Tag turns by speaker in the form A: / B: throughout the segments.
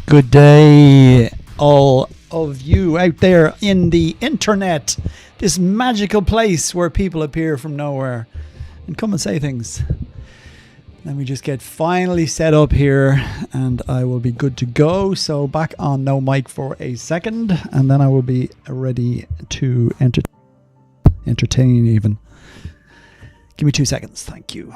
A: Good day, all of you out there in the internet, this magical place where people appear from nowhere and come and say things. Let me just get finally set up here and I will be good to go. So back on no mic for a second and then I will be ready to entertain even. Give me 2 seconds. Thank you.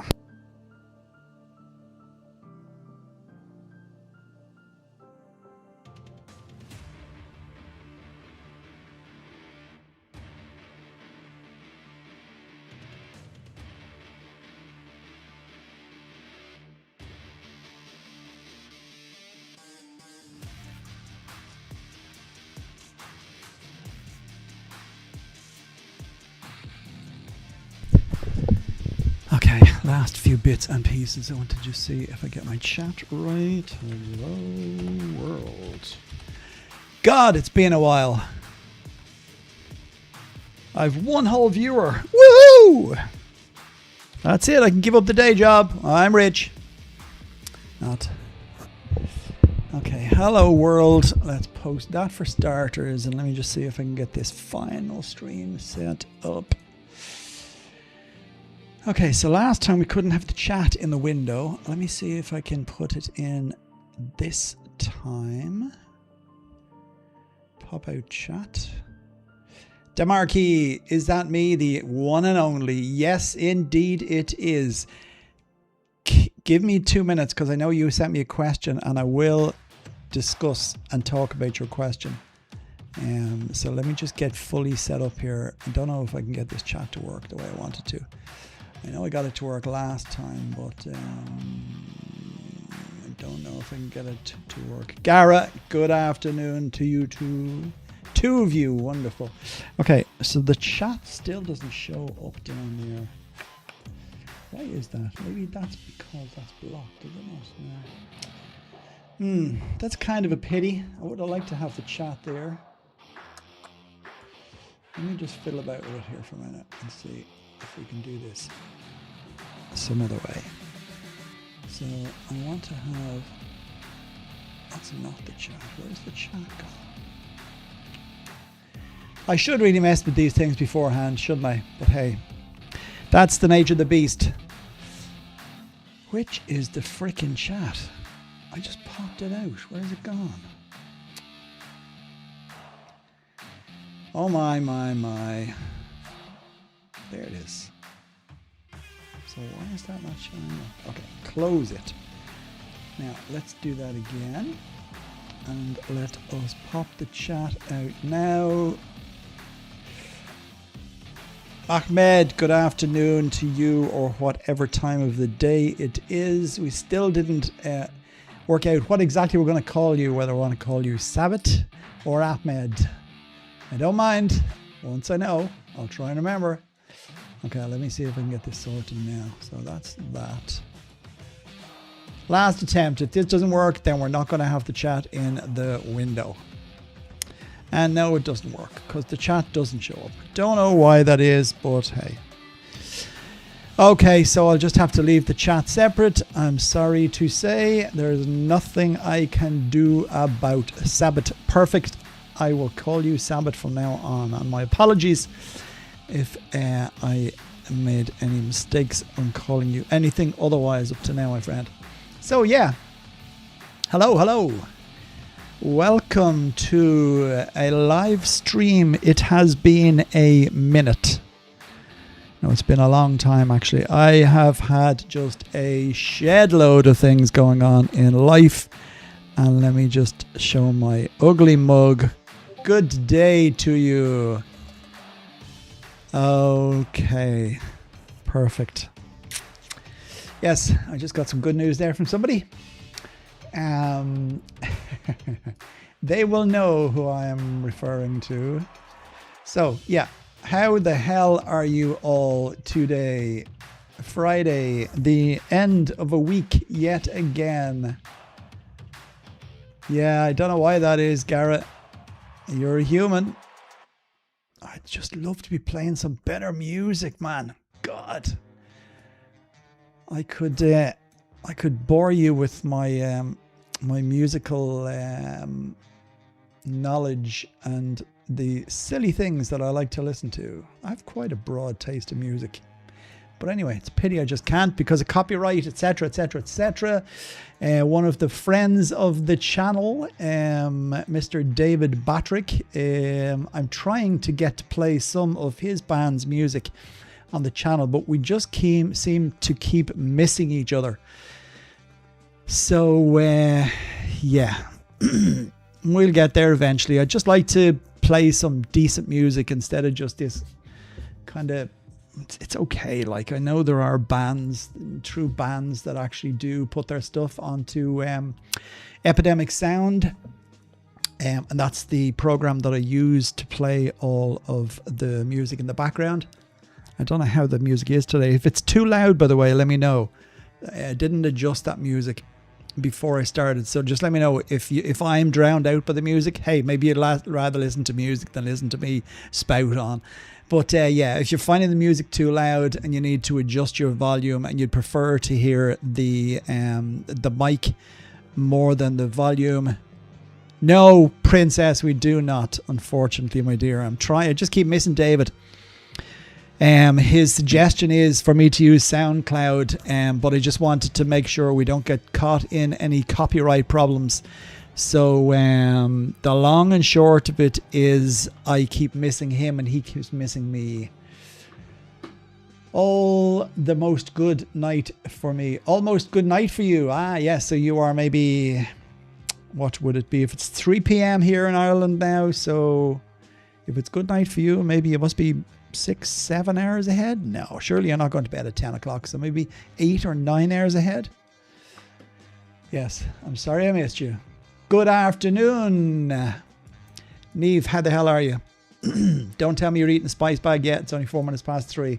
A: Okay, last few bits and pieces. I want to just see if I get my chat right. Hello, world. God, it's been a while. I've one whole viewer. Woohoo! That's it. I can give up the day job. I'm rich. Not. Okay, hello, world. Let's post that for starters. And let me just see if I can get this final stream set up. Okay, so last time we couldn't have the chat in the window. Let me see if I can put it in this time. Pop out chat. Demarkey, is that me, the one and only? Yes, indeed it is. Give me 2 minutes because I know you sent me a question and I will discuss and talk about your question. So let me just get fully set up here. I don't know if I can get this chat to work the way I wanted to. I know I got it to work last time, but I don't know if I can get it to work. Gara, good afternoon to you too. Two of you, wonderful. Okay, so the chat still doesn't show up down there. Why is that? Maybe that's because that's blocked, is it not? That's kind of a pity. I would have liked to have the chat there. Let me just fiddle about with it here for a minute and see if we can do this some other way. So I want to have, that's not the chat. Where's the chat gone? I should really mess with these things beforehand, shouldn't I? But hey, that's the nature of the beast. Which is the frickin' chat? I just popped it out. Where's it gone? Oh my. There it is. So why is that not showing up? Okay, close it. Now let's do that again. And let us pop the chat out now. Ahmed, good afternoon to you or whatever time of the day it is. We still didn't work out what exactly we're going to call you, whether we want to call you Sabit or Ahmed. I don't mind. Once I know, I'll try and remember. Okay, let me see if I can get this sorted now. So that's that. Last attempt. If this doesn't work, then we're not going to have the chat in the window. And no, it doesn't work because the chat doesn't show up. Don't know why that is, but hey. Okay, so I'll just have to leave the chat separate. I'm sorry to say there's nothing I can do about Sabbath. Perfect. I will call you Sabbath from now on. And my apologies if I made any mistakes on calling you anything otherwise up to now, my friend. So yeah, hello. Welcome to a live stream. It has been a minute. No, it's been a long time actually. I have had just a shed load of things going on in life. And let me just show my ugly mug. Good day to you. Okay, perfect. Yes, I just got some good news there from somebody. They will know who I am referring to. So, yeah, how the hell are you all today? Friday, the end of a week yet again. Yeah, I don't know why that is, Garrett. You're a human. I'd just love to be playing some better music, man. God. I could bore you with my my musical knowledge and the silly things that I like to listen to. I have quite a broad taste in music. But anyway, it's a pity I just can't because of copyright, etc., etc., etc. One of the friends of the channel, Mr. David Batrick, I'm trying to get to play some of his band's music on the channel, but we just seem to keep missing each other. So, yeah, we'll get there eventually. I'd just like to play some decent music instead of just this kind of... It's okay. Like, I know there are bands, true bands, that actually do put their stuff onto Epidemic Sound. And that's the program that I use to play all of the music in the background. I don't know how the music is today. If it's too loud, by the way, let me know. I didn't adjust that music before I started, so just let me know if I'm drowned out by the music. Hey, maybe you'd rather listen to music than listen to me spout on. But yeah, if you're finding the music too loud and you need to adjust your volume and you'd prefer to hear the mic more than the volume, no, Princess, we do not, unfortunately, my dear. I'm trying. I just keep missing David. His suggestion is for me to use SoundCloud, but I just wanted to make sure we don't get caught in any copyright problems. So the long and short of it is I keep missing him and he keeps missing me. All the most good night for me. Almost good night for you. Ah, yes. Yeah, so you are maybe, what would it be if it's 3 p.m. here in Ireland now? So if it's good night for you, maybe it must be 6-7 hours ahead. No, surely you're not going to bed at 10 o'clock. So maybe 8 or 9 hours ahead. Yes, I'm sorry I missed you. Good afternoon, Neve. How the hell are you? Don't tell me you're eating a spice bag yet. It's only 4 minutes past 3.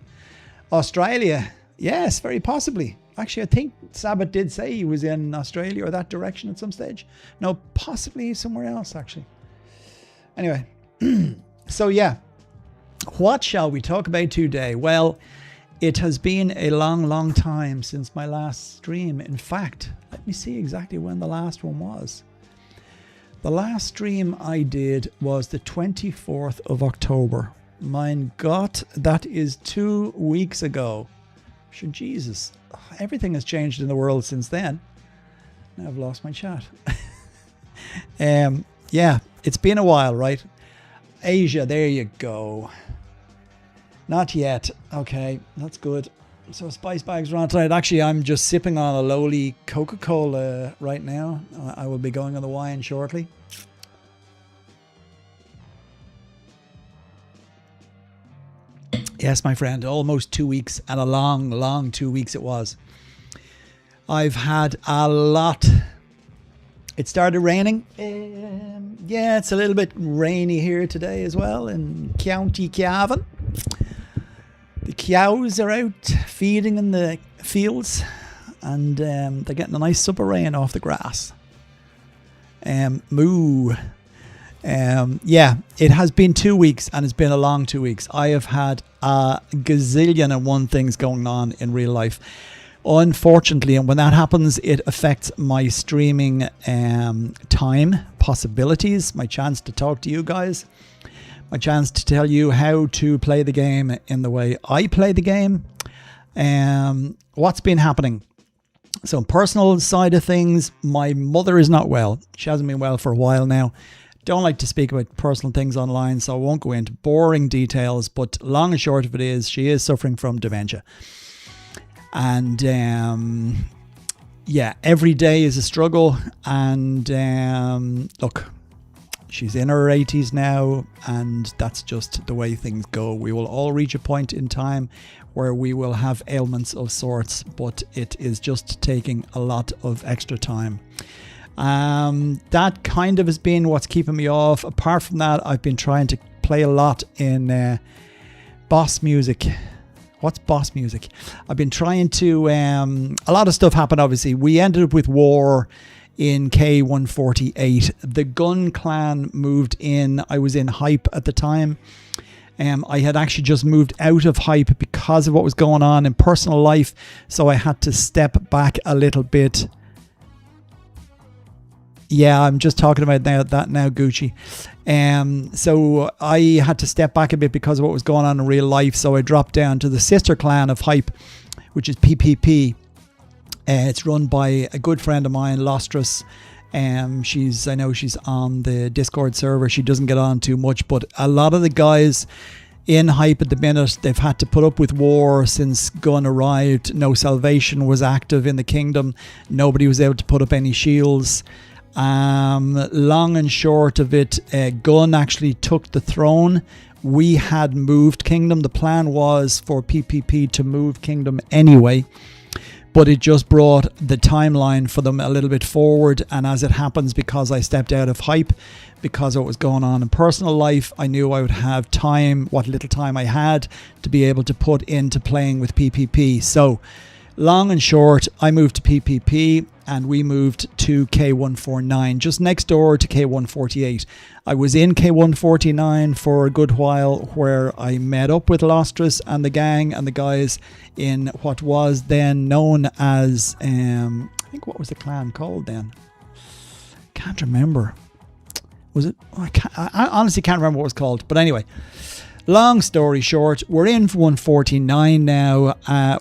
A: Australia. Yes, very possibly. Actually, I think Sabbath did say he was in Australia or that direction at some stage. No, possibly somewhere else, actually. Anyway, so yeah. What shall we talk about today? Well, it has been a long, long time since my last stream. In fact, let me see exactly when the last one was. The last stream I did was the 24th of October. Mein Gott, that is 2 weeks ago. Sure, Jesus, everything has changed in the world since then. Now I've lost my chat. Yeah, it's been a while, right? Asia, there you go. Not yet. Okay, that's good. So spice bags are on tonight. Actually, I'm just sipping on a lowly Coca-Cola right now. I will be going on the wine shortly. Yes, my friend, almost 2 weeks, and a long, long 2 weeks it was. I've had a lot. It started raining. Yeah, it's a little bit rainy here today as well in County Cavan. The cows are out feeding in the fields, and they're getting a nice sup of rain off the grass. Moo. Yeah, it has been 2 weeks, and it's been a long 2 weeks. I have had a gazillion and one things going on in real life, unfortunately, and when that happens, it affects my streaming time possibilities, my chance to talk to you guys, my chance to tell you how to play the game in the way I play the game. What's been happening? So, personal side of things, my mother is not well. She hasn't been well for a while now. Don't like to speak about personal things online, so I won't go into boring details, but long and short of it is, she is suffering from dementia. And yeah, every day is a struggle, and look, she's in her 80s now, and that's just the way things go. We will all reach a point in time where we will have ailments of sorts, but it is just taking a lot of extra time. That kind of has been what's keeping me off. Apart from that, I've been trying to play a lot in boss music. What's boss music? I've been trying to... a lot of stuff happened, obviously. We ended up with war in K148. The Gun Clan moved in. I was in Hype at the time. I had actually just moved out of Hype because of what was going on in personal life. So I had to step back a little bit. Yeah, I'm just talking about that now, Gucci. So I had to step back a bit because of what was going on in real life. So I dropped down to the sister clan of Hype, which is PPP. It's run by a good friend of mine, Lostrous. I know she's on the Discord server. She doesn't get on too much, but a lot of the guys in Hype at the minute, they've had to put up with war since Gun arrived. No Salvation was active in the kingdom. Nobody was able to put up any shields. Long and short of it, Gun actually took the throne. We had moved kingdom. The plan was for PPP to move kingdom anyway, but it just brought the timeline for them a little bit forward. And as it happens, because I stepped out of Hype, because of what was going on in personal life, I knew I would have time, what little time I had, to be able to put into playing with PPP. So long and short, I moved to PPP and we moved to K149, just next door to K148. I was in K149 for a good while, where I met up with Lostrous and the gang and the guys in what was then known as, I think, what was the clan called then? Can't remember. Was it? I honestly can't remember what it was called. But anyway, long story short, we're in 149 now.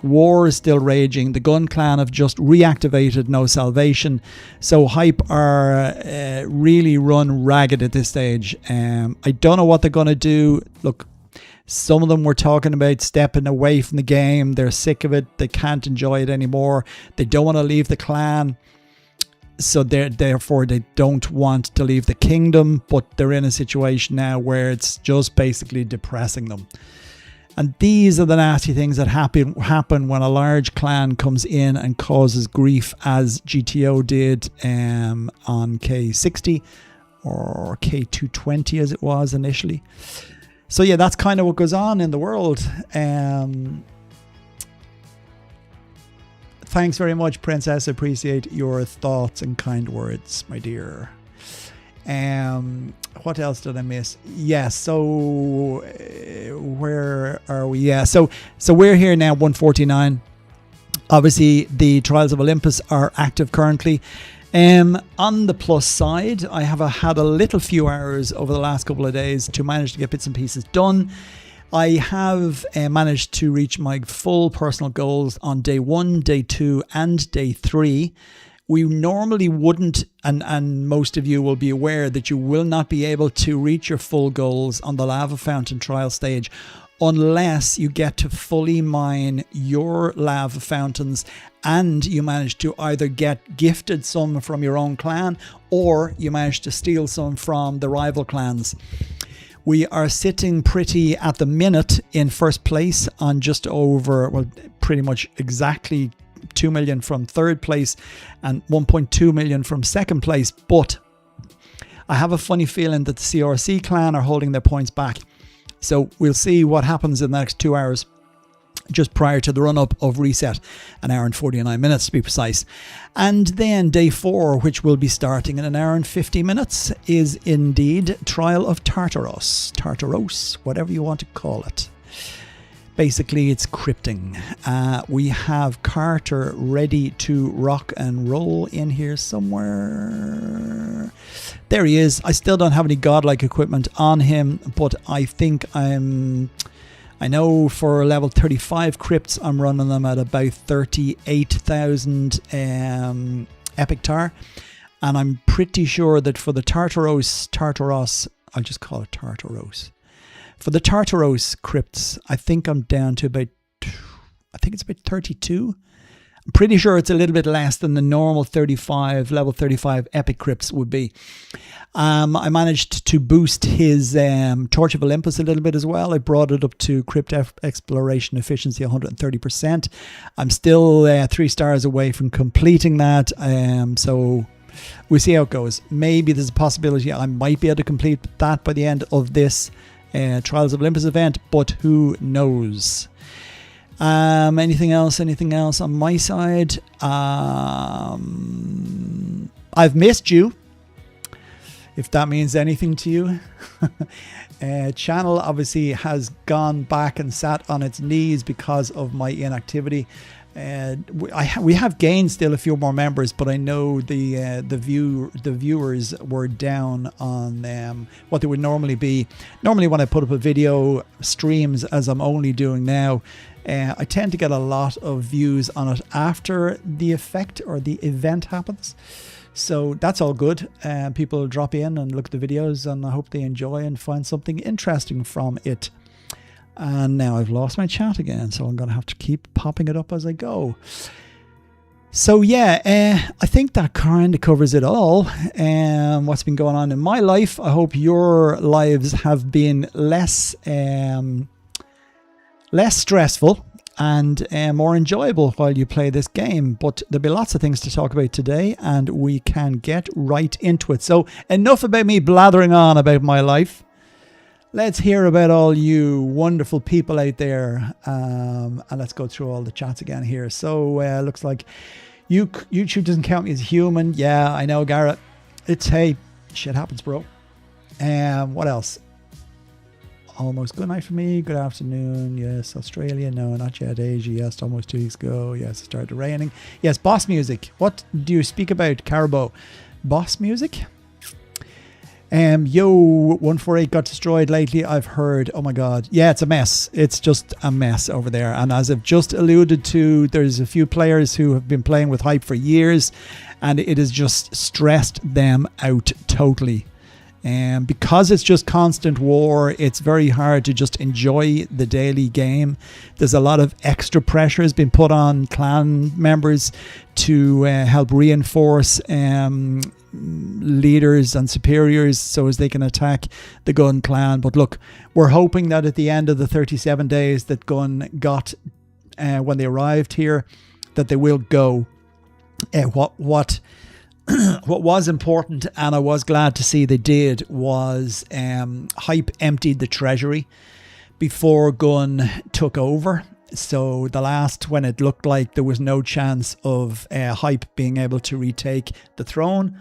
A: War is still raging. The Gun clan have just reactivated No Salvation. So Hype are really run ragged at this stage. I don't know what they're going to do. Look, some of them were talking about stepping away from the game. They're sick of it. They can't enjoy it anymore. They don't want to leave the clan. So therefore they don't want to leave the kingdom, but they're in a situation now where it's just basically depressing them. And these are the nasty things that happen when a large clan comes in and causes grief, as GTO did on K60 or K220 as it was initially. So yeah, that's kind of what goes on in the world. Thanks very much, Princess. Appreciate your thoughts and kind words, my dear. What else did I miss? Yeah, so where are we? Yeah, so we're here now, 149. Obviously, the Trials of Olympus are active currently. On the plus side, I have had a little few hours over the last couple of days to manage to get bits and pieces done. I have managed to reach my full personal goals on day 1, day 2 and day 3. We normally wouldn't, and most of you will be aware that you will not be able to reach your full goals on the lava fountain trial stage unless you get to fully mine your lava fountains and you manage to either get gifted some from your own clan or you manage to steal some from the rival clans. We are sitting pretty at the minute in first place on just over, well, pretty much exactly 2 million from third place and 1.2 million from second place. But I have a funny feeling that the CRC clan are holding their points back. So we'll see what happens in the next 2 hours, just prior to the run-up of reset, an hour and 49 minutes to be precise. And then day 4, which will be starting in an hour and 50 minutes, is indeed Trial of Tartaros, whatever you want to call it. Basically, it's crypting. We have Carter ready to rock and roll in here somewhere. There he is. I still don't have any godlike equipment on him, but I think I know for level 35 crypts, I'm running them at about 38,000 epic tar. And I'm pretty sure that for the Tartaros, I'll just call it Tartaros. For the Tartaros crypts, I think I'm down to about 32. I'm pretty sure it's a little bit less than the normal level 35 epic crypts would be. I managed to boost his Torch of Olympus a little bit as well. I brought it up to crypt exploration efficiency 130%. I'm still 3 stars away from completing that. So we'll see how it goes. Maybe there's a possibility I might be able to complete that by the end of this Trials of Olympus event, but who knows? Anything else on my side? I've missed you, if that means anything to you. Channel obviously has gone back and sat on its knees because of my inactivity. we have gained still a few more members, but I know the viewers were down on what they would normally be. Normally when I put up a video streams, as I'm only doing now, I tend to get a lot of views on it after the effect or the event happens. So that's all good. People drop in and look at the videos, and I hope they enjoy and find something interesting from it. And now I've lost my chat again, so I'm going to have to keep popping it up as I go. So yeah, I think that kind of covers it all. What's been going on in my life. I hope your lives have been less stressful and more enjoyable while you play this game. But there'll be lots of things to talk about today, and we can get right into it. So enough about me blathering on about my life. Let's hear about all you wonderful people out there, and let's go through all the chats again here. So looks like YouTube doesn't count me as human. Yeah, I know, Garrett. It's, hey, shit happens, bro. What else? Almost good night for me. Good afternoon. Yes, Australia. No, not yet. Asia. Yes, almost 2 weeks ago. Yes, it started raining. Yes, boss music. What do you speak about, Carbo? Boss music? Yo, 148 got destroyed lately, I've heard. Oh my god. Yeah, it's a mess. It's just a mess over there. And as I've just alluded to, there's a few players who have been playing with hype for years, and it has just stressed them out totally. Because it's just constant war, it's very hard to just enjoy the daily game. There's a lot of extra pressure has been put on clan members to help reinforce leaders and superiors so as they can attack the Gun clan. But look, we're hoping that at the end of the 37 days that Gun got when they arrived here, that they will go. What was important, and I was glad to see they did, was Hype emptied the treasury before Gun took over. So the last, when it looked like there was no chance of Hype being able to retake the throne,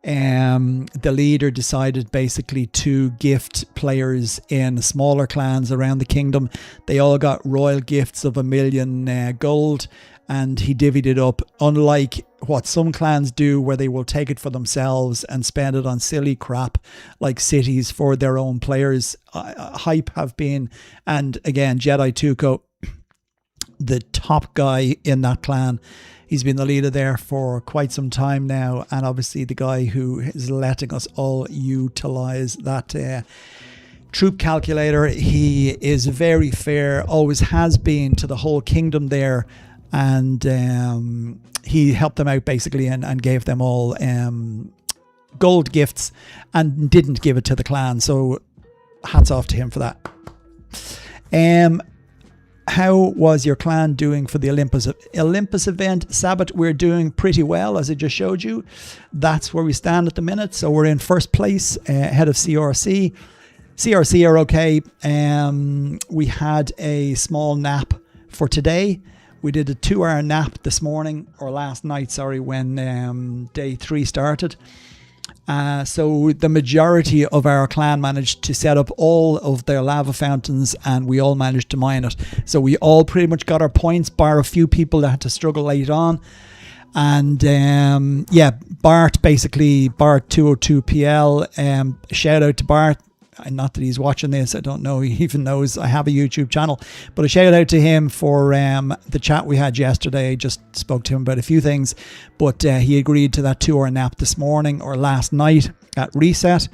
A: the leader decided basically to gift players in smaller clans around the kingdom. They all got royal gifts of 1 million gold, and he divvied it up, unlike what some clans do, where they will take it for themselves and spend it on silly crap like cities for their own players. Hype have been, and again, Jedi Tuco, the top guy in that clan. He's been the leader there for quite some time now, and obviously the guy who is letting us all utilize that troop calculator. He is very fair, always has been, to the whole kingdom there, and he helped them out basically and gave them all gold gifts and didn't give it to the clan, so hats off to him for that. How was your clan doing for the Olympus event? Sabbath, we're doing pretty well, as I just showed you. That's where we stand at the minute. So we're in first place ahead of CRC. CRC are okay. We had a small nap for today. We did a 2-hour nap this morning, or last night, sorry, when day 3 started. So the majority of our clan managed to set up all of their lava fountains, and we all managed to mine it. So we all pretty much got our points, bar a few people that had to struggle late on. And yeah, Bart, basically, Bart 202PL, shout out to Bart. Not that he's watching this, I don't know he even knows I have a YouTube channel, but a shout out to him for the chat we had yesterday. Just spoke to him about a few things, but he agreed to that 2-hour nap this morning, or last night at reset.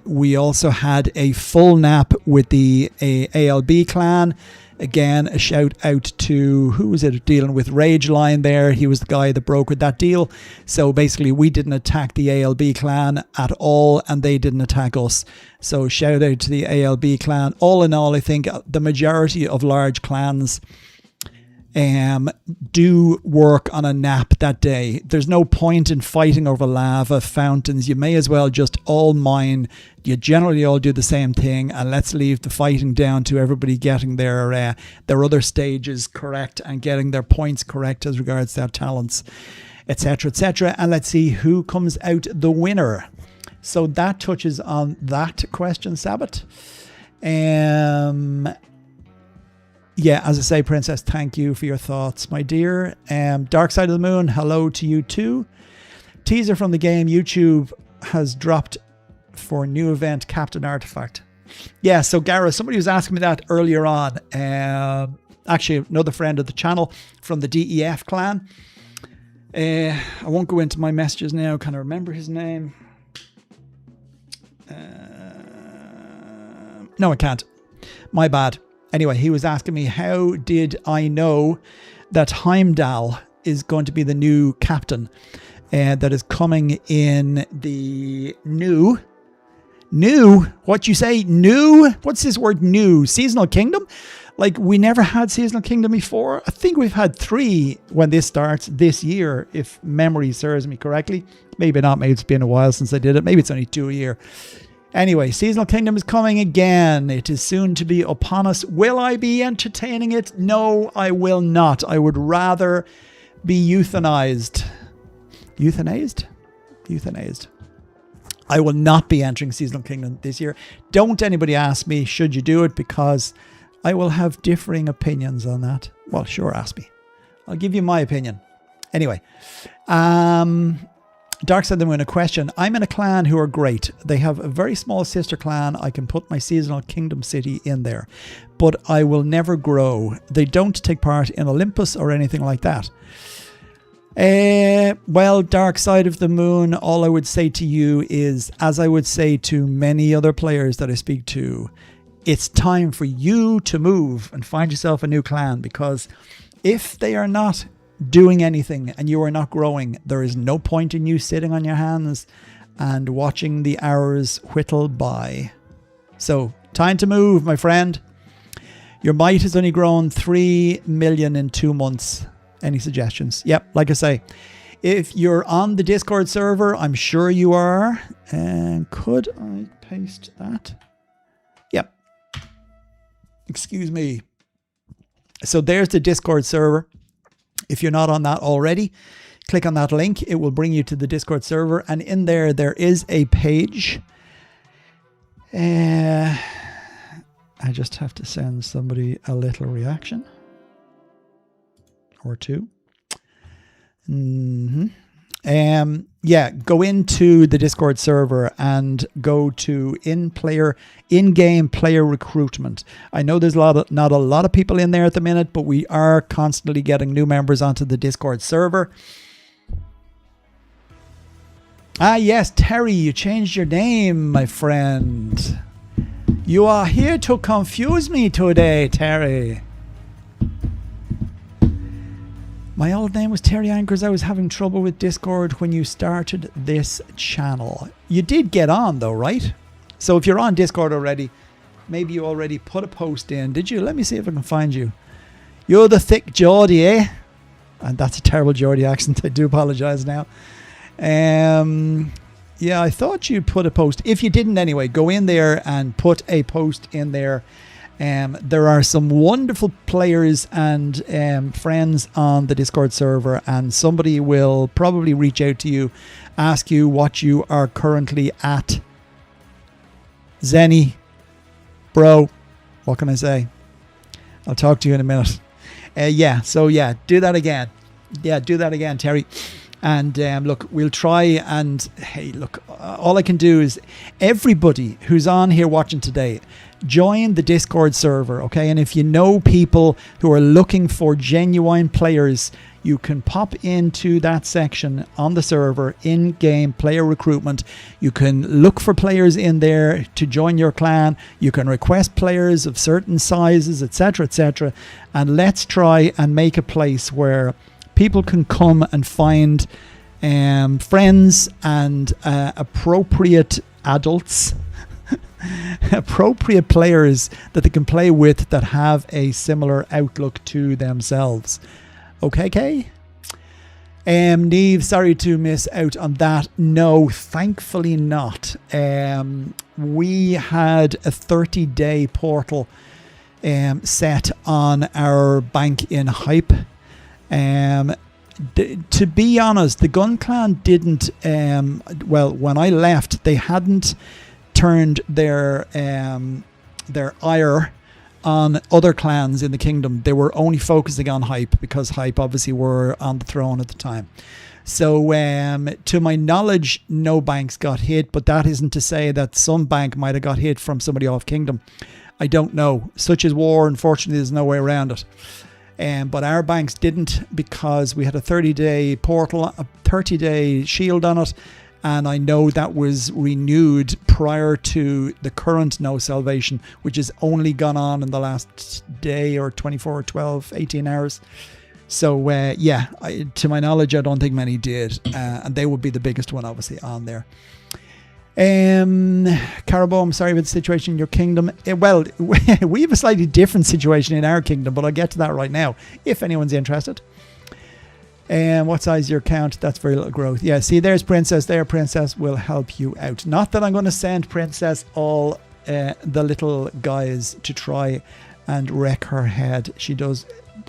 A: We also had a full nap with the ALB clan. Again, a shout out to, who was it dealing with Rage Line there? He was the guy that brokered that deal. So basically we didn't attack the ALB clan at all, and they didn't attack us. So shout out to the ALB clan. All in all, I think the majority of large clans do work on a nap that day. There's no point in fighting over lava fountains. You may as well just all mine. You generally all do the same thing, and let's leave the fighting down to everybody getting their other stages correct and getting their points correct as regards their talents, etc., etc. And let's see who comes out the winner. So that touches on that question, Sabbath. Yeah, as I say, Princess, thank you for your thoughts, my dear. Dark Side of the Moon, hello to you too. Teaser from the game, YouTube has dropped for new event, Captain Artifact. Yeah, so Gareth, somebody was asking me that earlier on. Actually, another friend of the channel from the DEF clan. I won't go into my messages now. Can I remember his name? No, I can't. My bad. Anyway, he was asking me, how did I know that Heimdall is going to be the new captain that is coming in the new, what you say, new? What's this word, new? Seasonal Kingdom? Like, we never had Seasonal Kingdom before. I think we've had 3 when this starts this year, if memory serves me correctly. Maybe not. Maybe it's been a while since I did it. Maybe it's only 2 a year. Anyway, Seasonal Kingdom is coming again. It is soon to be upon us. Will I be entertaining it? No, I will not. I would rather be euthanized. Euthanized? Euthanized. I will not be entering Seasonal Kingdom this year. Don't anybody ask me, should you do it? Because I will have differing opinions on that. Well, sure, ask me. I'll give you my opinion. Anyway, Dark Side of the Moon, a question. I'm in a clan who are great. They have a very small sister clan. I can put my Seasonal Kingdom city in there, but I will never grow. They don't take part in Olympus or anything like that. Well, Dark Side of the Moon, all I would say to you is, as I would say to many other players that I speak to, it's time for you to move and find yourself a new clan, because if they are not doing anything and you are not growing, there is no point in you sitting on your hands and watching the hours whittle by. So, time to move, my friend. Your might has only grown 3 million in 2 months. Any suggestions? Yep, like I say, if you're on the Discord server, I'm sure you are. And could I paste that? Yep. Excuse me. So there's the Discord server. If you're not on that already, click on that link. It will bring you to the Discord server. And in there, there is a page. I just have to send somebody a little reaction. Or 2. Yeah, go into the Discord server and go to in-game player recruitment. I know there's not a lot of people in there at the minute, but we are constantly getting new members onto the Discord server. Ah, yes, Terry, you changed your name, my friend. You are here to confuse me today, Terry. My old name was Terry Anchors. I was having trouble with Discord when you started this channel. You did get on though, right? So if you're on Discord already, maybe you already put a post in. Did you? Let me see if I can find you. You're the thick Geordie, eh? And that's a terrible Geordie accent. I do apologize now. Yeah, I thought you put a post. If you didn't anyway, go in there and put a post in there. There are some wonderful players and friends on the Discord server, and somebody will probably reach out to you, ask you what you are currently at. Zenny, bro, what can I say? I'll talk to you in a minute. Yeah, so yeah, do that again. Yeah, do that again, Terry. And look, we'll try and, hey, look, all I can do is everybody who's on here watching today, join the Discord server, okay? And if you know people who are looking for genuine players, you can pop into that section on the server, in-game player recruitment. You can look for players in there to join your clan. You can request players of certain sizes, etc., etc. And let's try and make a place where people can come and find friends and appropriate adults, appropriate players that they can play with that have a similar outlook to themselves. Okay, Kay? Neve, sorry to miss out on that. No, thankfully not. We had a 30-day portal set on our bank in Hype. To be honest, the Gun Clan didn't, well, when I left, they hadn't turned their ire on other clans in the kingdom. They were only focusing on Hype because Hype obviously were on the throne at the time. So to my knowledge, no banks got hit, but that isn't to say that some bank might have got hit from somebody off kingdom. I don't know. Such is war. Unfortunately, there's no way around it. But our banks didn't, because we had a 30-day portal, a 30-day shield on it. And I know that was renewed prior to the current no salvation, which has only gone on in the last day or 24, 12, 18 hours. So, yeah, to my knowledge, I don't think many did. And they would be the biggest one, obviously, on there. Carabo, I'm sorry about the situation in your kingdom. Well, we have a slightly different situation in our kingdom, but I'll get to that right now, if anyone's interested. What size is your account? That's very little growth. Yeah, see, there's Princess there. Princess will help you out. Not that I'm going to send Princess all the little guys to try and wreck her head. She does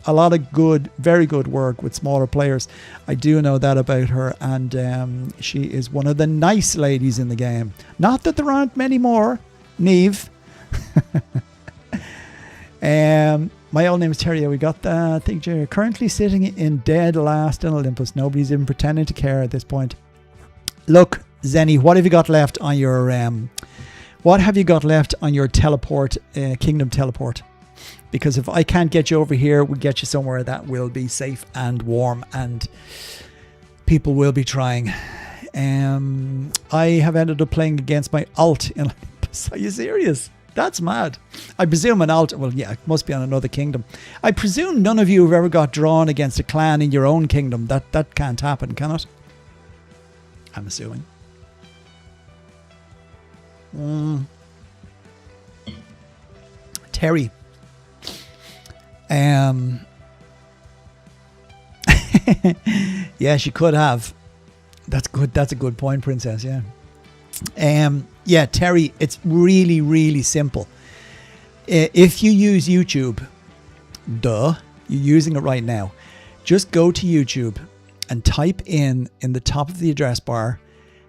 A: a lot of good, very good work with smaller players. I do know that about her, and she is one of the nice ladies in the game. Not that there aren't many more. Neve. My old name is Terry. We got that. I think you're currently sitting in dead last in Olympus. Nobody's even pretending to care at this point. Look, Zenny, what have you got left on your teleport, kingdom teleport? Because if I can't get you over here, we'll get you somewhere that will be safe and warm, and people will be trying. I have ended up playing against my alt in Olympus. Are you serious? That's mad. I presume an alt, well, yeah, it must be on another kingdom. I presume none of you have ever got drawn against a clan in your own kingdom. That can't happen, can it? I'm assuming. Terry. Yeah, she could have. That's good. That's a good point, Princess. Yeah. Yeah, Terry, it's really, really simple. If you use YouTube, you're using it right now. Just go to YouTube and type in the top of the address bar,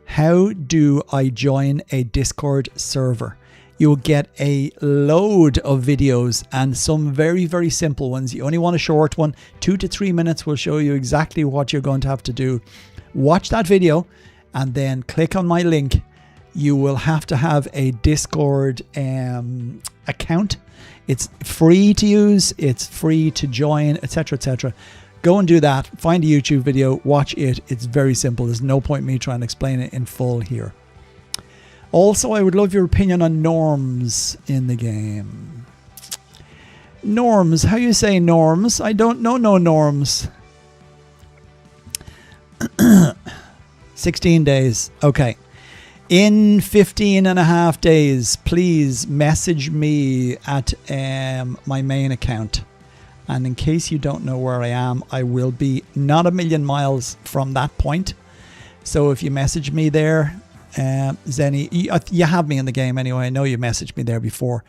A: how do I join a Discord server? You'll get a load of videos and some very, very simple ones. You only want a short one. 2 to 3 minutes will show you exactly what you're going to have to do. Watch that video and then click on my link. You will have to have a Discord account. It's free to use. It's free to join, etc., etc. Go and do that. Find a YouTube video. Watch it. It's very simple. There's no point me trying to explain it in full here. Also, I would love your opinion on norms in the game. Norms. How you say norms? I don't know no norms. 16 days. Okay. In 15 and a half days, please message me at my main account. And in case you don't know where I am, I will be not a million miles from that point. So if you message me there, Zenny, you have me in the game anyway. I know you messaged me there before,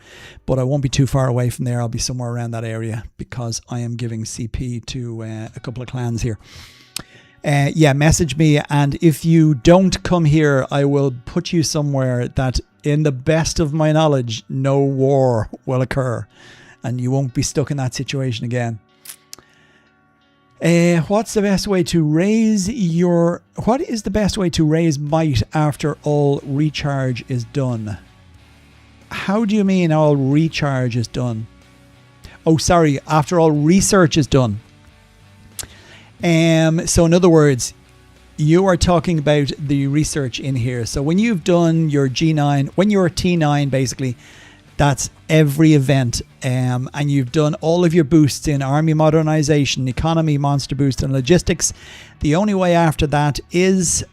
A: but I won't be too far away from there. I'll be somewhere around that area because I am giving CP to a couple of clans here. Yeah, message me, and if you don't come here, I will put you somewhere that, in the best of my knowledge, no war will occur, and you won't be stuck in that situation again. What's the best way to raise your... What is the best way to raise might after all recharge is done? How do you mean all recharge is done? Oh, sorry, after all research is done. So in other words, you are talking about the research in here. So when you've done your G9, when you're T9 basically, that's every event, and you've done all of your boosts in army modernization, economy, monster boost, and logistics. The only way after that is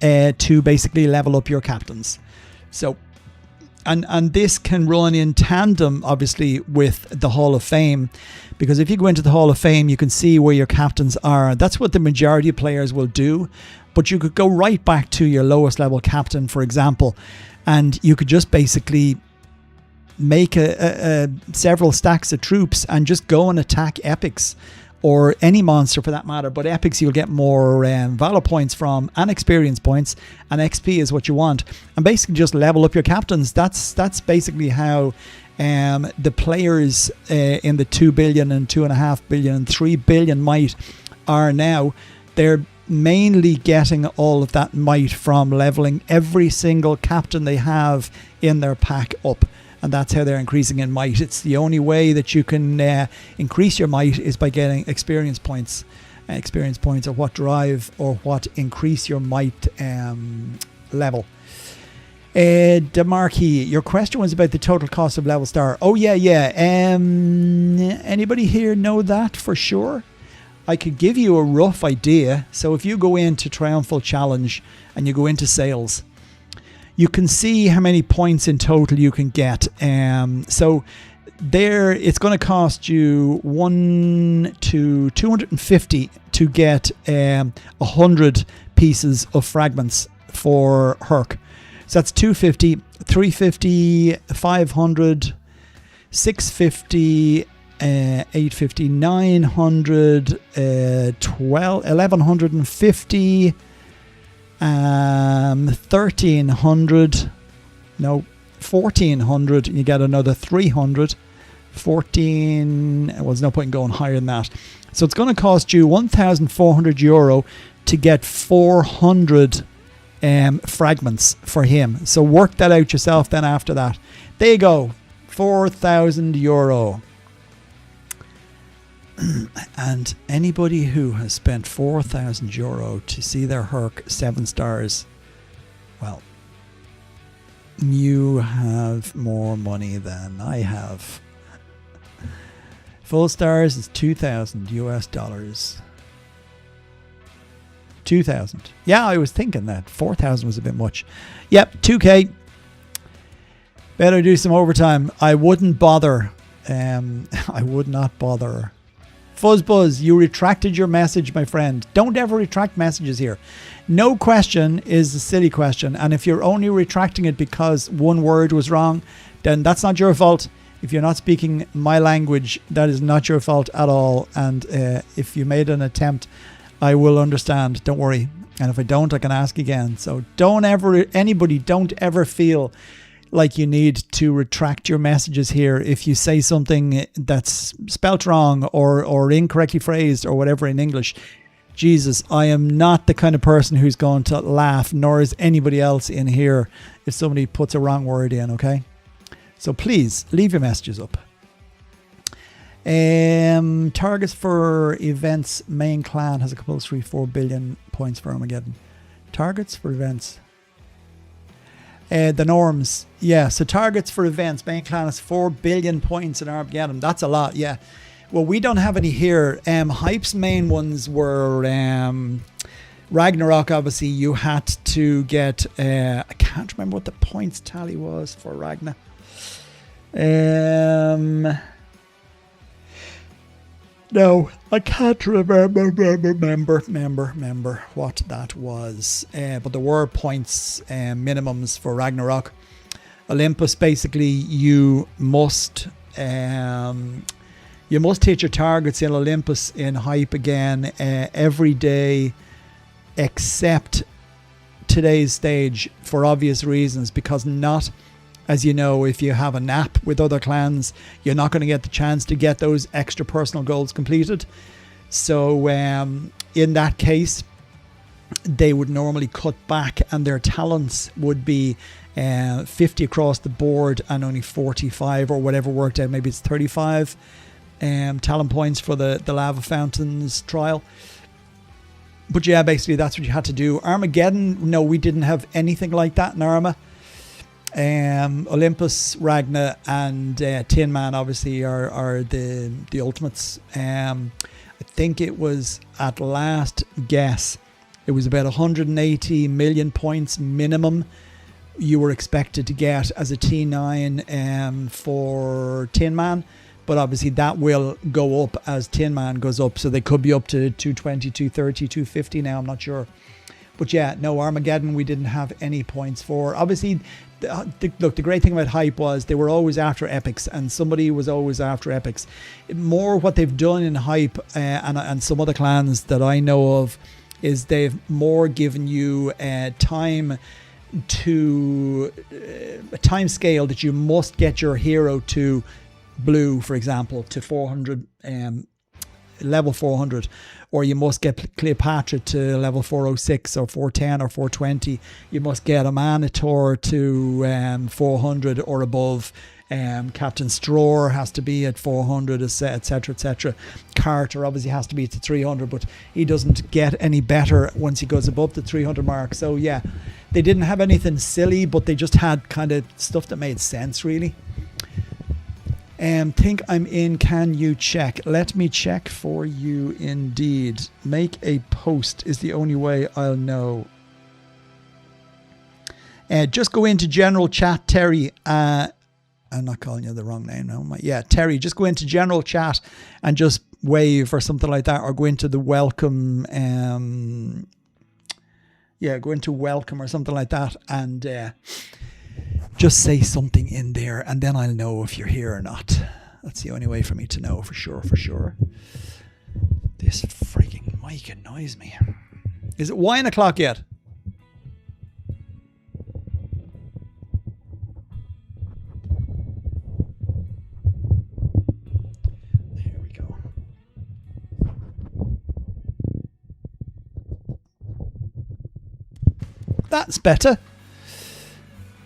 A: to basically level up your captains. So, and this can run in tandem, obviously, with the Hall of Fame, because if you go into the Hall of Fame, you can see where your captains are. That's what the majority of players will do. But you could go right back to your lowest level captain, for example, and you could just basically make several stacks of troops and just go and attack epics, or any monster for that matter. But epics you'll get more valor points from, and experience points, and XP is what you want. And basically just level up your captains. That's basically how The players in the 2 billion and 2.5 billion and 3 billion might are now, they're mainly getting all of that might from leveling every single captain they have in their pack up. And that's how they're increasing in might. It's the only way that you can increase your might is by getting experience points. Experience points are what drive or what increase your might level. DeMarkey, your question was about the total cost of level star. Oh, yeah. Anybody here know that for sure? I could give you a rough idea. So if you go into Triumphal Challenge and you go into sales, you can see how many points in total you can get. So there, it's going to cost you 1 to 250 to get 100 pieces of fragments for Herc. So that's 250, 350, 500, 650, 850, 900, 1150, 1300, no, 1400, you get another 300, 14, well, there's no point in going higher than that. So it's going to cost you €1,400 to get 400 fragments for him. So work that out yourself then after that. There you go, €4,000. And anybody who has spent €4,000 to see their Herc 7 stars, well, you have more money than I have. Full stars is $2,000 US. 2,000. Yeah, I was thinking that 4,000 was a bit much. Yep, 2K. Better do some overtime. I wouldn't bother. I would not bother. Fuzzbuzz, you retracted your message, my friend. Don't ever retract messages here. No question is a silly question, and if you're only retracting it because one word was wrong, then that's not your fault. If you're not speaking my language, that is not your fault at all. And if you made an attempt, I will understand. Don't worry. And if I don't, I can ask again. So don't ever feel like you need to retract your messages here if you say something that's spelt wrong or incorrectly phrased or whatever in English. Jesus, I am not the kind of person who's going to laugh, nor is anybody else in here if somebody puts a wrong word in, okay? So please, leave your messages up. Targets for events. Main clan has a compulsory 4 billion points for Armageddon. Targets for events. The norms. Yeah, so targets for events. Main clan has 4 billion points in Armageddon. That's a lot, yeah. Well, we don't have any here. Hype's main ones were Ragnarok, obviously. You had to get... I can't remember what the points tally was for Ragnar. No, I can't remember what that was. But there were points minimums for Ragnarok. Olympus, basically, you must hit your targets in Olympus in Hype again every day except today's stage for obvious reasons, because not... As you know, if you have a nap with other clans, you're not going to get the chance to get those extra personal goals completed. So in that case, they would normally cut back and their talents would be 50 across the board and only 45 or whatever worked out. Maybe it's 35 talent points for the Lava Fountains trial. But yeah, basically that's what you had to do. Armageddon, no, we didn't have anything like that in Arma. Olympus, Ragnar and Tin Man obviously are the ultimates. I think it was, at last guess, it was about 180 million points minimum you were expected to get as a T9 for Tin Man, but obviously that will go up as Tin Man goes up, so they could be up to 220, 230, 250 now, I'm not sure. But yeah, no, Armageddon we didn't have any points for. Obviously, look, the great thing about Hype was they were always after epics, and somebody was always after epics. More what they've done in Hype and some other clans that I know of is they've more given you time to a time scale that you must get your hero to blue, for example, to 400, level 400, or you must get Cleopatra to level 406 or 410 or 420. You must get a Minotaur to 400 or above. Captain Stror has to be at 400, etc., etc. Carter obviously has to be to 300, but he doesn't get any better once he goes above the 300 mark. So yeah, they didn't have anything silly, but they just had kind of stuff that made sense, really. Think I'm in, can you check? Let me check for you indeed. Make a post is the only way I'll know. Just go into general chat, Terry. I'm not calling you the wrong name now. Yeah, Terry, just go into general chat and just wave or something like that, or go into the welcome. Go into welcome or something like that, and just say something in there, and then I'll know if you're here or not. That's the only way for me to know for sure, for sure. This freaking mic annoys me. Is it wine o'clock yet? That's better.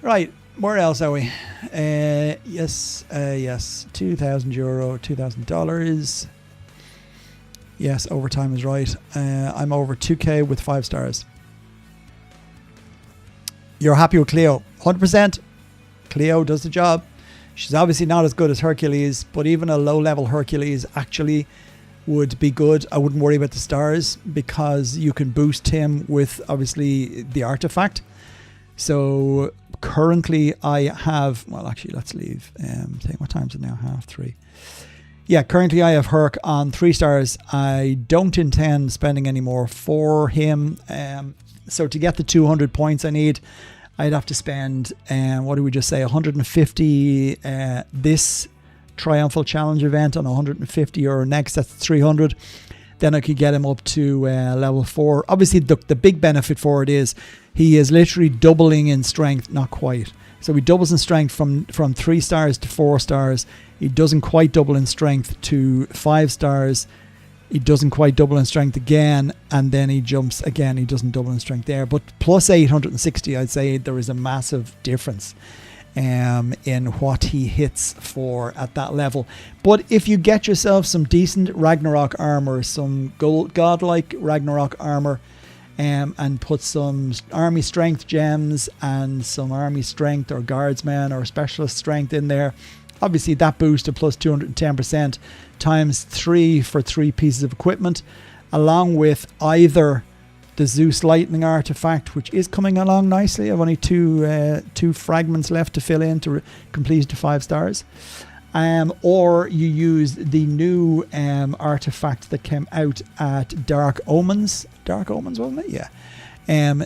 A: Right, where else are we? Yes, €2,000, $2,000. Yes, overtime is right. I'm over 2K with 5 stars. You're happy with Cleo? 100%. Cleo does the job. She's obviously not as good as Hercules, but even a low-level Hercules actually would be good. I wouldn't worry about the stars because you can boost him with obviously the artifact. So currently I have, well actually let's leave, what time is it now? 3:30. Yeah, currently I have Herc on 3 stars. I don't intend spending any more for him. So to get the 200 points I need, I'd have to spend, what do we just say, 150 this Triumphal Challenge event on 150, or next that's 300. Then I could get him up to level 4. Obviously the big benefit for it is he is literally doubling in strength, not quite. So he doubles in strength from 3 stars to 4 stars. He doesn't quite double in strength to 5 stars. He doesn't quite double in strength again, and then he jumps again. He doesn't double in strength there, but plus 860, I'd say there is a massive difference in what he hits for at that level. But if you get yourself some decent Ragnarok armor, some godlike Ragnarok armor, and put some army strength gems and some army strength or guardsman or specialist strength in there, obviously that boost to plus 210% times 3 for 3 pieces of equipment, along with either the Zeus Lightning artifact, which is coming along nicely. I've only two fragments left to fill in to complete it to 5 stars. Or you use the new artifact that came out at Dark Omens. Dark Omens, wasn't it? Yeah.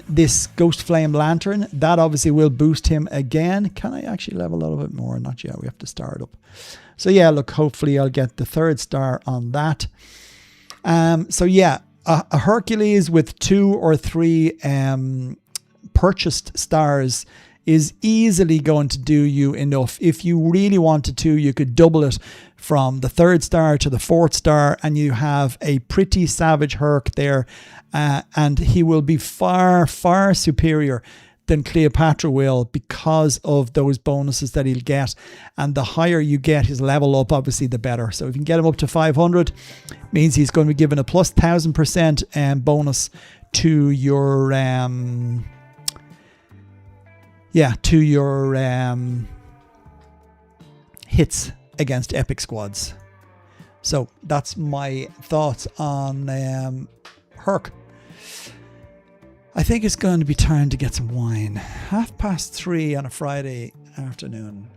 A: This Ghost Flame Lantern, that obviously will boost him again. Can I actually level a little bit more? Not yet. We have to start up. So yeah, look, hopefully I'll get the 3rd star on that. So yeah, a Hercules with 2 or 3 purchased stars is easily going to do you enough. If you really wanted to, you could double it from the 3rd star to the 4th star, and you have a pretty savage Herc there, and he will be far, far superior than Cleopatra will because of those bonuses that he'll get. And the higher you get his level up, obviously the better. So if you can get him up to 500, means he's going to be given a plus 1000% bonus to your hits against epic squads. So that's my thoughts on Herc. I think it's going to be time to get some wine. 3:30 on a Friday afternoon.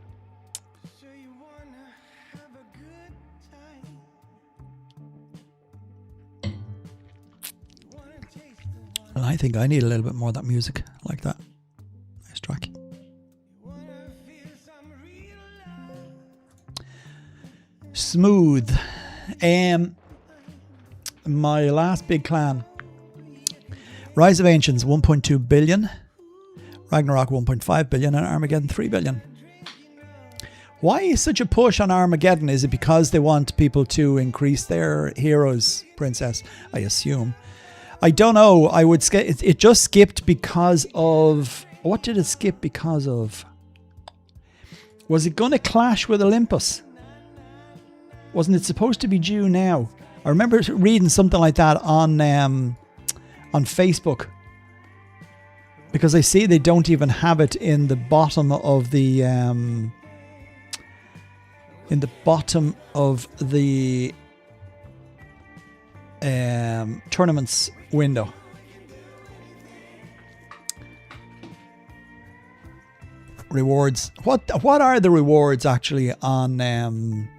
A: And I think I need a little bit more of that music like that. Nice track. Smooth. My last big clan. Rise of Ancients, 1.2 billion. Ragnarok 1.5 billion and Armageddon 3 billion. Why is such a push on Armageddon? Is it because they want people to increase their heroes, Princess? I assume. I don't know. I would it just skipped because of... What did it skip because of? Was it going to clash with Olympus? Wasn't it supposed to be due now? I remember reading something like that on Facebook. Because I see they don't even have it in the bottom of the tournaments window. Rewards. What are the rewards actually on?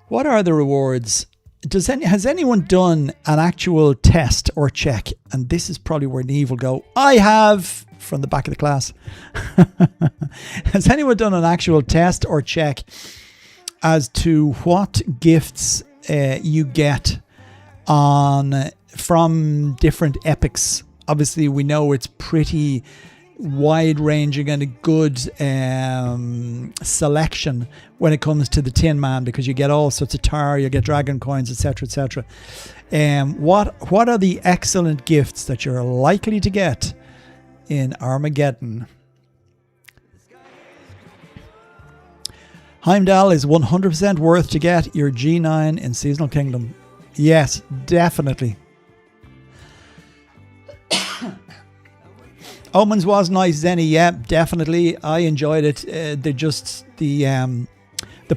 A: What are the rewards? Has anyone done an actual test or check? And this is probably where Neve will go. I have, from the back of the class. Has anyone done an actual test or check as to what gifts you get from different epics? Obviously, we know it's pretty wide-ranging and a good selection when it comes to the Tin Man, because you get all sorts of tar, you get dragon coins, etc., etc. What are the excellent gifts that you're likely to get in Armageddon? Heimdall is 100% worth to get your G9 in Seasonal Kingdom. Yes, definitely. Omens was nice, Zenny. Yeah, definitely. I enjoyed it. The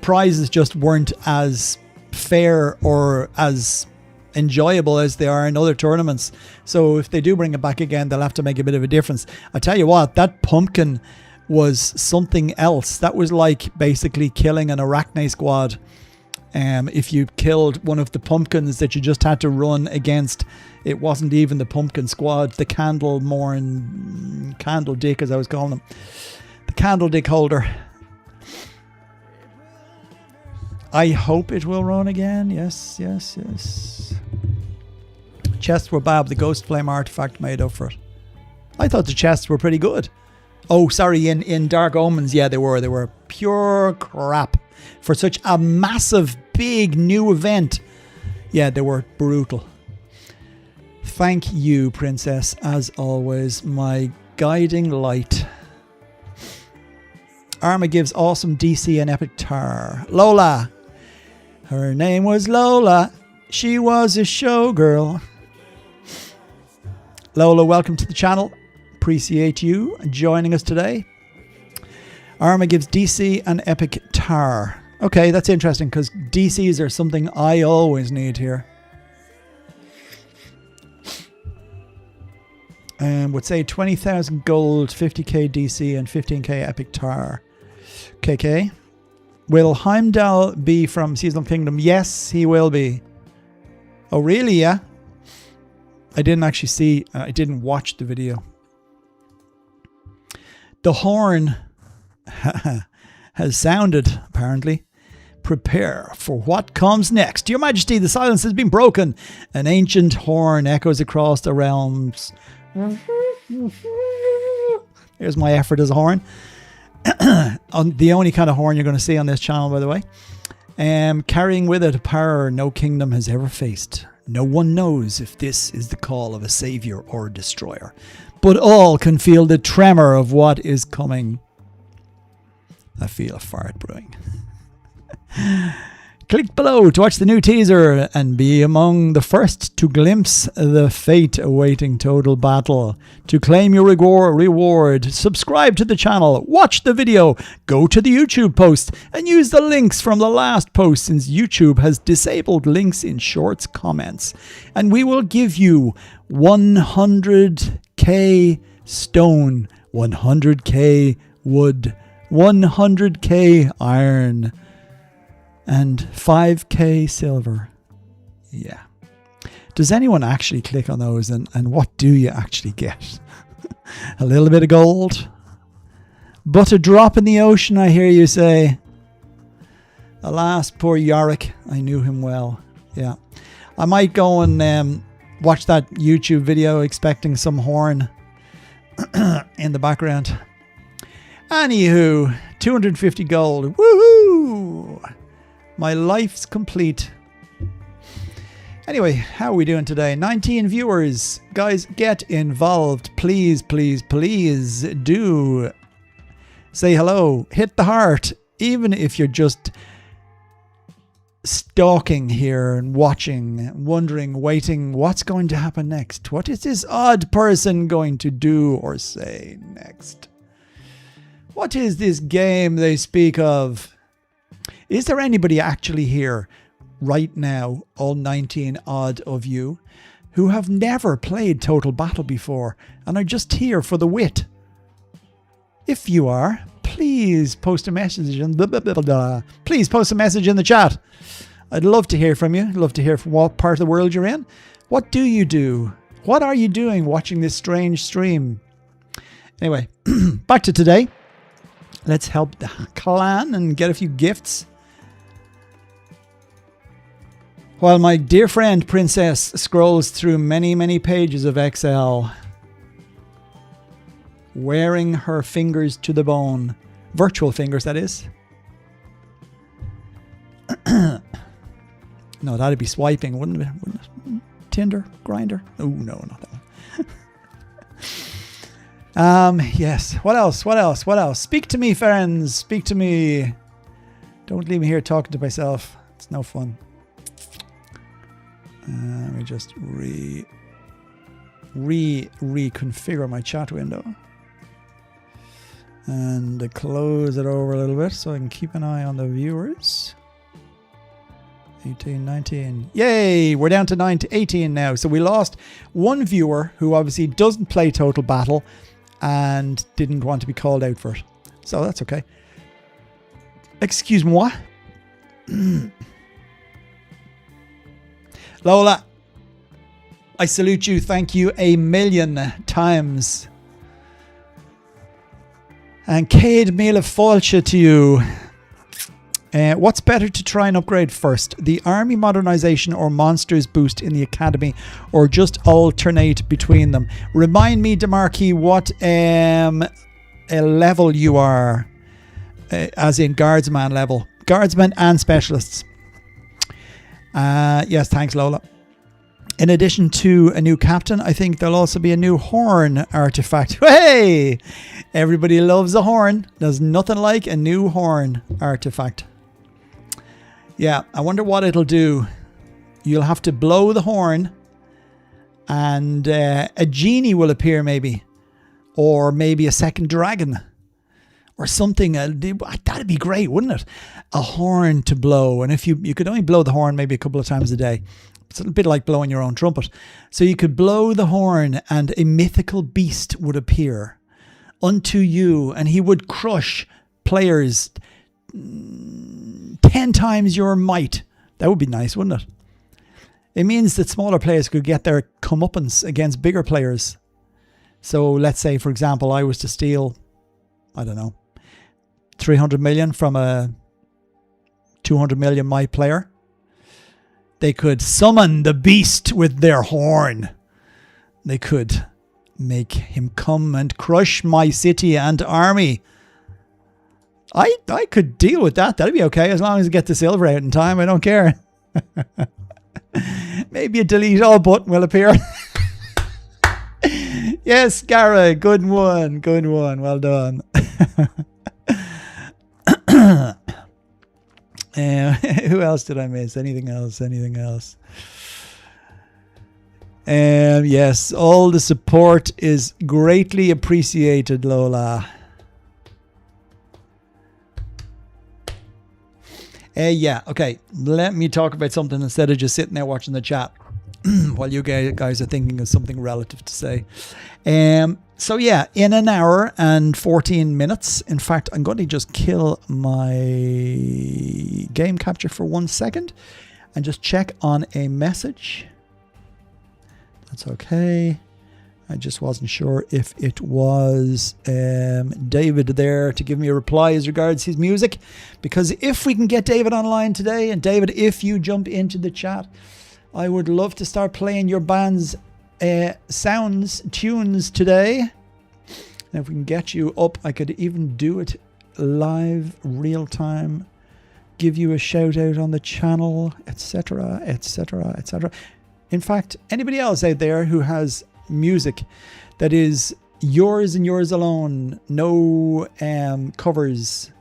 A: prizes just weren't as fair or as enjoyable as they are in other tournaments. So if they do bring it back again, they'll have to make a bit of a difference. I tell you what, that pumpkin was something else. That was like basically killing an Arachne squad. If you killed one of the pumpkins that you just had to run against, it wasn't even the pumpkin squad, the candle dick, as I was calling him. The candle dick holder. I hope it will run again. Yes, yes, yes. Chests were bad. The Ghost Flame artifact made up for it. I thought the chests were pretty good. Oh, sorry, in Dark Omens, yeah, they were. They were pure crap. For such a massive, big new event. Yeah, they were brutal. Thank you, Princess, as always, my guiding light. Arma gives awesome DC and epic tar. Lola. Her name was Lola. She was a showgirl. Lola, welcome to the channel. Appreciate you joining us today. Arma gives DC and epic tar. Okay, that's interesting because DCs are something I always need here. Would say 20,000 gold, 50k DC and 15k epic tar. KK. Will Heimdall be from Seasonal Kingdom? Yes, he will be. Oh, really? Yeah. I didn't actually see, I didn't watch the video. The horn has sounded, apparently. Prepare for what comes next. Your Majesty, the silence has been broken. An ancient horn echoes across the realms. Here's my effort as a horn. The only kind of horn you're going to see on this channel, by the way. Carrying with it a power no kingdom has ever faced. No one knows if this is the call of a savior or a destroyer, but all can feel the tremor of what is coming. I feel a fart brewing. Click below to watch the new teaser and be among the first to glimpse the fate awaiting Total Battle. To claim your reward, subscribe to the channel, watch the video, go to the YouTube post, and use the links from the last post since YouTube has disabled links in shorts comments. And we will give you 100k stone, 100k wood, 100k iron, and 5k silver. Yeah. Does anyone actually click on those and what do you actually get? A little bit of gold? But a drop in the ocean, I hear you say. Alas, poor Yorick. I knew him well. Yeah. I might go and watch that YouTube video expecting some horn. in the background. Anywho, 250 gold. Woohoo! My life's complete. Anyway, how are we doing today? 19 viewers. Guys, get involved. Please, please, please do say hello. Hit the heart. Even if you're just stalking here and watching, wondering, waiting, what's going to happen next? What is this odd person going to do or say next? What is this game they speak of? Is there anybody actually here right now, all 19 odd of you, who have never played Total Battle before and are just here for the wit? If you are, please post a message in please post a message in the chat. I'd love to hear from you. I'd love to hear from what part of the world you're in. What do you do? What are you doing watching this strange stream? Anyway, back to today. Let's help the clan and get a few gifts. While my dear friend Princess scrolls through many, many pages of Excel, wearing her fingers to the bone. Virtual fingers, that is. No, that'd be swiping, wouldn't it? Tinder? Grinder? Oh, no, not that one. Yes. What else? What else? What else? Speak to me, friends. Speak to me. Don't leave me here talking to myself. It's no fun. Let me just reconfigure my chat window. And close it over a little bit so I can keep an eye on the viewers. 18, 19. Yay! We're down to 18 now. So we lost one viewer who obviously doesn't play Total Battle and didn't want to be called out for it. So that's okay. Excuse moi. Lola, I salute you. Thank you a million times. And Cade Mila Falcha to you. What's better to try and upgrade first? The army modernization or monsters boost in the academy, or just alternate between them? Remind me, Demarchy, what a level you are, as in guardsman level. Guardsmen and specialists. Yes, thanks, Lola. In addition to a new captain, I think there'll also be a new horn artifact. Hey! Everybody loves a horn. There's nothing like a new horn artifact. Yeah, I wonder what it'll do. You'll have to blow the horn and a genie will appear maybe. Or maybe a second dragon. Or something. That'd be great, wouldn't it? A horn to blow. And if you could only blow the horn maybe a couple of times a day. It's a bit like blowing your own trumpet. So you could blow the horn and a mythical beast would appear unto you. And he would crush players 10 times your might. That would be nice, wouldn't it? It means that smaller players could get their comeuppance against bigger players. So let's say, for example, I was to steal, I don't know, 300 million from a 200 million might player. They could summon the beast with their horn. They could make him come and crush my city and army. I could deal with that. That'd be okay as long as I get the silver out in time. I don't care. Maybe a delete all button will appear. Yes, Gara, good one. Good one. Well done. Who else did I miss? Anything else? Anything else? Yes, all the support is greatly appreciated, Lola. Yeah, okay. Let me talk about something instead of just sitting there watching the chat while you guys are thinking of something relative to say. So yeah, in an hour and 14 minutes, in fact, I'm going to just kill my game capture for 1 second and just check on a message. That's okay. I just wasn't sure if it was David there to give me a reply as regards his music. Because if we can get David online today, and David, if you jump into the chat, I would love to start playing your band's tunes today. And if we can get you up, I could even do it live, real time, give you a shout out on the channel, etc., etc., etc. In fact, anybody else out there who has music that is yours and yours alone, no covers,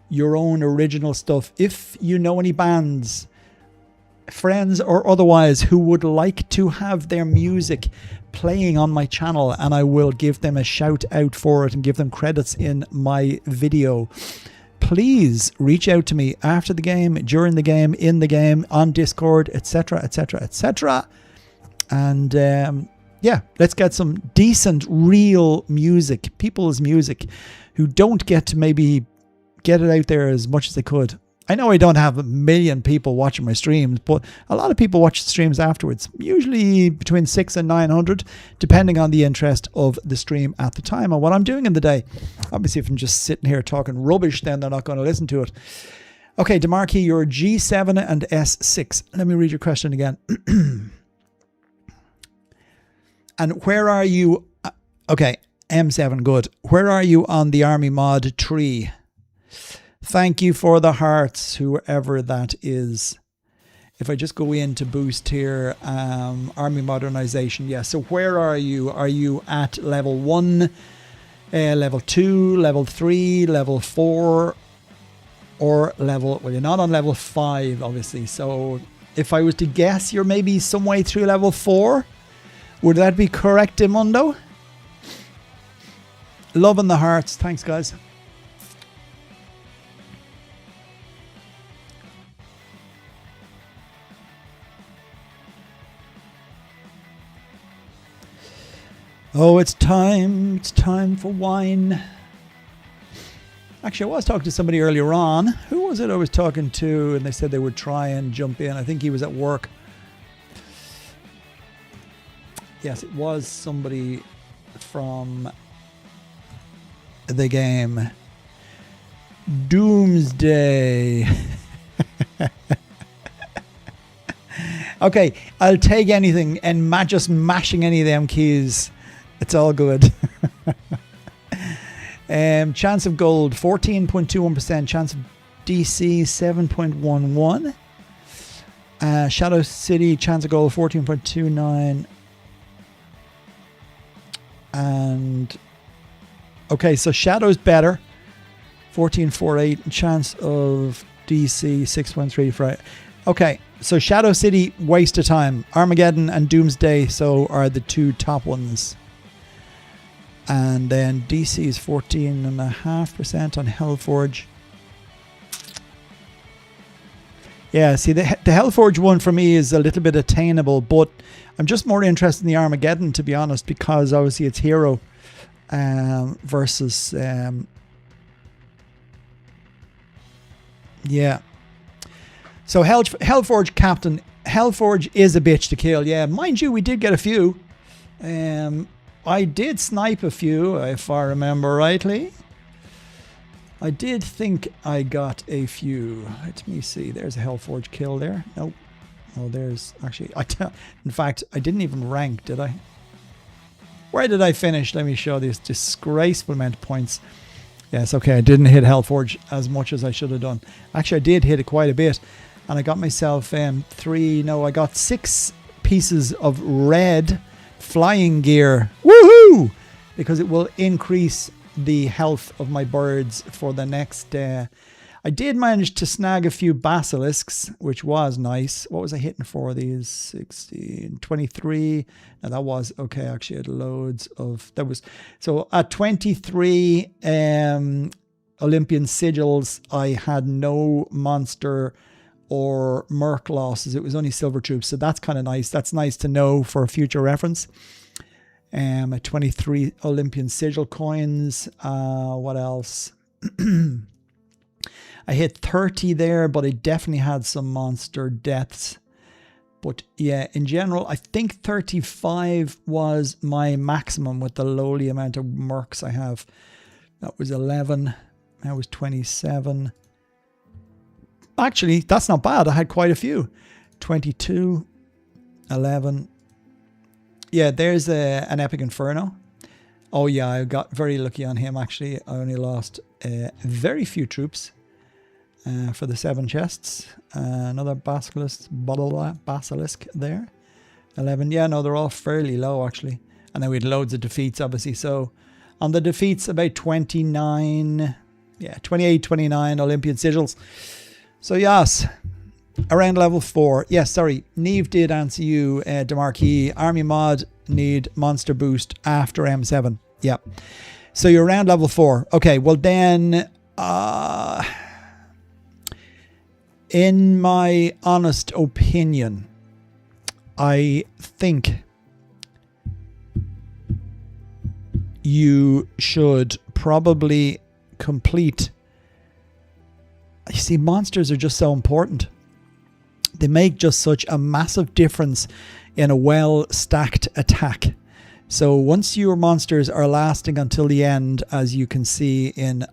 A: your own original stuff, if you know any bands, friends or otherwise, who would like to have their music playing on my channel, and I will give them a shout out for it and give them credits in my video, please reach out to me after the game, during the game, in the game, on Discord, etc., etc., etc. And yeah, let's get some decent, real music, people's music, who don't get to maybe get it out there as much as they could. I know I don't have a million people watching my streams, but a lot of people watch the streams afterwards, usually between 600 and 900, depending on the interest of the stream at the time and what I'm doing in the day. Obviously, if I'm just sitting here talking rubbish, then they're not going to listen to it. Okay, DeMarkey, you're G7 and S6. Let me read your question again. And where are you? Okay, M7, good. Where are you on the army mod tree? Thank you for the hearts, whoever that is. If I just go in to boost here, army modernization. Yeah, so where are you? Are you at level 1, level 2, level 3, level 4, or level... Well, you're not on level 5, obviously. So if I was to guess, you're maybe some way through level 4. Would that be correct, Imundo? Loving the hearts. Thanks, guys. Oh, it's time. It's time for wine. Actually, I was talking to somebody earlier on. Who was it I was talking to? And they said they would try and jump in. I think he was at work. Yes, it was somebody from the game. Doomsday. Okay, I'll take anything, and just mashing any of them keys. It's all good. Chance of gold, 14.21%. Chance of DC, 7.11. Shadow City, chance of gold, 14.29. And okay, so Shadow's better, 14.48. Chance of DC, 6.35. Okay, so Shadow City, waste of time. Armageddon and Doomsday so are the two top ones. And then DC is 14.5% on Hellforge. Yeah, see, the Hellforge one for me is a little bit attainable, but I'm just more interested in the Armageddon, to be honest, because obviously it's hero versus... yeah. So Hellforge Captain. Hellforge is a bitch to kill, yeah. Mind you, we did get a few. I did snipe a few, if I remember rightly. I did think I got a few. Let me see. There's a Hellforge kill there. Nope. Oh, there's actually... in fact, I didn't even rank, did I? Where did I finish? Let me show this disgraceful amount of points. Yes, okay, I didn't hit Hellforge as much as I should have done. Actually, I did hit it quite a bit. And I got myself I got 6 pieces of red flying gear. Woohoo! Because it will increase the health of my birds for the next... I did manage to snag a few basilisks, which was nice. What was I hitting for these? 16, 23. Now that was... Okay, actually I had loads of... That was... So at 23 Olympian sigils, I had no monster or merc losses. It was only silver troops. So that's kind of nice. That's nice to know for future reference. At 23 Olympian sigil coins. What else? I hit 30 there, but I definitely had some monster deaths. But yeah, in general, I think 35 was my maximum with the lowly amount of mercs I have. That was 11. That was 27. Actually, that's not bad. I had quite a few. 22, 11. Yeah, there's an Epic Inferno. Oh yeah, I got very lucky on him actually. I only lost very few troops for the 7 chests. Another basilisk there. 11. Yeah, no, they're all fairly low actually. And then we had loads of defeats obviously. So on the defeats, about 29, yeah, 28, 29 Olympian sigils. So yes, around level 4. Yes, sorry, Neve did answer you, Demarquee. Army mod need monster boost after M7. Yeah. So you're around level 4. Okay, well then, in my honest opinion, I think you should probably complete. You see, monsters are just so important. They make just such a massive difference in a well-stacked attack. So once your monsters are lasting until the end, as you can see in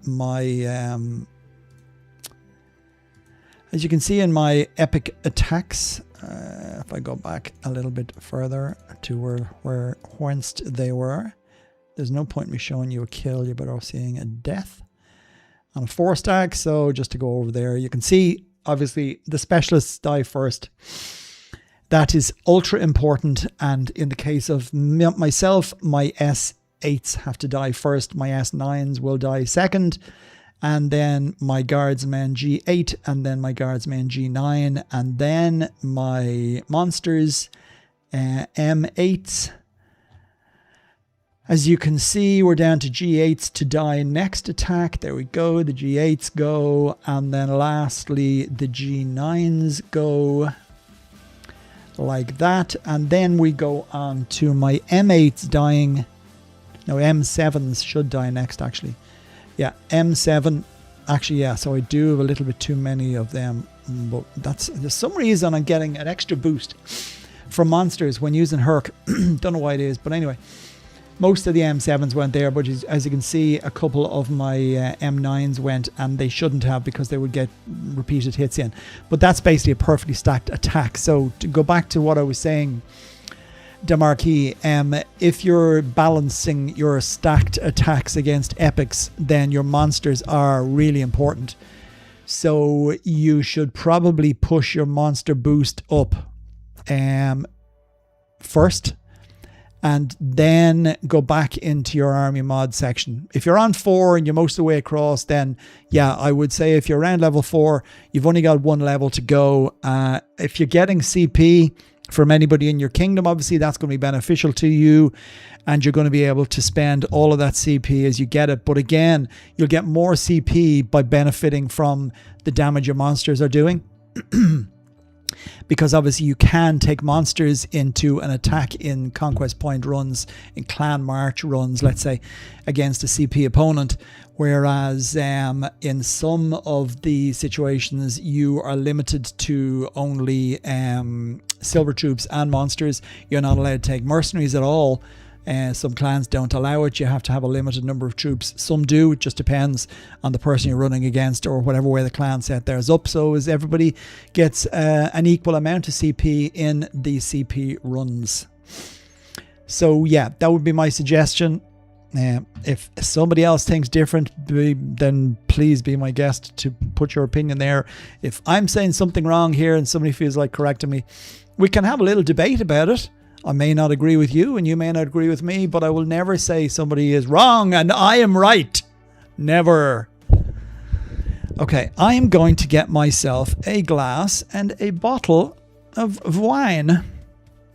A: my epic attacks, if I go back a little bit further to whence they were, there's no point in me showing you a kill. You're better off seeing a death on a 4 stack. So just to go over there, you can see obviously the specialists die first. That is ultra important, and in the case of myself, my S8s have to die first, my S9s will die second, and then my guardsmen G8, and then my guardsmen G9, and then my monsters M8s. As you can see, we're down to G8s to die next attack. There we go, the G8s go, and then lastly the G9s go. Like that, and then we go on to my M8s dying. No, M7s should die next actually. Yeah, M7 actually, yeah, so I do have a little bit too many of them, but there's some reason I'm getting an extra boost from monsters when using Herc. Don't know why it is, but anyway, most of the M7s went there, but as you can see, a couple of my M9s went, and they shouldn't have because they would get repeated hits in. But that's basically a perfectly stacked attack. So to go back to what I was saying, Demarquee, if you're balancing your stacked attacks against epics, then your monsters are really important. So you should probably push your monster boost up first, and then go back into your army mod section. If you're on 4 and you're most of the way across, then yeah, I would say if you're around level 4, you've only got 1 level to go. If you're getting CP from anybody in your kingdom, obviously that's going to be beneficial to you, and you're going to be able to spend all of that CP as you get it. But again, you'll get more CP by benefiting from the damage your monsters are doing. Because obviously you can take monsters into an attack in conquest point runs, in clan march runs, let's say, against a CP opponent, whereas in some of the situations you are limited to only silver troops and monsters. You're not allowed to take mercenaries at all. Some clans don't allow it. You have to have a limited number of troops. Some do. It just depends on the person you're running against or whatever way the clan set theirs up. So as everybody gets an equal amount of CP in the CP runs. So yeah, that would be my suggestion. If somebody else thinks different, then please be my guest to put your opinion there. If I'm saying something wrong here and somebody feels like correcting me, we can have a little debate about it. I may not agree with you and you may not agree with me, but I will never say somebody is wrong and I am right. Never. Okay, I am going to get myself a glass and a bottle of wine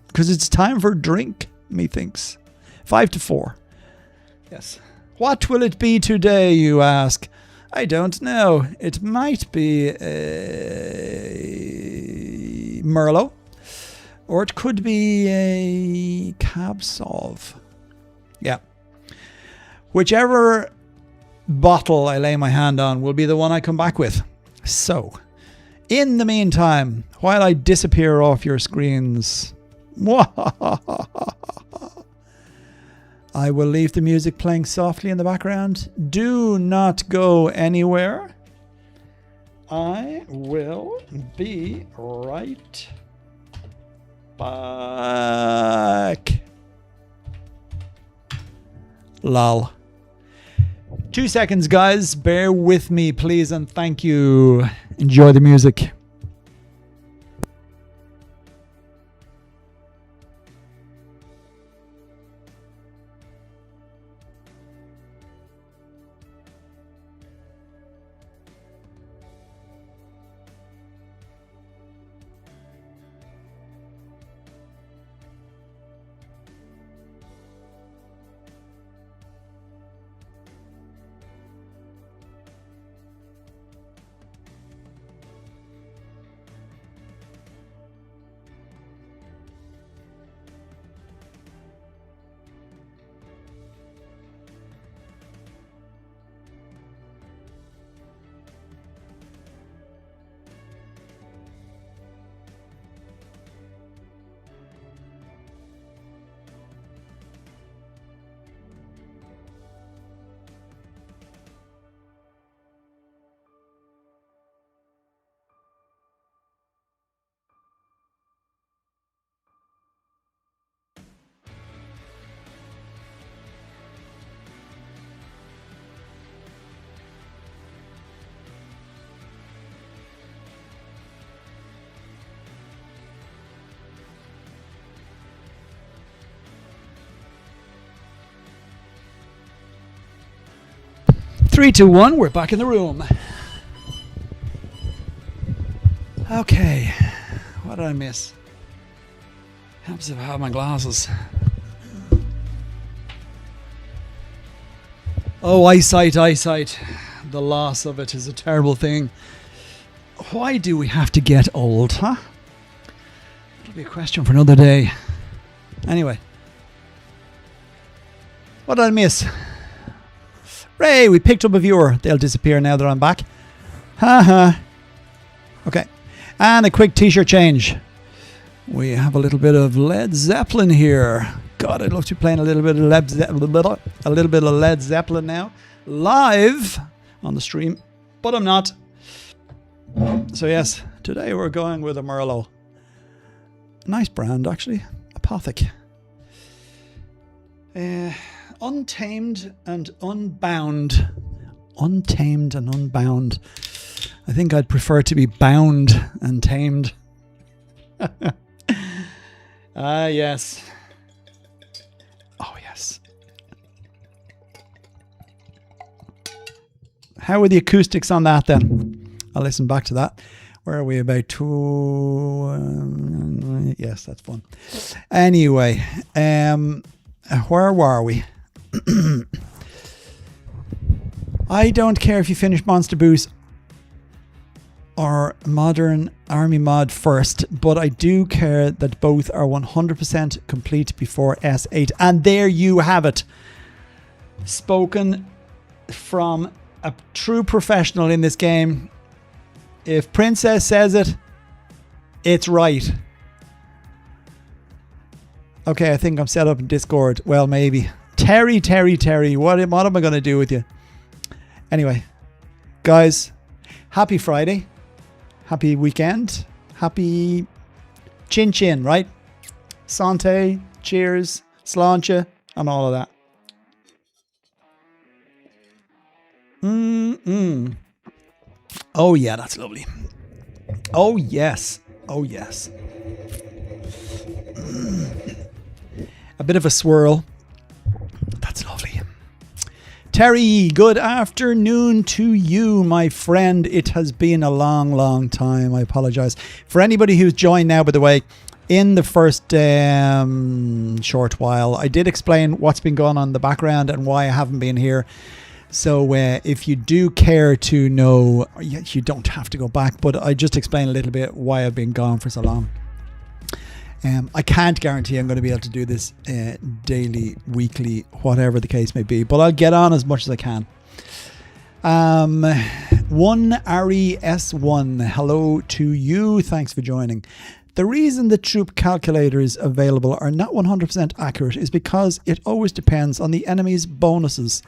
A: because it's time for a drink, methinks. 5 to 4. Yes. What will it be today, you ask? I don't know. It might be a Merlot. Or it could be a Cab Sauv. Yeah. Whichever bottle I lay my hand on will be the one I come back with. So, in the meantime, while I disappear off your screens, I will leave the music playing softly in the background. Do not go anywhere. I will be right back. Lol. 2 seconds, guys. Bear with me, please, and thank you. Enjoy the music. Three, two, one. We're back in the room. Okay. What did I miss? Helps if I have my glasses. Oh, eyesight. The loss of it is a terrible thing. Why do we have to get old, huh? That'll be a question for another day. Anyway. What did I miss? Ray, we picked up a viewer. They'll disappear now that I'm back. Haha. Okay. And a quick t-shirt change. We have a little bit of Led Zeppelin here. God, I'd love to be playing a little bit of Led Zeppelin now. Live on the stream. But I'm not. So yes, today we're going with a Merlot. Nice brand, actually. Apothic. Untamed and Unbound. Untamed and Unbound. I think I'd prefer to be bound and tamed. Yes. Oh, yes. How are the acoustics on that then? I'll listen back to that. Where are we? About two? Yes, that's fun. Anyway, where were we? I don't care if you finish Monster Boost or Modern Army Mod first, but I do care that both are 100% complete before S8. And there you have it. Spoken from a true professional in this game. If Princess says it, it's right. Okay, I think I'm set up in Discord. Well, maybe. Terry, what am I going to do with you? Anyway, guys, happy Friday. Happy weekend. Happy chin chin, right? Sante, cheers, sláinte, and all of that. Oh, yeah, that's lovely. Oh, yes. Oh, yes. A bit of a swirl. That's lovely. Terry, good afternoon to you, my friend. It has been a long, long time. I apologize. For anybody who's joined now, by the way, in the first short while, I did explain what's been going on in the background and why I haven't been here. So if you do care to know, you don't have to go back, but I just explained a little bit why I've been gone for so long. I can't guarantee I'm going to be able to do this daily, weekly, whatever the case may be, but I'll get on as much as I can. One Ari S1, hello to you. Thanks for joining. The reason the troop calculators available are not 100% accurate is because it always depends on the enemy's bonuses.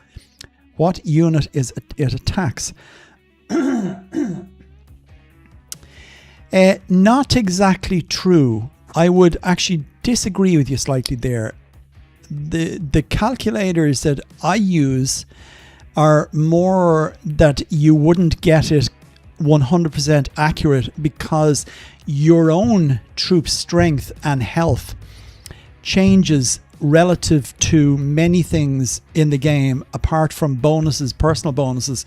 A: What unit it attacks. Not exactly true. I would actually disagree with you slightly there. the calculators that I use are more that you wouldn't get it 100% accurate, because your own troop strength and health changes relative to many things in the game, apart from bonuses, personal bonuses,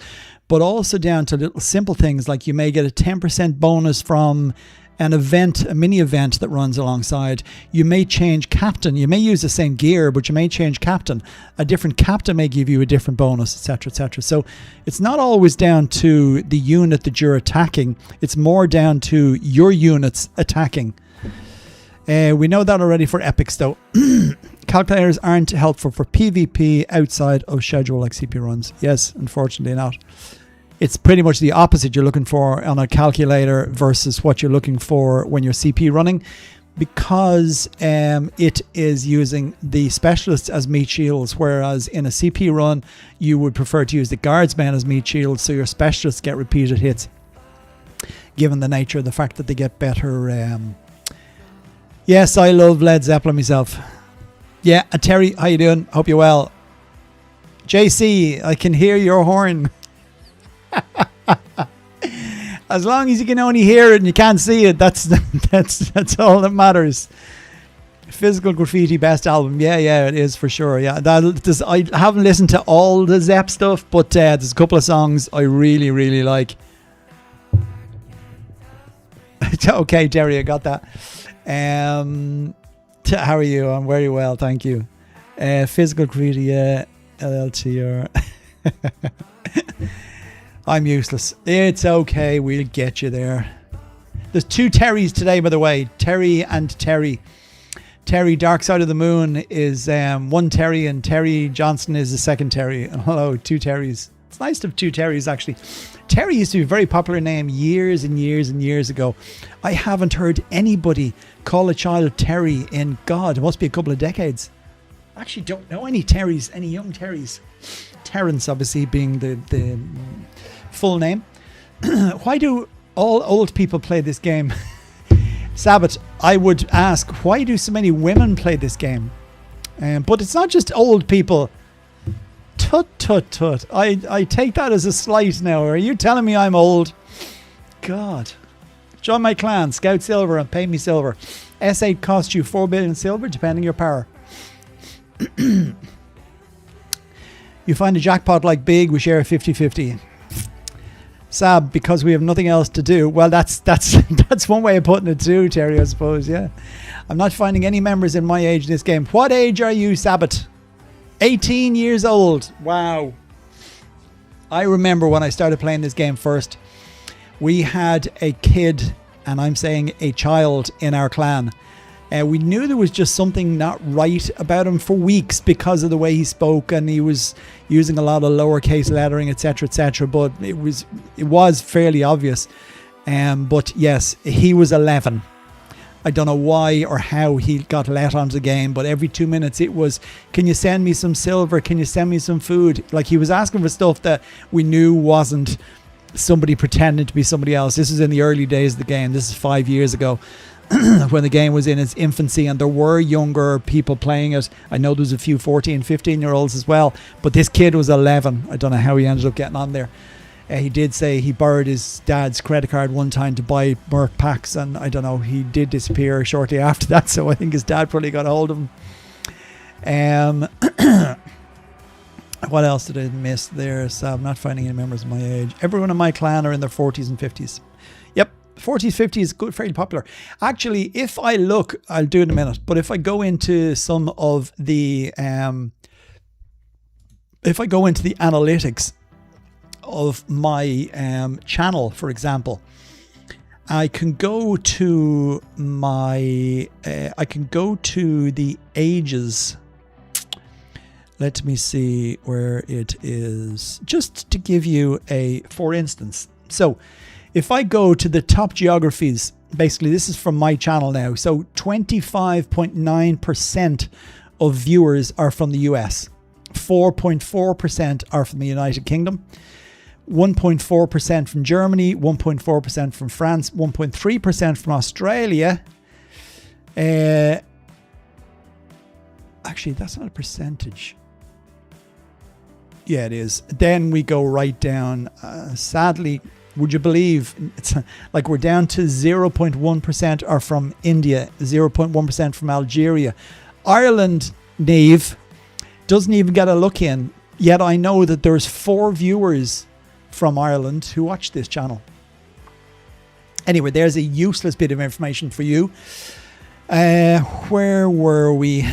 A: but also down to little simple things like you may get a 10% bonus from an event, a mini event that runs alongside. You may change captain. You may use the same gear, but you may change captain. A different captain may give you a different bonus, etc., etc. So it's not always down to the unit that you're attacking. It's more down to your units attacking. We know that already for epics, though. Calculators aren't helpful for PvP outside of schedule like CP runs. Yes, unfortunately not. It's pretty much the opposite you're looking for on a calculator versus what you're looking for when you're CP running, because it is using the specialists as meat shields, whereas in a CP run you would prefer to use the guardsmen as meat shields, so your specialists get repeated hits, given the nature of the fact that they get better. Yes, I love Led Zeppelin myself. Yeah, and Terry, how you doing? Hope you're well. JC, I can hear your horn. As long as you can only hear it and you can't see it, that's all that matters. Physical Graffiti best album. Yeah, it is for sure. Yeah, I haven't listened to all the Zepp stuff, but there's a couple of songs I really, really like. Okay, Terry, I got that. How are you? I'm very well, thank you. Physical Graffiti, yeah, LLTR. I'm useless. It's okay, we'll get you there. There's two Terrys today, by the way. Terry and Terry. Terry Dark Side of the Moon is one Terry, and Terry Johnson is the second Terry. Hello, two Terrys. It's nice to have two Terrys, actually. Terry used to be a very popular name years and years and years ago. I haven't heard anybody call a child Terry in, God, it must be a couple of decades. I actually don't know any Terrys, any young Terrys. Terrence, obviously, being the full name. Why do all old people play this game? Sabbath, I would ask, why do so many women play this game? But it's not just old people. Tut. I take that as a slight now. Are you telling me I'm old? God. Join my clan, Scout Silver, and pay me silver. S8 costs you 4 billion silver, depending your power. You find a jackpot like big, we share 50-50. Sab, because we have nothing else to do. Well, that's one way of putting it too, Terry, I suppose, yeah. I'm not finding any members in my age in this game. What age are you, Sabbath? 18 years old. Wow. I remember when I started playing this game first, we had a kid, and I'm saying a child, in our clan. We knew there was just something not right about him for weeks because of the way he spoke, and he was using a lot of lowercase lettering, etc., etc. But it was fairly obvious. But yes, he was 11. I don't know why or how he got let onto the game, but every 2 minutes it was, can you send me some silver? Can you send me some food? Like, he was asking for stuff that we knew wasn't somebody pretending to be somebody else. This is in the early days of the game. This is 5 years ago. When the game was in its infancy, and there were younger people playing it. I know there was a few 14, 15-year-olds as well, but this kid was 11. I don't know how he ended up getting on there. He did say he borrowed his dad's credit card one time to buy Merc packs, and I don't know, he did disappear shortly after that, so I think his dad probably got a hold of him. What else did I miss there? So I'm not finding any members of my age. Everyone in my clan are in their 40s and 50s. Yep. 40s, 50s, good, fairly popular. Actually, if I look, I'll do it in a minute, but if I go into some of the analytics of my channel, for example, I can go to the ages. Let me see where it is, just to give you for instance. So if I go to the top geographies, basically this is from my channel now. So 25.9% of viewers are from the US. 4.4% are from the United Kingdom. 1.4% from Germany. 1.4% from France. 1.3% from Australia. Actually, actually, that's not a percentage. Yeah, it is. Then we go right down. Sadly, would you believe it's like we're down to 0.1% are from India, 0.1% from Algeria. Ireland, Neve, doesn't even get a look in. Yet I know that there's 4 viewers from Ireland who watch this channel. Anyway, there's a useless bit of information for you. Where were we?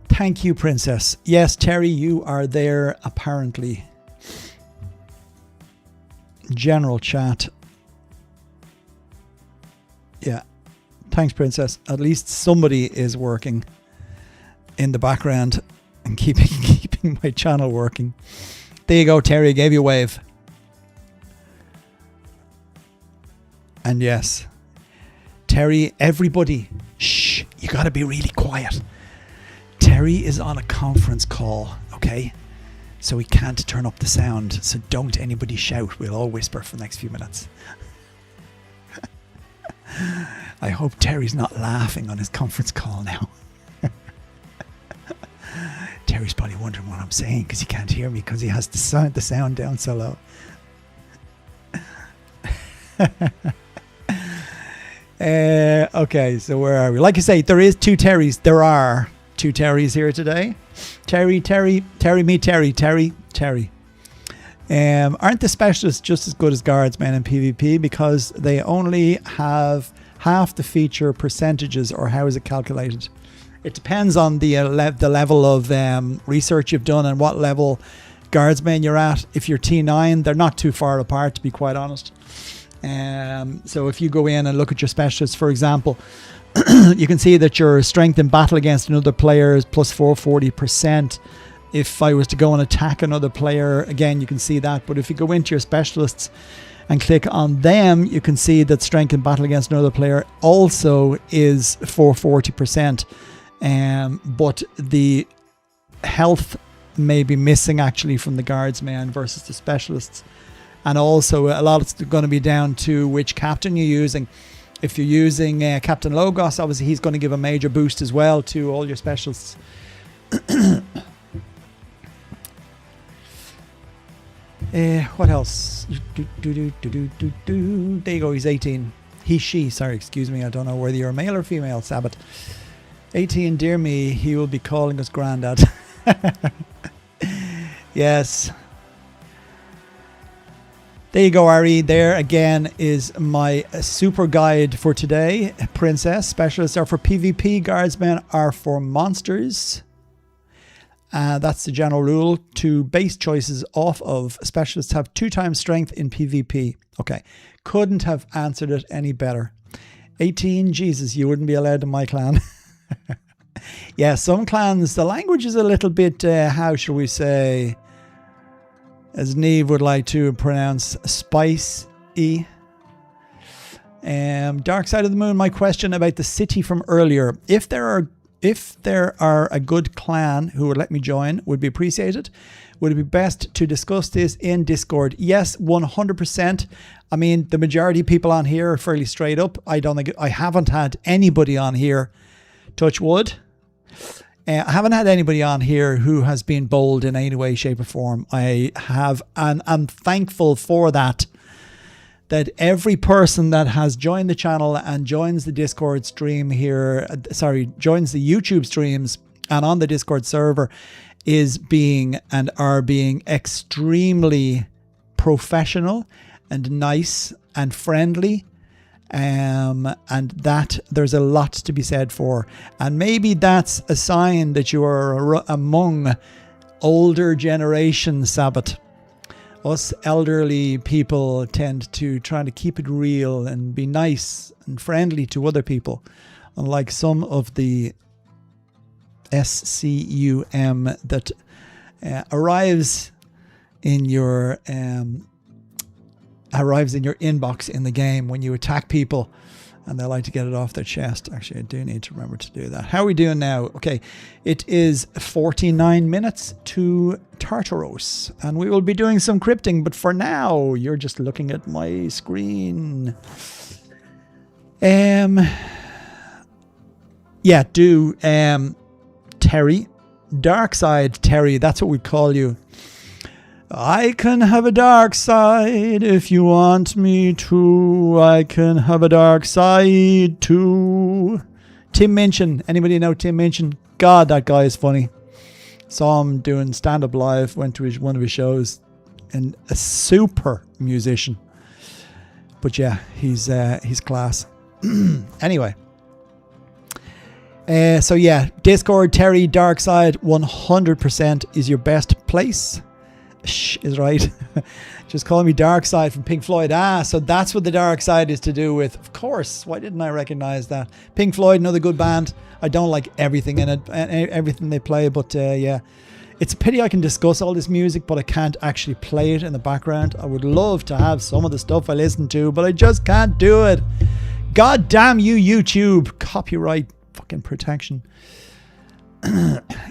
A: Thank you, Princess. Yes, Terry, you are there apparently. General chat. Yeah. Thanks, Princess. At least somebody is working in the background and keeping my channel working. There you go, Terry. I gave you a wave. And yes, Terry, everybody, shh, you got to be really quiet. Terry is on a conference call, okay? So we can't turn up the sound. So don't anybody shout. We'll all whisper for the next few minutes. I hope Terry's not laughing on his conference call now. Terry's probably wondering what I'm saying because he can't hear me because he has the sound down so low. Okay, so where are we? Like I say, there is 2 Terrys. There are 2 Terrys here today. Terry. Aren't the specialists just as good as guardsmen in PvP because they only have half the feature percentages, or how is it calculated? It depends on the level of research you've done and what level guardsmen you're at. If you're T9, they're not too far apart, to be quite honest. So if you go in and look at your specialists, for example, you can see that your strength in battle against another player is plus 440%. If I was to go and attack another player, again, you can see that. But if you go into your specialists and click on them, you can see that strength in battle against another player also is 440%. But the health may be missing actually from the guardsmen versus the specialists. And also a lot of it's going to be down to which captain you're using. If you're using Captain Logos, obviously he's going to give a major boost as well to all your specialists. What else? There you go, he's 18. She, sorry, excuse me. I don't know whether you're male or female, Sabbath. 18, dear me, he will be calling us Grandad. Yes. There you go, Ari. There again is my super guide for today. Princess, specialists are for PvP, guardsmen are for monsters. That's the general rule. To base choices off of. Specialists have 2 times strength in PvP. Okay, couldn't have answered it any better. 18, Jesus, you wouldn't be allowed in my clan. Yeah, some clans, the language is a little bit, how shall we say, as Neve would like to pronounce, spicy. Dark Side of the Moon, my question about the city from earlier. If there are a good clan who would let me join, would be appreciated. Would it be best to discuss this in Discord? Yes, 100%. I mean, the majority of people on here are fairly straight up. I haven't had anybody on here, touch wood. I haven't had anybody on here who has been bold in any way, shape or form. I have, and I'm thankful for that. That every person that has joined the channel and joins the Discord stream here, joins the YouTube streams and on the Discord server are being extremely professional and nice and friendly. And that there's a lot to be said for. And maybe that's a sign that you are among older generation Sabbath. Us elderly people tend to try to keep it real and be nice and friendly to other people, unlike some of the SCUM that arrives in your inbox in the game when you attack people, and they like to get it off their chest. Actually, I do need to remember to do that. How are we doing now? Okay, it is 49 minutes to Tartaros, and we will be doing some crypting, but for now, you're just looking at my screen. Yeah, do. Terry. Dark side, Terry. That's what we call you. I can have a dark side if you want me to. I can have a dark side too. Tim Minchin. Anybody know Tim Minchin? God, that guy is funny. Saw him doing stand-up live. Went to one of his shows. And a super musician. But yeah, he's class. Anyway. So yeah, Discord, Terry, Dark Side, 100% is your best place. Shh is right. Just call me Dark Side from Pink Floyd. So that's what the Dark Side is to do with. Of course. Why didn't I recognize that? Pink Floyd, another good band. I don't like everything in it, everything they play, but yeah. It's a pity I can discuss all this music, but I can't actually play it in the background. I would love to have some of the stuff I listen to, but I just can't do it. God damn you, YouTube. Copyright fucking protection.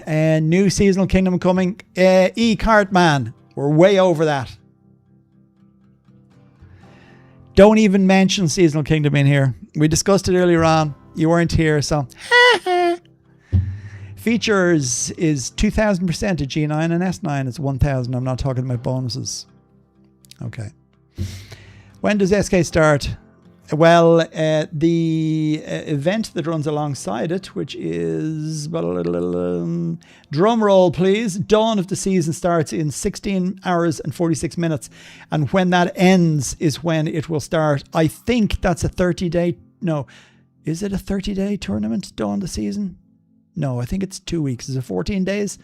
A: And new seasonal kingdom coming. Cartman. We're way over that. Don't even mention seasonal kingdom in here. We discussed it earlier on. You weren't here, so. Features is 2000% at G9 and S9 is 1000. I'm not talking about bonuses. Okay. When does SK start? Well, the event that runs alongside it, which is, drum roll please, dawn of the season starts in 16 hours and 46 minutes. And when that ends is when it will start. I think that's a 30-day, no, is it a 30-day tournament, dawn of the season? No, I think it's 2 weeks. Is it 14 days?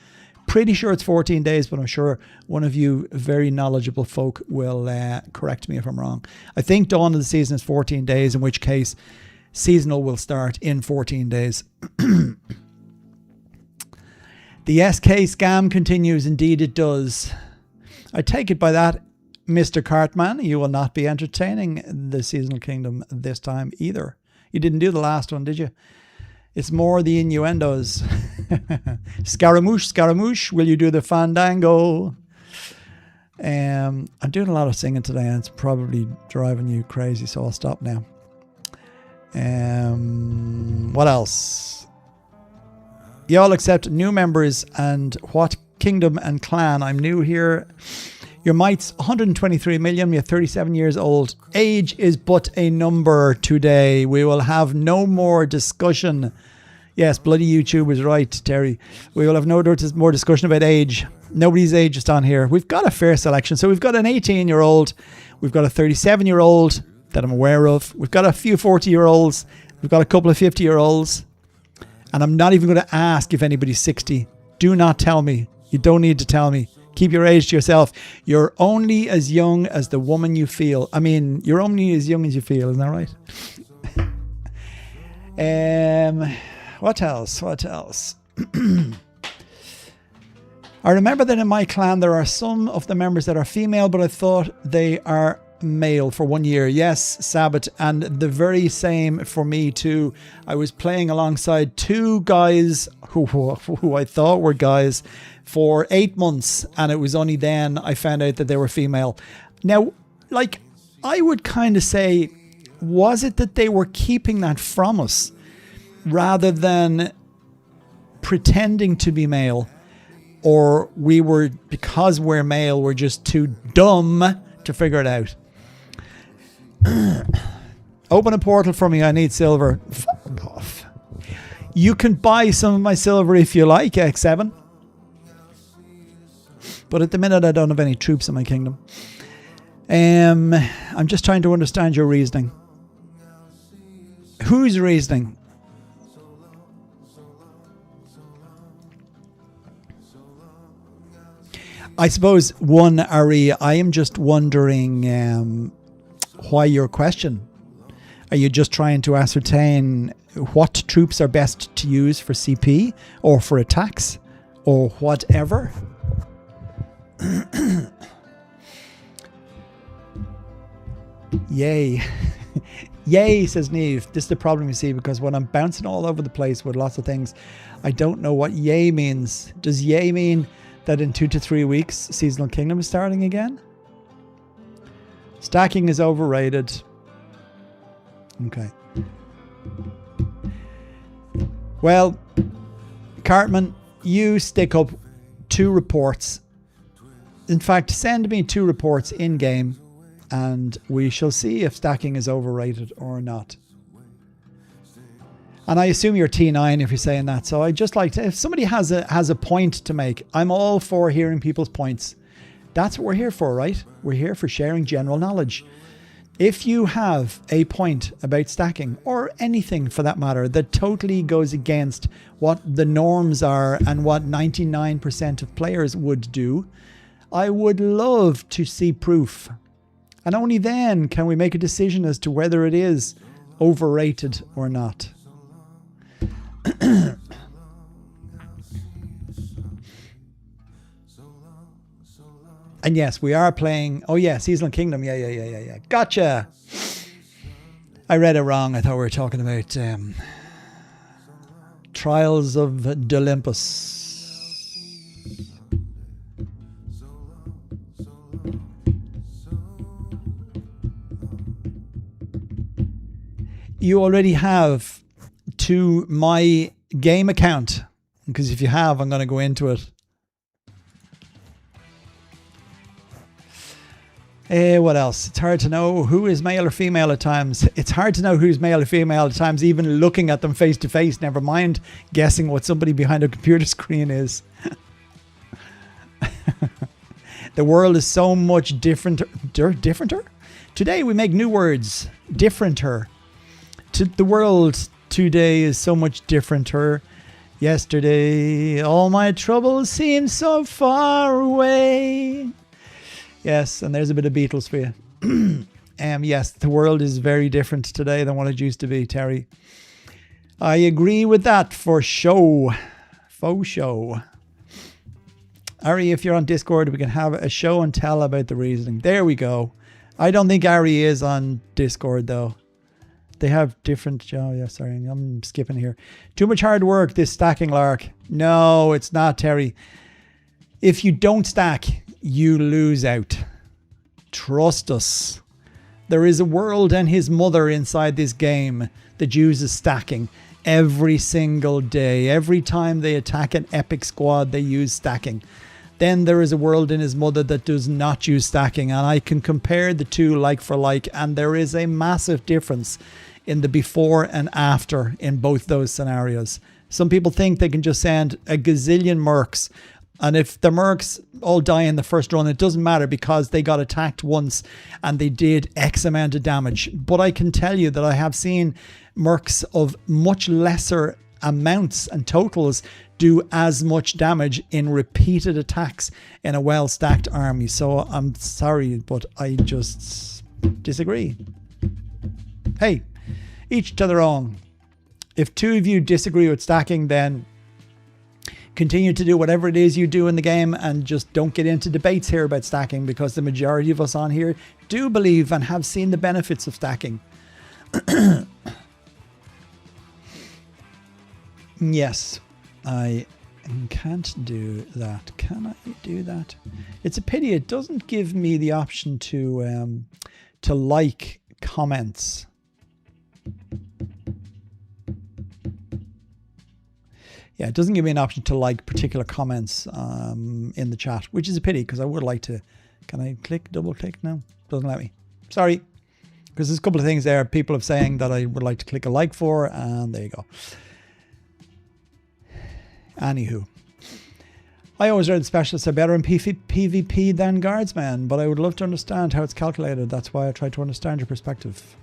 A: Pretty sure it's 14 days, but I'm sure one of you very knowledgeable folk will correct me if I'm wrong. I think dawn of the season is 14 days, in which case seasonal will start in 14 days. The SK scam continues. Indeed it does. I take it by that, Mr. Cartman, you will not be entertaining the seasonal kingdom this time either. You didn't do the last one, did you? It's more the innuendos. Scaramouche, Scaramouche, will you do the fandango? I'm doing a lot of singing today and it's probably driving you crazy, so I'll stop now. What else? Y'all accept new members and what kingdom and clan? I'm new here. Your might's 123 million. You're 37 years old. Age is but a number today. We will have no more discussion. Yes, bloody YouTube is right, Terry. We will have no more discussion about age. Nobody's age is on here. We've got a fair selection. So we've got an 18-year-old. We've got a 37-year-old that I'm aware of. We've got a few 40-year-olds. We've got a couple of 50-year-olds. And I'm not even going to ask if anybody's 60. Do not tell me. You don't need to tell me. Keep your age to yourself. You're only as young as the woman you feel. I mean, you're only as young as you feel. Isn't that right? What else? What else? I remember that in my clan there are some of the members that are female, but I thought they are male for 1 year. Yes, Sabbath, and the very same for me too. I was playing alongside two guys who I thought were guys for 8 months, and it was only then I found out that they were female. Now, like, I would kind of say, was it that they were keeping that from us rather than pretending to be male, or we were, because we're male, we're just too dumb to figure it out? Open a portal for me. I need silver. Fuck off. You can buy some of my silver if you like, X7. But at the minute, I don't have any troops in my kingdom. I'm just trying to understand your reasoning. Whose reasoning? I suppose, one, Ari, I am just wondering why your question. Are you just trying to ascertain what troops are best to use for CP or for attacks or whatever? Yay. Yay, says Neve. This is the problem, you see, because when I'm bouncing all over the place with lots of things, I don't know what yay means. Does yay mean that in 2 to 3 weeks, Seasonal Kingdom is starting again? Stacking is overrated. Okay. Well, Cartman, you stick up 2 reports. In fact, send me 2 reports in game and we shall see if stacking is overrated or not. And I assume you're T9 if you're saying that. So I just like to, if somebody has a point to make, I'm all for hearing people's points. That's what we're here for, right? We're here for sharing general knowledge. If you have a point about stacking, or anything for that matter, that totally goes against what the norms are and what 99% of players would do, I would love to see proof. And only then can we make a decision as to whether it is overrated or not. And yes, we are playing... Oh yeah, Seasonal Kingdom. Yeah. Gotcha! I read it wrong. I thought we were talking about Trials of Olympus. You already have to my game account, because if you have, I'm going to go into it. What else? It's hard to know who is male or female at times. It's hard to know who's male or female at times, even looking at them face to face, never mind guessing what somebody behind a computer screen is. The world is so much differenter? Today we make new words. Differenter. The world today is so much differenter. Yesterday, all my troubles seemed so far away. Yes, and there's a bit of Beatles for you. Yes, the world is very different today than what it used to be, Terry. I agree with that for show. Faux show. Ari, if you're on Discord, we can have a show and tell about the reasoning. There we go. I don't think Ari is on Discord, though. They have different... Oh, yeah, sorry. I'm skipping here. Too much hard work, this stacking lark. No, it's not, Terry. If you don't stack, you lose out. Trust us. There is a world and his mother inside this game that uses stacking every single day. Every time they attack an epic squad, they use stacking. Then there is a world in his mother that does not use stacking, and I can compare the two like for like, and there is a massive difference in the before and after in both those scenarios. Some people think they can just send a gazillion mercs, and if the mercs all die in the first run, it doesn't matter because they got attacked once and they did X amount of damage. But I can tell you that I have seen mercs of much lesser amounts and totals do as much damage in repeated attacks in a well-stacked army. So I'm sorry, but I just disagree. Hey, each to their own. If two of you disagree with stacking, then continue to do whatever it is you do in the game and just don't get into debates here about stacking, because the majority of us on here do believe and have seen the benefits of stacking. Yes, I can't do that. Can I do that? It's a pity it doesn't give me the option to like comments. Yeah, it doesn't give me an option to like particular comments in the chat, which is a pity because I would like to. Can I double click? No, doesn't let me. Sorry, because there's a couple of things there people have saying that I would like to click a like for, and there you go. Anywho, I always read specialists are better in PvP than guardsmen, but I would love to understand how it's calculated. That's why I tried to understand your perspective.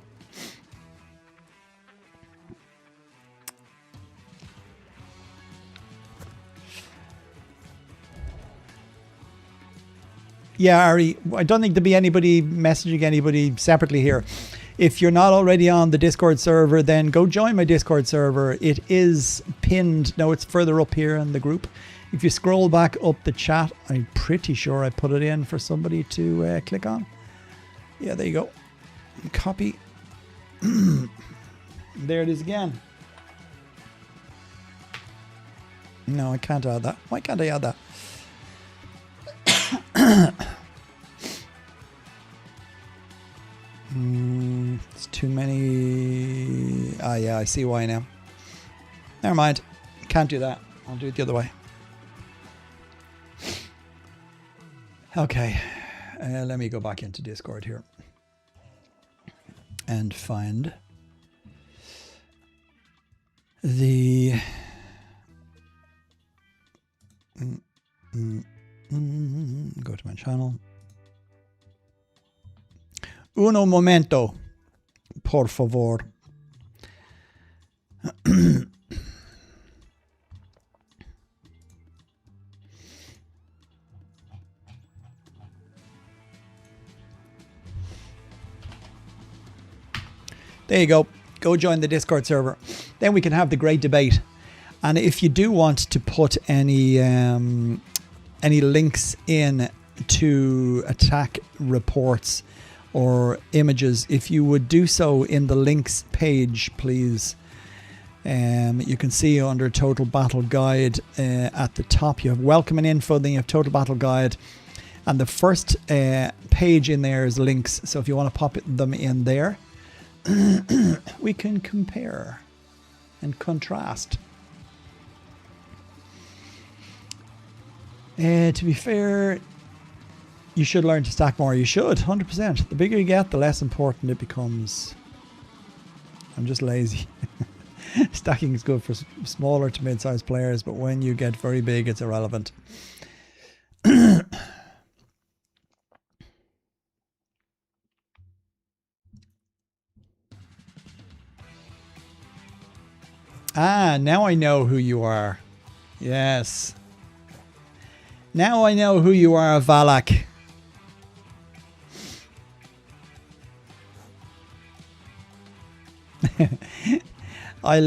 A: Yeah, Ari, I don't think there'll be anybody messaging anybody separately here. If you're not already on the Discord server, then go join my Discord server. It is pinned. No, it's further up here in the group. If you scroll back up the chat, I'm pretty sure I put it in for somebody to click on. Yeah, there you go. Copy. There it is again. No, I can't add that. Why can't I add that? It's too many. Ah, yeah, I see why now. Never mind. Can't do that. I'll do it the other way. Okay. Let me go back into Discord here. And find the... Go to my channel. Uno momento, por favor. There you go. Go join the Discord server. Then we can have the great debate. And if you do want to put any links in to attack reports or images, if you would do so in the links page, please. You can see under Total Battle Guide at the top, you have welcome and info, then you have Total Battle Guide. And the first page in there is links. So if you want to pop them in there, we can compare and contrast. To be fair, you should learn to stack more. You should, 100%. The bigger you get, the less important it becomes. I'm just lazy. Stacking is good for smaller to mid-sized players, but when you get very big, it's irrelevant. Ah, now I know who you are. Yes. Now I know who you are, Valak. I'll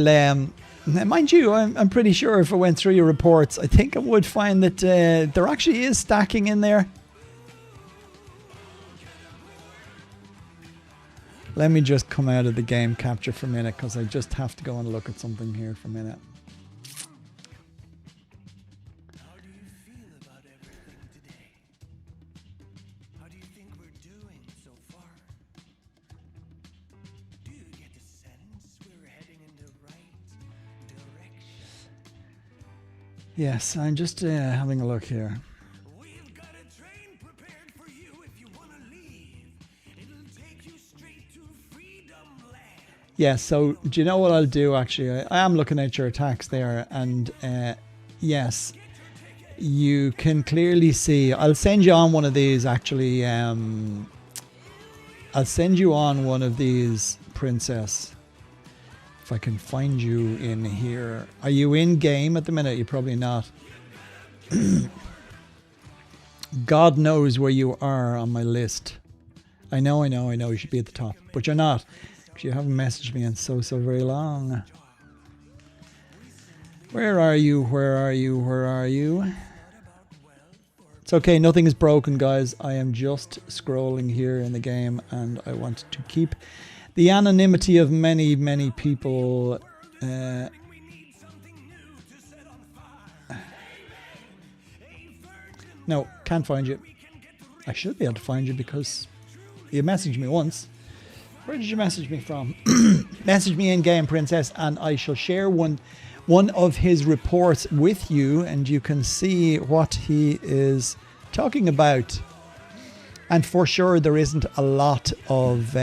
A: mind you, I'm pretty sure if I went through your reports, I think I would find that there actually is stacking in there. Let me just come out of the game capture for a minute, because I just have to go and look at something here for a minute.
B: How do you feel about everything today? How do you think we're doing so far? Do you get the sense we're heading in the right direction?
A: Yes, I'm just having a look here.
B: We've got a train prepared for you if you want to leave. It'll take you straight to Freedom Land.
A: Yeah, so do you know what I'll do actually? I am looking at your attacks there, and yes, you can clearly see. I'll send you on one of these actually. I'll send you on one of these, Princess. If I can find you in here. Are you in game at the minute? You're probably not. God knows where you are on my list. I know. You should be at the top, but you're not. Because you haven't messaged me in so very long. Where are you? Where are you? Where are you? It's okay. Nothing is broken, guys. I am just scrolling here in the game, and I want to keep the anonymity of many people. No, can't find you. I should be able to find you because you messaged me once. Where did you message me from? Message me in game, Princess, and I shall share one of his reports with you, and you can see what he is talking about. And for sure, there isn't a lot of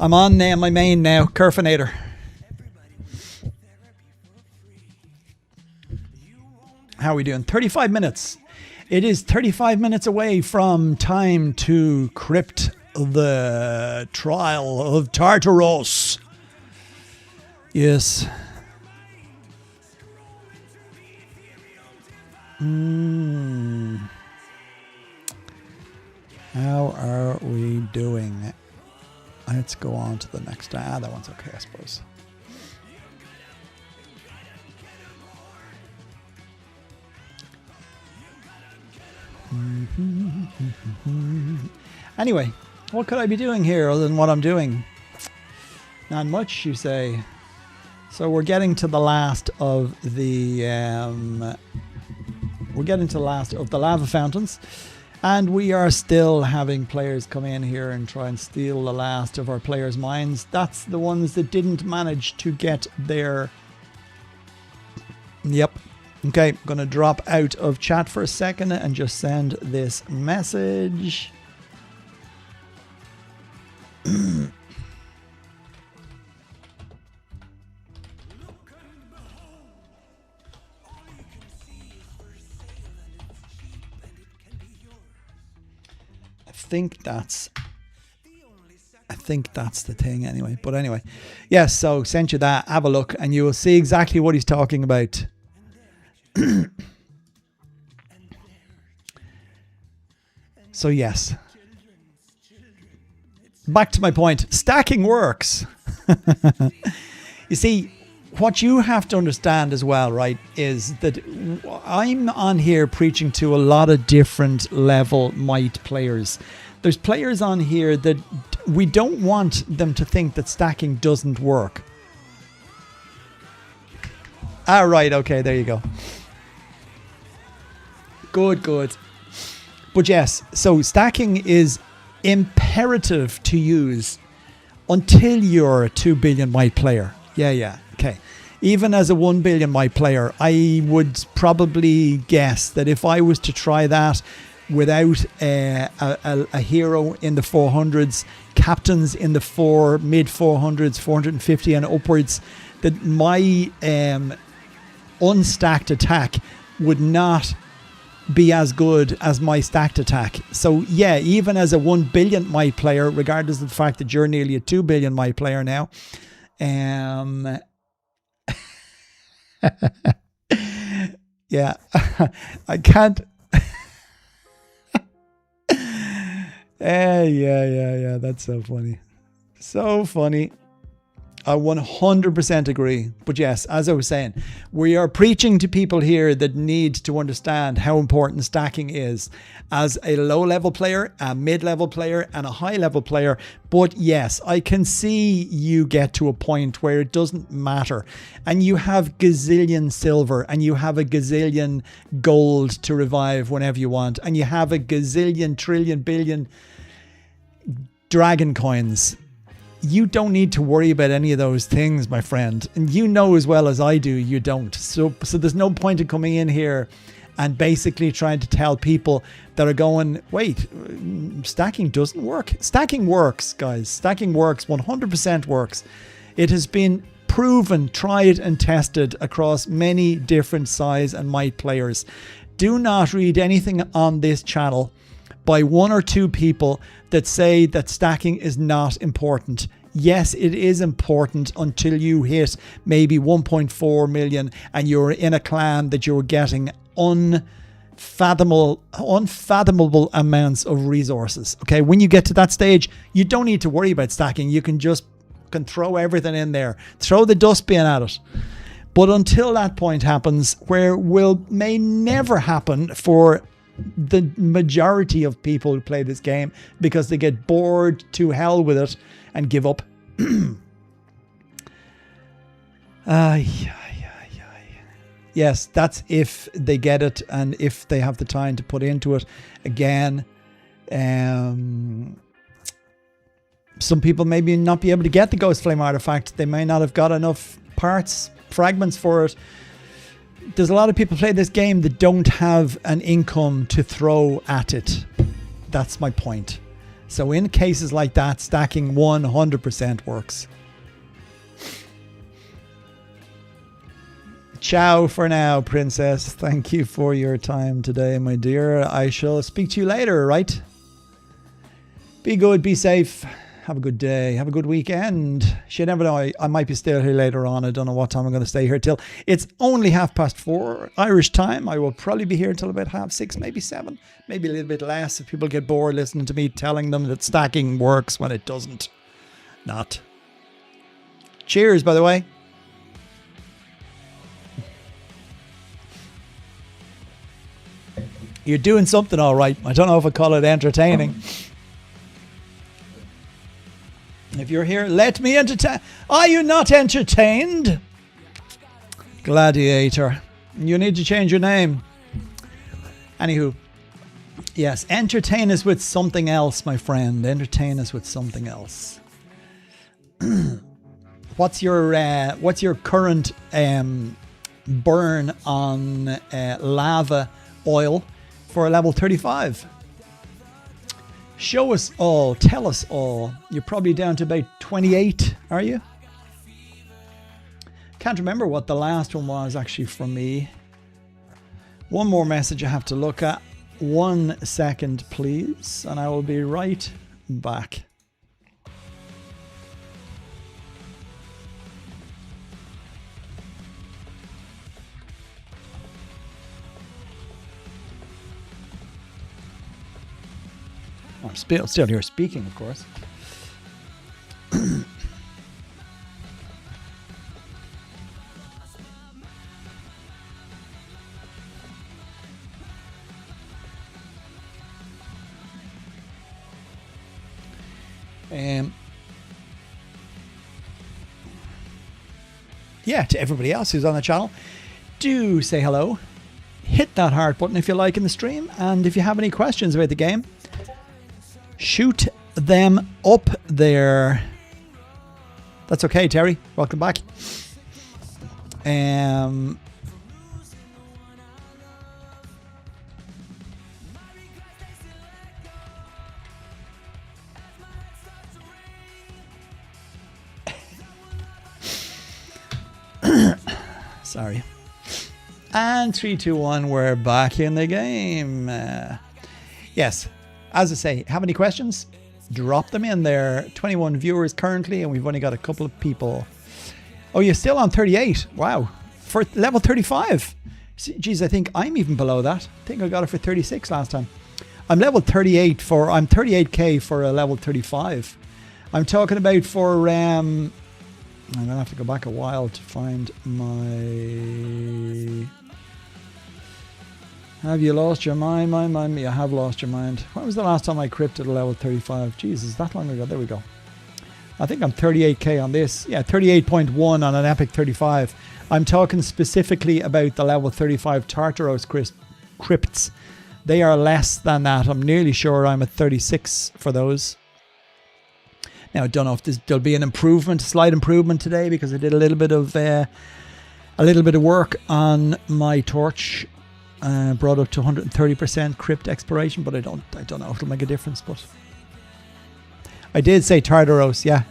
A: I'm on my main now, Curfinator. How are we doing? 35 minutes. It is 35 minutes away from time to crypt the Trial of Tartaros. Yes. How are we doing? Let's go on to the next. That one's okay, I suppose. Anyway, what could I be doing here other than what I'm doing? Not much, you say. So we're getting to the last of the lava fountains, and we are still having players come in here and try and steal the last of our players' mines. That's the ones that didn't manage to get their... Yep. Okay, I'm going to drop out of chat for a second and just send this message. I think that's the thing anyway. But anyway, yes, so sent you that. Have a look and you will see exactly what he's talking about. So yes. Back to my point. Stacking works. You see, what you have to understand as well, right, is that I'm on here preaching to a lot of different level might players. There's players on here that we don't want them to think that stacking doesn't work. Ah, right, okay, there you go. Good. But yes, so stacking is imperative to use until you're a 2 billion might player. Yeah, okay. Even as a 1 billion might player, I would probably guess that if I was to try that without a hero in the 400s, captains in the mid 400s, 450 and upwards, that my unstacked attack would not be as good as my stacked attack. So yeah, even as a 1 billion might player, regardless of the fact that you're nearly a 2 billion might player now, yeah, I can't. Yeah, that's so funny. So funny. I 100% agree. But yes, as I was saying, we are preaching to people here that need to understand how important stacking is as a low-level player, a mid-level player, and a high-level player. But yes, I can see you get to a point where it doesn't matter. And you have gazillion silver, and you have a gazillion gold to revive whenever you want. And you have a gazillion, trillion, billion dragon coins. You don't need to worry about any of those things, my friend. And you know as well as I do, you don't. So there's no point in coming in here and basically trying to tell people that are going, wait, stacking doesn't work. Stacking works, guys. Stacking works, 100% works. It has been proven, tried and tested across many different size and might players. Do not read anything on this channel by one or two people that say that stacking is not important. Yes, it is important until you hit maybe 1.4 million and you're in a clan that you're getting unfathomable amounts of resources. Okay, when you get to that stage, you don't need to worry about stacking. You can throw everything in there, throw the dustbin at it. But until that point happens, where may never happen for the majority of people who play this game because they get bored to hell with it and give up. Yes, that's if they get it and if they have the time to put into it. Again, some people maybe not be able to get the Ghost Flame artifact. They may not have got enough fragments for it. There's a lot of people play this game that don't have an income to throw at it. That's my point. So in cases like that, stacking 100% works. Ciao for now, Princess. Thank you for your time today, my dear. I shall speak to you later, right? Be good, be safe. Have a good day. Have a good weekend. You never know. I might be still here later on. I don't know what time I'm going to stay here till. It's only 4:30 Irish time. I will probably be here until about 6:30, maybe 7, maybe a little bit less if people get bored listening to me telling them that stacking works when it doesn't. Not. Cheers, by the way. You're doing something all right. I don't know if I call it entertaining. If you're here, let me entertain. Are you not entertained? Gladiator. You need to change your name. Anywho. Yes, entertain us with something else, my friend. Entertain us with something else. What's your current burn on lava oil for a level 35? Show us all. Tell us all. You're probably down to about 28, are you? Can't remember what the last one was actually from me. One more message I have to look at. 1 second, please, and I will be right back. I'm still here speaking, of course. Yeah, to everybody else who's on the channel, do say hello. Hit that heart button if you like in the stream, and if you have any questions about the game, shoot them up there. That's okay, Terry. Welcome back. Sorry. And 3, 2, 1, we're back in the game. Yes, as I say, have any questions? Drop them in there. 21 viewers currently, and we've only got a couple of people. Oh, you're still on 38. Wow. For level 35. Geez, I think I'm even below that. I think I got it for 36 last time. I'm level 38 for, I'm 38k for a level 35. I'm talking about for, I'm going to have to go back a while to find my... Have you lost your mind? You have lost your mind. When was the last time I crypted a level 35? Jesus, that long ago. There we go. I think I'm 38k on this. Yeah, 38.1 on an epic 35. I'm talking specifically about the level 35 Tartaros crypts. They are less than that. I'm nearly sure I'm at 36 for those. Now, I don't know if there'll be an improvement, slight improvement today, because I did a little bit of work on my torch. Brought up to 130% crypt exploration, but I don't know if it'll make a difference. But I did say Tartaros, yeah.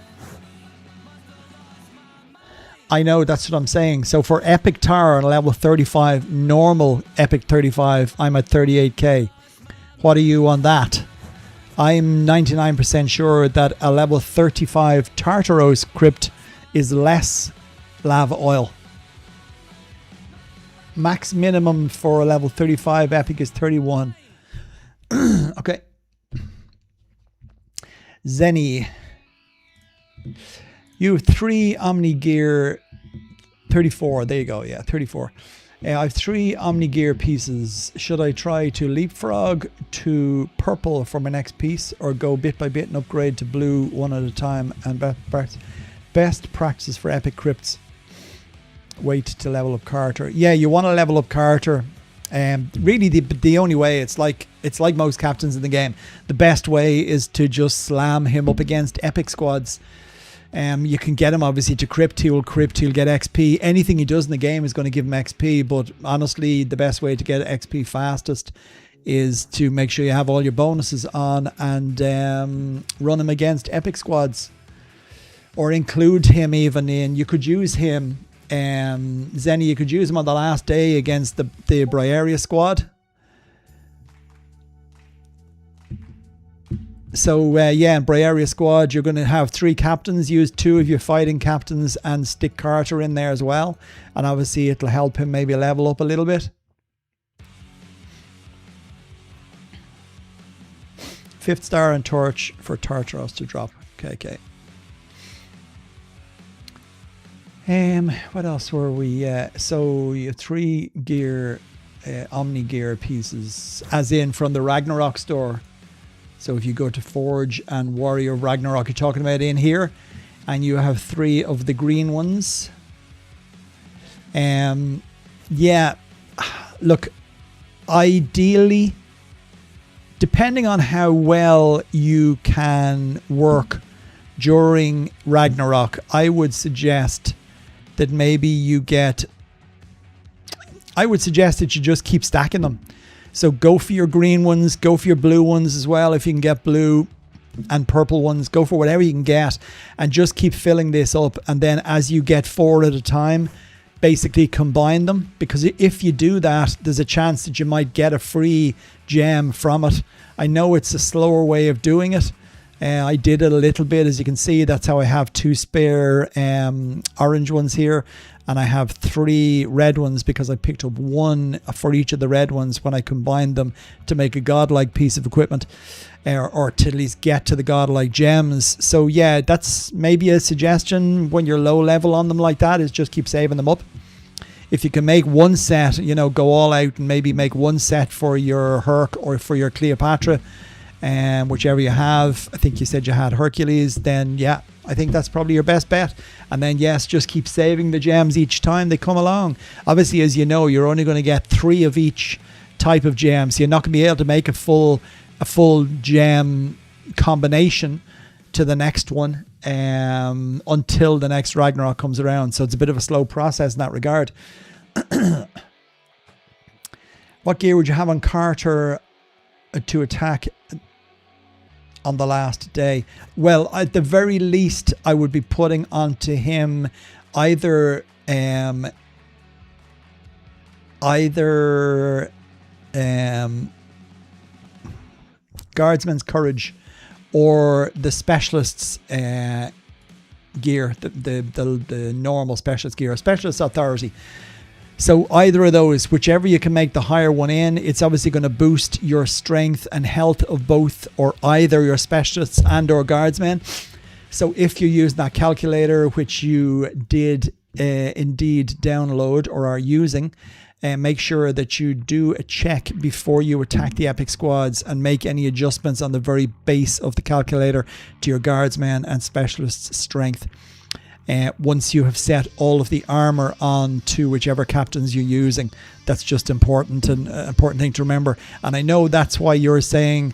A: I know, that's what I'm saying. So for epic tar on level 35, normal epic 35, I'm at 38k. What are you on that? I'm 99% sure that a level 35 Tartaros crypt is less lava oil. Max minimum for a level 35 epic is 31. Okay. Zenny. You have 3 Omni Gear 34. There you go. Yeah, 34. I have 3 Omni Gear pieces. Should I try to leapfrog to purple for my next piece, or go bit by bit and upgrade to blue one at a time? And best practice for epic crypts. Wait to level up Carter. Yeah, you want to level up Carter. Really, the only way, it's like most captains in the game, the best way is to just slam him up against epic squads. You can get him obviously to crypt, he'll get XP. Anything he does in the game is going to give him XP, but honestly the best way to get XP fastest is to make sure you have all your bonuses on and run him against epic squads, or include him even in. You could use him, Zenny, you could use him on the last day against the Briaria squad. So yeah, in Briaria squad, you're going to have 3 captains. Use 2 of your fighting captains and stick Carter in there as well. And obviously it'll help him maybe level up a little bit. 5th star and torch for Tartaros to drop. Okay. What else were we? So you have 3 gear, Omni gear pieces, as in from the Ragnarok store. So if you go to Forge and Warrior of Ragnarok, you're talking about in here, and you have 3 of the green ones. Yeah, look, ideally, depending on how well you can work during Ragnarok, I would suggest that maybe you just keep stacking them. So go for your green ones, go for your blue ones as well if you can get blue, and purple ones. Go for whatever you can get and just keep filling this up. And then as you get 4 at a time, basically combine them, because if you do that, there's a chance that you might get a free gem from it. I know it's a slower way of doing it. I did it a little bit, as you can see. That's how I have 2 spare orange ones here, and I have 3 red ones because I picked up 1 for each of the red ones when I combined them to make a godlike piece of equipment, or to at least get to the godlike gems. So yeah, that's maybe a suggestion when you're low level on them like that, is just keep saving them up. If you can make 1 set, go all out and maybe make 1 set for your Herc or for your Cleopatra, whichever you have. I think you said you had Hercules, then yeah, I think that's probably your best bet. And then yes, just keep saving the gems each time they come along. Obviously, as you know, you're only going to get 3 of each type of gem, so you're not going to be able to make a full gem combination to the next one until the next Ragnarok comes around. So it's a bit of a slow process in that regard. What gear would you have on Carter to attack on the last day? Well, at the very least, I would be putting onto him either Guardsman's Courage or the Specialist's gear, the normal Specialist gear, Specialist Authority. So either of those, whichever you can make the higher one in, it's obviously going to boost your strength and health of both, or either your Specialists and or Guardsmen. So if you're using that calculator, which you did indeed download or are using, make sure that you do a check before you attack the epic squads and make any adjustments on the very base of the calculator to your Guardsman and Specialist's strength. Once you have set all of the armor on to whichever captains you're using, that's just important, and important thing to remember. And I know that's why you're saying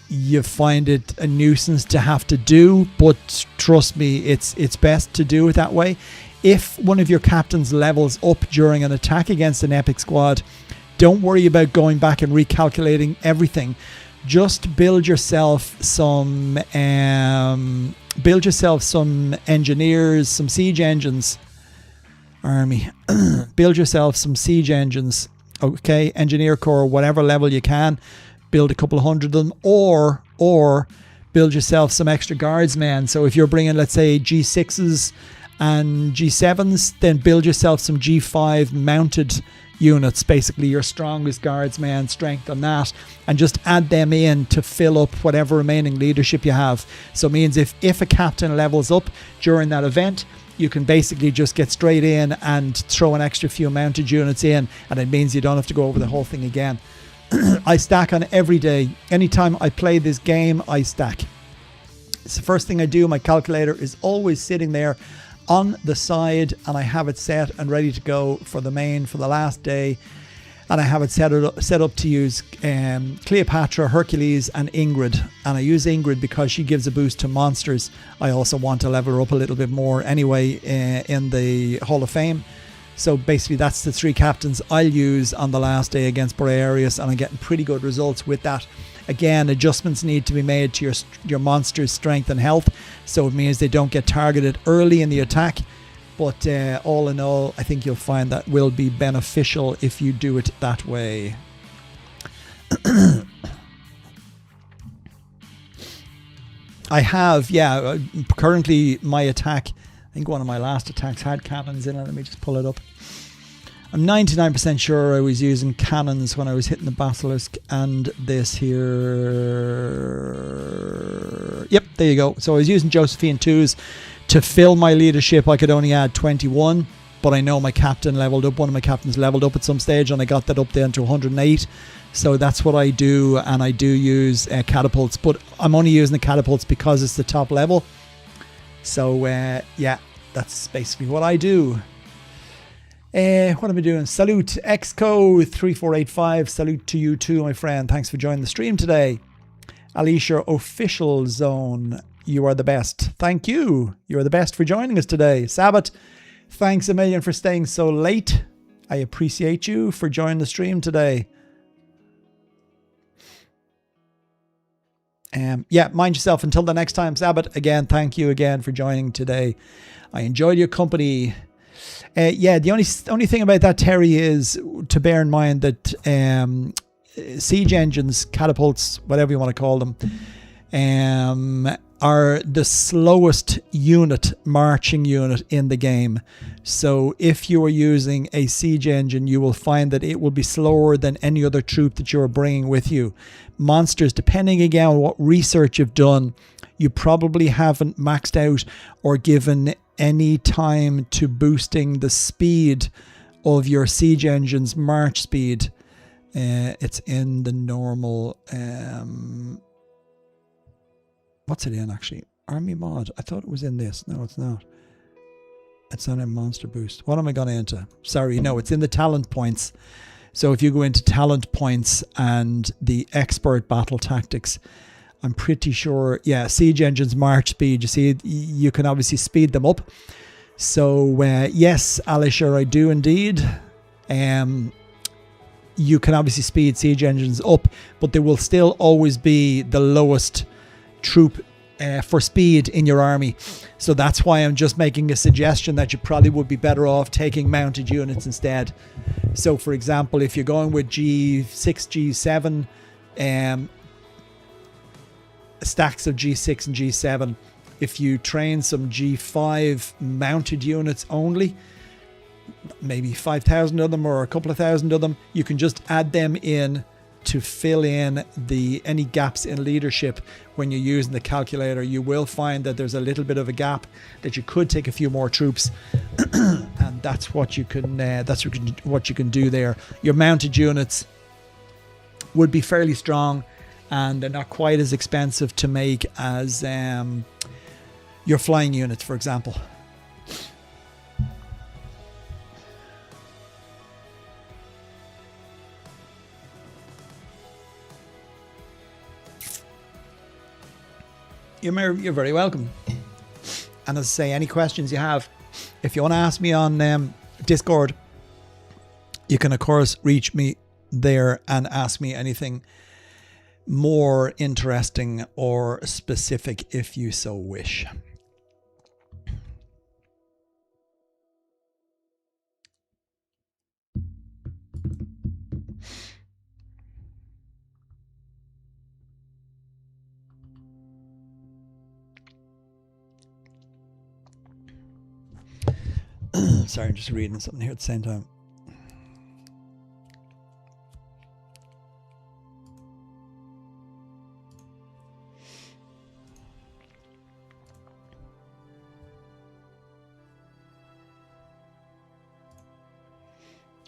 A: you find it a nuisance to have to do, but trust me, it's best to do it that way. If one of your captains levels up during an attack against an epic squad, don't worry about going back and recalculating everything. Just build yourself some engineers, some siege engines. Army. Build yourself some siege engines. Okay, engineer corps, whatever level you can. Build a couple of hundred of them, or build yourself some extra guardsmen. So if you're bringing, let's say, G6s and G7s, then build yourself some G5 mounted units, basically your strongest guardsman strength on that, and just add them in to fill up whatever remaining leadership you have. So it means if a captain levels up during that event, you can basically just get straight in and throw an extra few mounted units in, and it means you don't have to go over the whole thing again. I stack on every day. Anytime I play this game, I stack. It's the first thing I do. My calculator is always sitting there on the side, and I have it set and ready to go for the last day. And I have it set up to use Cleopatra, Hercules, and Ingrid. And I use Ingrid because she gives a boost to monsters. I also want to level her up a little bit more anyway in the Hall of Fame. So basically that's the 3 captains I'll use on the last day against Borearius, and I'm getting pretty good results with that. Again, adjustments need to be made to your monster's strength and health, so it means they don't get targeted early in the attack. But all in all, I think you'll find that will be beneficial if you do it that way. I have, currently my attack, I think one of my last attacks had cannons in it. Let me just pull it up. I'm 99% sure I was using cannons when I was hitting the Basilisk and this here. Yep, there you go. So I was using Josephine 2s. To fill my leadership, I could only add 21, but I know my captain leveled up. One of my captains leveled up at some stage, and I got that up then to 108. So that's what I do, and I do use catapults, but I'm only using the catapults because it's the top level. So, yeah, that's basically what I do. What am I doing? Salute Exco3485. Salute to you too, my friend. Thanks for joining the stream today. Alicia Official Zone. You are the best. Thank you. You are the best for joining us today. Sabbath, thanks a million for staying so late. I appreciate you for joining the stream today. Yeah, mind yourself until the next time. Sabbath, again, thank you again for joining today. I enjoyed your company. Yeah, the only thing about that, Terry, is to bear in mind that siege engines, catapults, whatever you want to call them, are the slowest marching unit in the game. So if you are using a siege engine, you will find that it will be slower than any other troop that you're bringing with you. Monsters, depending again on what research you've done, you probably haven't maxed out or given any time to boosting the speed of your siege engine's march speed. It's in the normal... what's it in actually? Army mod. I thought it was in this. No, it's not. It's not a monster boost. What am I going into? Sorry, no, it's in the talent points. So if you go into talent points and the expert battle tactics, I'm pretty sure, yeah, siege engines march speed. You see, you can obviously speed them up. So yes, Alicia, I do indeed. You can obviously speed siege engines up, but they will still always be the lowest troop for speed in your army. So that's why I'm just making a suggestion that you probably would be better off taking mounted units instead. So for example, if you're going with G6, G7, stacks of G6 and G7, if you train some G5 mounted units only, maybe 5,000 of them or a couple of thousand of them, you can just add them in to fill in any gaps in leadership. When you're using the calculator, you will find that there's a little bit of a gap that you could take a few more troops, and that's what you can do there. Your mounted units would be fairly strong, and they're not quite as expensive to make as your flying units, for example. You're very welcome. And as I say, any questions you have, if you want to ask me on Discord, you can of course reach me there and ask me anything more interesting or specific if you so wish. Sorry, I'm just reading something here at the same time.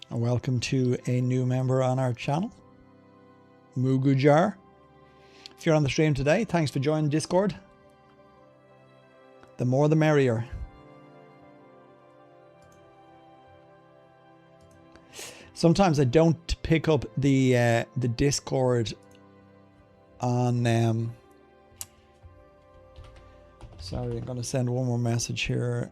A: Welcome to a new member on our channel, Mugujar. If you're on the stream today, thanks for joining Discord. The more the merrier. Sometimes I don't pick up the Discord on... sorry, I'm going to send one more message here.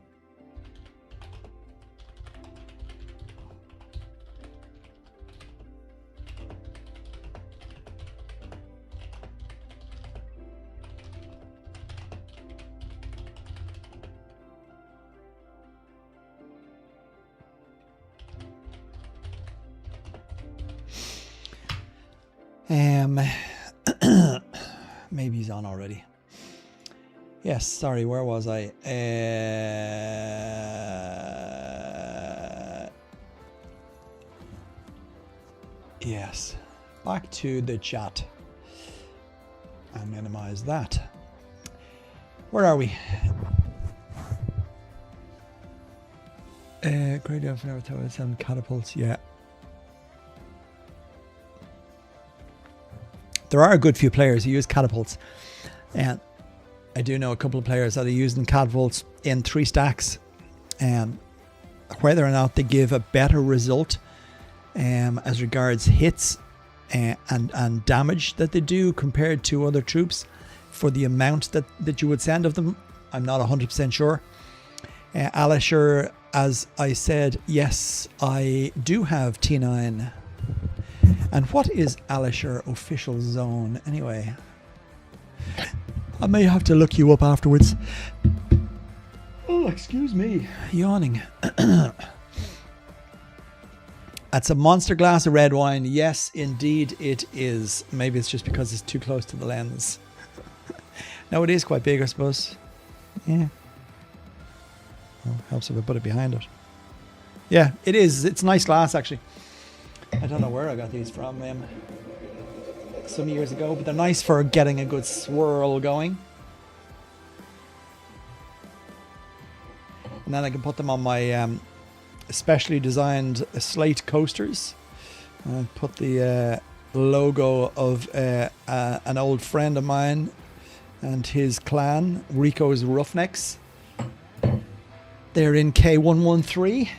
A: Maybe he's on already. Yes, sorry, where was I? Yes, back to the chat and minimize that. Where are we? Great deal for never thought I'd send catapults. Yeah. There are a good few players who use catapults, and I do know a couple of players that are using catapults in 3 stacks, whether or not they give a better result as regards hits and damage that they do compared to other troops for the amount that you would send of them. I'm not 100% sure. Alisher, as I said, yes, I do have T9. And what is Alisher official zone anyway? I may have to look you up afterwards. Oh, excuse me. Yawning. That's a monster glass of red wine. Yes, indeed it is. Maybe it's just because it's too close to the lens. No, it is quite big, I suppose. Yeah. Well, helps if I put it behind it. Yeah, it is. It's nice glass, actually. I don't know where I got these from some years ago, but they're nice for getting a good swirl going. And then I can put them on my specially designed slate coasters. I put the logo of an old friend of mine and his clan, Rico's Roughnecks. They're in K113.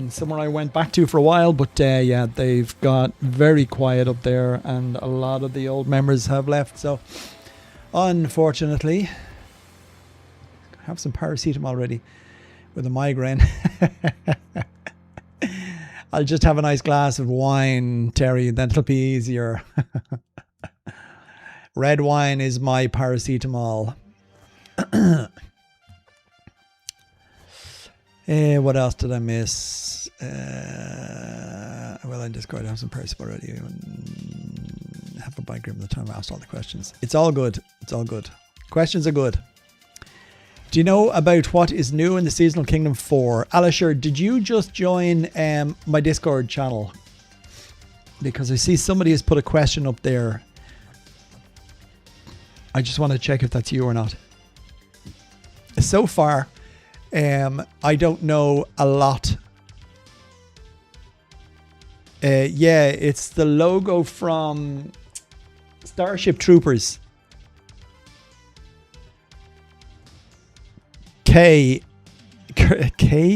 A: Somewhere I went back to for a while, but yeah, they've got very quiet up there and a lot of the old members have left, so unfortunately. Have some paracetamol already with a migraine. I'll just have a nice glass of wine, Terry, then it'll be easier. Red wine is my paracetamol. What else did I miss? Well, in Discord I have some paracetamol already. Have a bike grip at the time I asked all the questions. It's all good. It's all good. Questions are good. Do you know about what is new in the Seasonal Kingdom 4? Alisher, did you just join my Discord channel? Because I see somebody has put a question up there. I just want to check if that's you or not. So far, I don't know a lot. Yeah, it's the logo from Starship Troopers.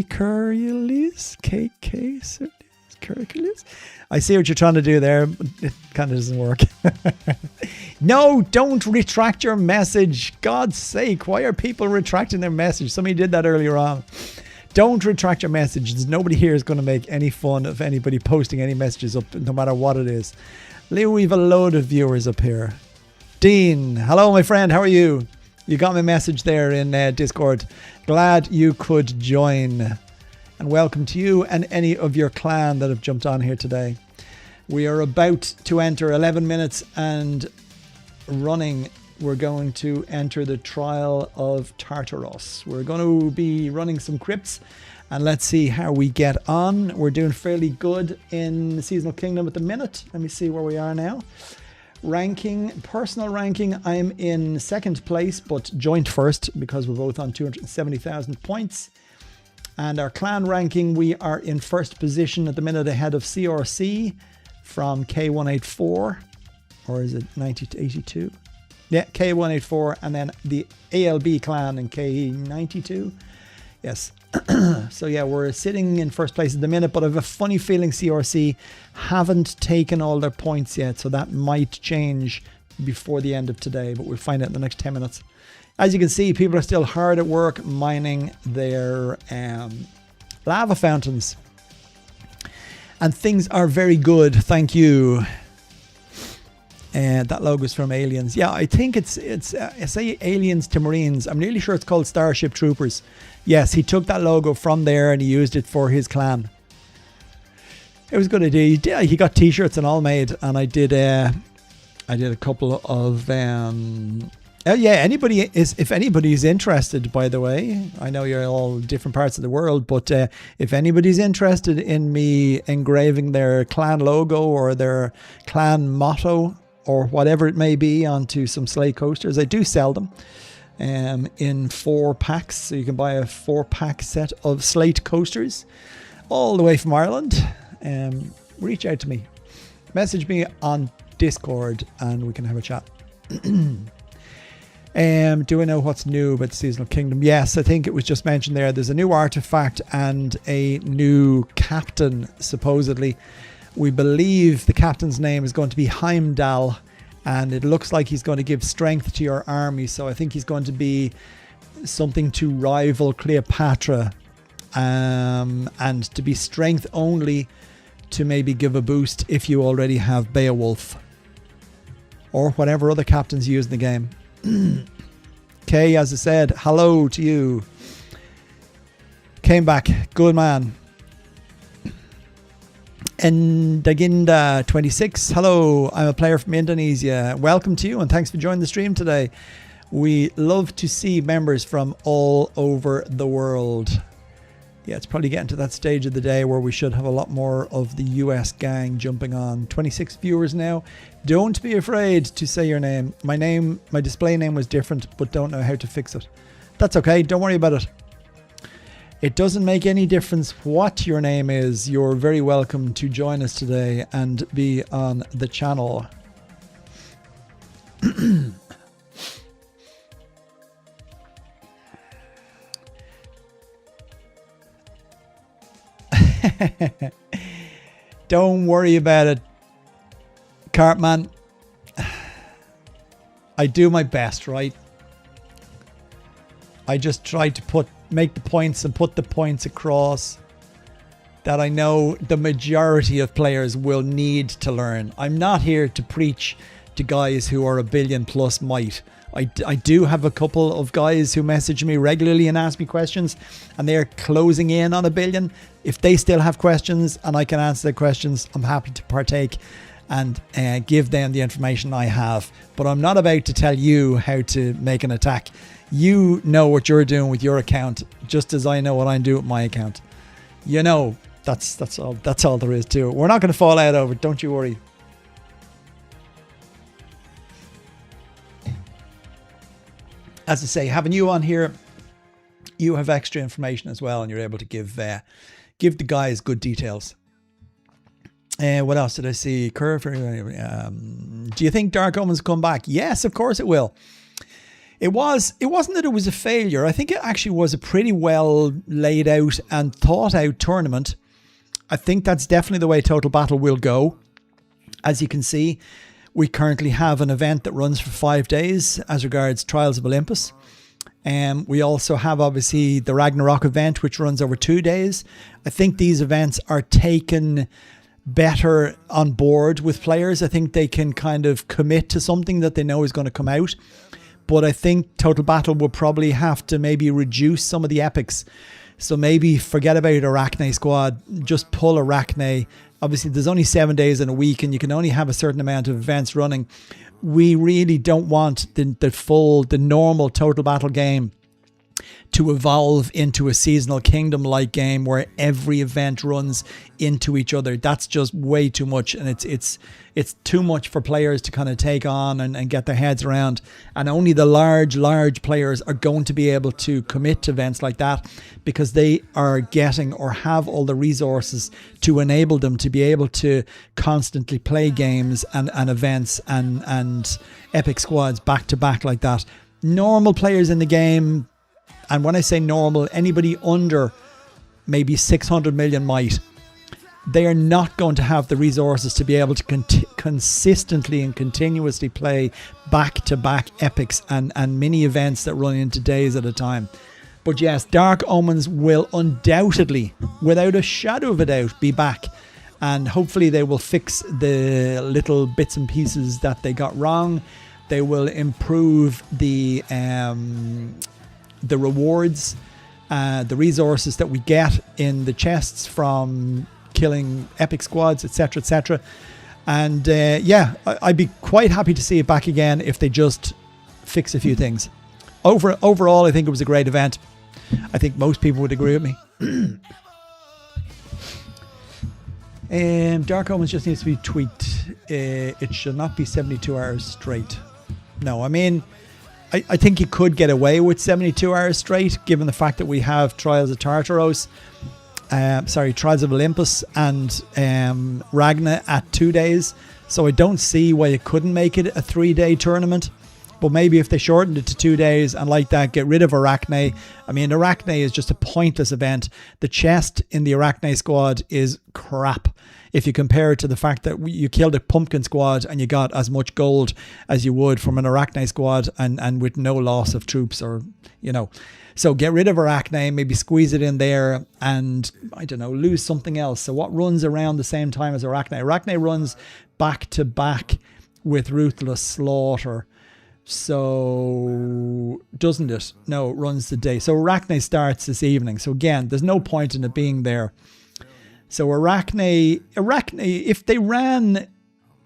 A: Curculus? Curculus? I see what you're trying to do there, but it kind of doesn't work. No, don't retract your message. God's sake, why are people retracting their message? Somebody did that earlier on. Don't retract your message. There's nobody here is going to make any fun of anybody posting any messages up, no matter what it is. Leo, we have a load of viewers up here. Dean, hello, my friend. How are you? You got my message there in Discord. Glad you could join. And welcome to you and any of your clan that have jumped on here today. We are about to enter 11 minutes and running. We're going to enter the Trial of Tartaros. We're going to be running some crypts and let's see how we get on. We're doing fairly good in the Seasonal Kingdom at the minute. Let me see where we are now. Ranking, personal ranking, I'm in second place, but joint first because we're both on 270,000 points. And our clan ranking, we are in first position at the minute ahead of CRC from K184, or is it 90 to 82? Yeah, K184, and then the ALB clan in K92. Yes. So yeah, we're sitting in first place at the minute, but I have a funny feeling CRC haven't taken all their points yet, so that might change before the end of today, but we'll find out in the next 10 minutes. As you can see, people are still hard at work mining their lava fountains. And things are very good, thank you. That logo is from Aliens. Yeah, I think it's I say Aliens to Marines. I'm nearly sure it's called Starship Troopers. Yes, he took that logo from there and he used it for his clan. It was a good idea. He got t-shirts and all made, and I did a couple of oh yeah, if anybody's interested, by the way, I know you're all different parts of the world, but if anybody's interested in me engraving their clan logo or their clan motto or whatever it may be onto some slate coasters, I do sell them in 4 packs. So you can buy a 4-pack set of slate coasters all the way from Ireland. Reach out to me. Message me on Discord and we can have a chat. Do I know what's new about the Seasonal Kingdom? Yes, I think it was just mentioned there. There's a new artifact and a new captain, supposedly. We believe the captain's name is going to be Heimdall, and it looks like he's going to give strength to your army. So I think he's going to be something to rival Cleopatra, and to be strength only, to maybe give a boost if you already have Beowulf or whatever other captains you use in the game. Okay, as I said, hello to you. Came back, good man. And Daginda 26, hello, I'm a player from Indonesia. Welcome to you, and thanks for joining the stream today. We love to see members from all over the world. Yeah, it's probably getting to that stage of the day where we should have a lot more of the US gang jumping on. 26 viewers now. Don't be afraid to say your name. My display name was different, but don't know how to fix it. That's okay, don't worry about it. It doesn't make any difference what your name is. You're very welcome to join us today and be on the channel. Don't worry about it, Cartman. I do my best, right? I just try to make the points and put the points across that I know the majority of players will need to learn. I'm not here to preach to guys who are a billion plus might. I do have a couple of guys who message me regularly and ask me questions, and they're closing in on a billion. If they still have questions and I can answer their questions, I'm happy to partake and give them the information I have. But I'm not about to tell you how to make an attack. You know what you're doing with your account, just as I know what I'm doing with my account. You know, that's all there is to it. We're not going to fall out over it, don't you worry. As I say, having you on here, you have extra information as well, and you're able to give the guys good details. What else did I see? Curve. Do you think Dark Omens come back? Yes, of course it will. It wasn't that it was a failure. I think it actually was a pretty well laid out and thought out tournament. I think that's definitely the way Total Battle will go. As you can see, we currently have an event that runs for 5 days as regards Trials of Olympus. We also have obviously the Ragnarok event, which runs over 2 days. I think these events are taken better on board with players. I think they can kind of commit to something that they know is going to come out. But I think Total Battle will probably have to maybe reduce some of the epics. So maybe forget about Arachne Squad, just pull Arachne. Obviously, there's only 7 days in a week and you can only have a certain amount of events running. We really don't want the normal Total Battle game to evolve into a Seasonal Kingdom-like game where every event runs into each other. That's just way too much, and it's too much for players to kind of take on and get their heads around. And only the large players are going to be able to commit to events like that because they are getting or have all the resources to enable them to be able to constantly play games and events and epic squads back to back like that. Normal players in the game, and when I say normal, anybody under maybe 600 million might, they are not going to have the resources to be able to consistently and continuously play back-to-back epics and mini events that run into days at a time. But yes, Dark Omens will undoubtedly, without a shadow of a doubt, be back. And hopefully they will fix the little bits and pieces that they got wrong. They will improve the rewards, the resources that we get in the chests from killing epic squads, etc, etc. And yeah, I'd be quite happy to see it back again if they just fix a few things. Overall, I think it was a great event. I think most people would agree with me. Dark Omens just needs to be tweaked. It should not be 72 hours straight. No, I mean, I think you could get away with 72 hours straight, given the fact that we have Trials of Tartaros, Trials of Olympus and Ragna at 2 days. So I don't see why you couldn't make it a 3-day tournament. But maybe if they shortened it to 2 days and like that, get rid of Arachne. I mean, Arachne is just a pointless event. The chest in the Arachne squad is crap. If you compare it to the fact that you killed a pumpkin squad and you got as much gold as you would from an Arachne squad and with no loss of troops or, you know. So get rid of Arachne, maybe squeeze it in there and, I don't know, lose something else. So what runs around the same time as Arachne? Arachne runs back to back with Ruthless Slaughter. So doesn't it? No, it runs the day. So Arachne starts this evening. So again, there's no point in it being there. So Arachne, if they ran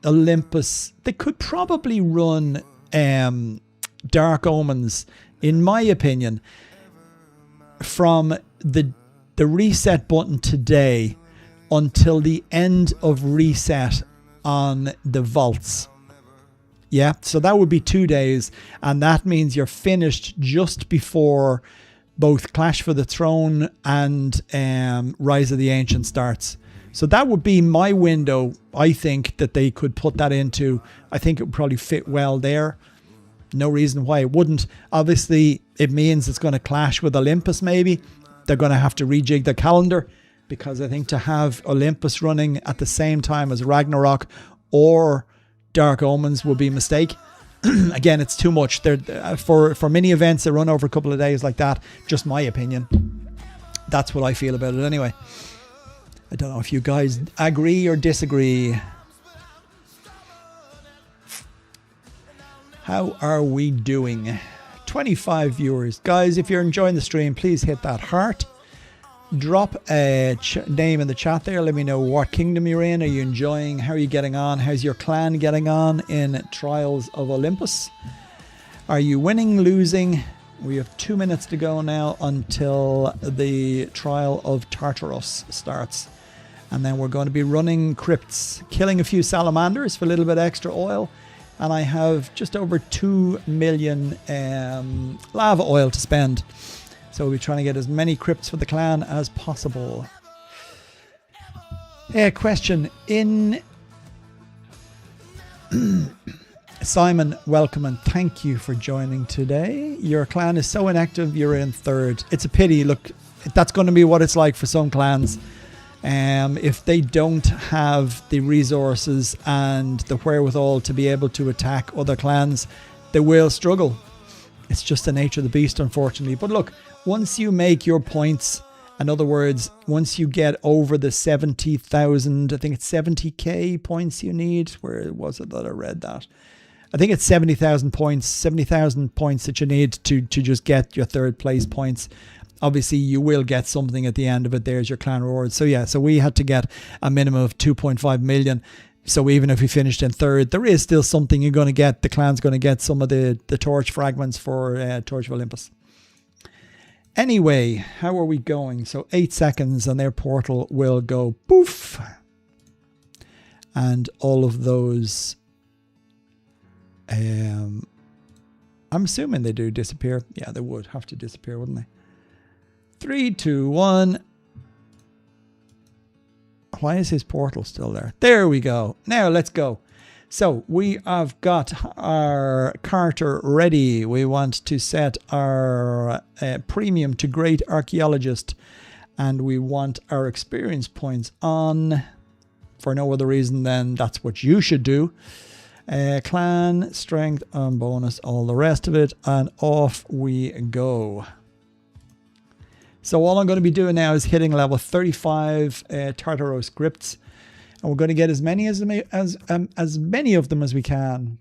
A: Olympus, they could probably run Dark Omens, in my opinion, from the reset button today until the end of reset on the vaults. Yeah, so that would be 2 days, and that means you're finished just before both Clash for the Throne and Rise of the Ancient starts. So that would be my window, I think, that they could put that into. I think it would probably fit well there. No reason why it wouldn't. Obviously, it means it's going to clash with Olympus maybe. They're going to have to rejig the calendar, because I think to have Olympus running at the same time as Ragnarok or Dark Omens would be a mistake. Again, it's too much. They're, for mini events that run over a couple of days like that, just my opinion. That's what I feel about it anyway. I don't know if you guys agree or disagree. How are we doing? 25 viewers. Guys, if you're enjoying the stream, please hit that heart. Drop a name in the chat there. Let me know what kingdom you're in. Are you enjoying? How are you getting on? How's your clan getting on in Trials of Olympus? Are you winning, losing? We have 2 minutes to go now until the Trial of Tartaros starts. And then we're going to be running crypts, killing a few salamanders for a little bit extra oil. And I have just over 2 million lava oil to spend. So we'll be trying to get as many crypts for the clan as possible. Question in... Simon, welcome and thank you for joining today. Your clan is so inactive, you're in third. It's a pity. Look, that's going to be what it's like for some clans. If they don't have the resources and the wherewithal to be able to attack other clans, they will struggle. It's just the nature of the beast, unfortunately. But look, once you make your points, in other words, once you get over the 70,000, I think it's 70k points you need. Where was it that I read that? I think it's 70,000 points, 70,000 points that you need to just get your third place points. Obviously, you will get something at the end of it. There's your clan reward. So yeah, so we had to get a minimum of 2.5 million. So even if we finished in third, there is still something you're going to get. The clan's going to get some of the torch fragments for Torch of Olympus. Anyway, how are we going? So 8 seconds and their portal will go poof. And all of those, I'm assuming they do disappear. Yeah, they would have to disappear, wouldn't they? 3, 2, 1. Why is his portal still there? There we go. Now let's go. So we have got our Carter ready. We want to set our premium to Great Archaeologist. And we want our experience points on for no other reason than that's what you should do. Clan, strength, and bonus, all the rest of it. And off we go. So all I'm going to be doing now is hitting level 35 Tartaros crypts, and we're going to get as many of them as we can.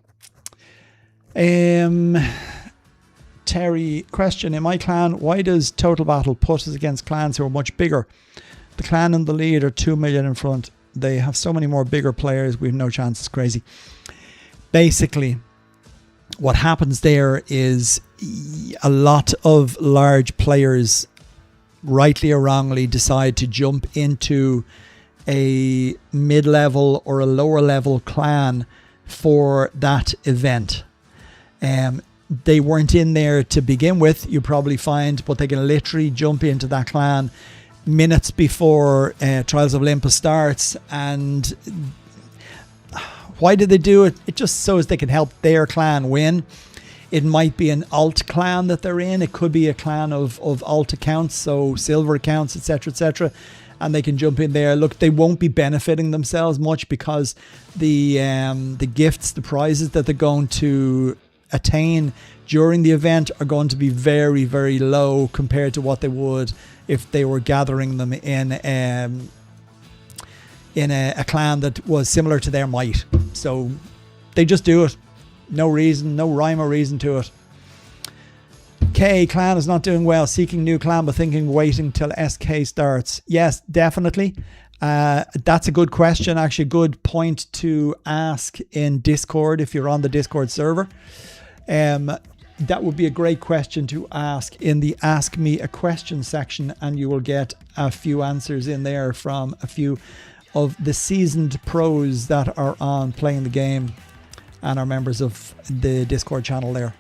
A: Terry, question: in my clan, why does Total Battle put us against clans who are much bigger? The clan in the lead are 2 million in front. They have so many more bigger players. We have no chance. It's crazy. Basically, what happens there is a lot of large players, rightly or wrongly, decide to jump into a mid-level or a lower-level clan for that event. They weren't in there to begin with, you probably find, but they can literally jump into that clan minutes before Trials of Olympus starts. And why did they do it? It just so as they can help their clan win. It might be an alt clan that they're in. It could be a clan of alt accounts, so silver accounts, etc., etc. And they can jump in there. Look, they won't be benefiting themselves much because the gifts, the prizes that they're going to attain during the event are going to be very, very low compared to what they would if they were gathering them in a clan that was similar to their might. So they just do it. No reason, no rhyme or reason to it. K, clan is not doing well. Seeking new clan but thinking waiting till SK starts. Yes, definitely. That's a good question. Actually, a good point to ask in Discord if you're on the Discord server. That would be a great question to ask in the Ask Me a Question section, and you will get a few answers in there from a few of the seasoned pros that are on playing the game and are members of the Discord channel there.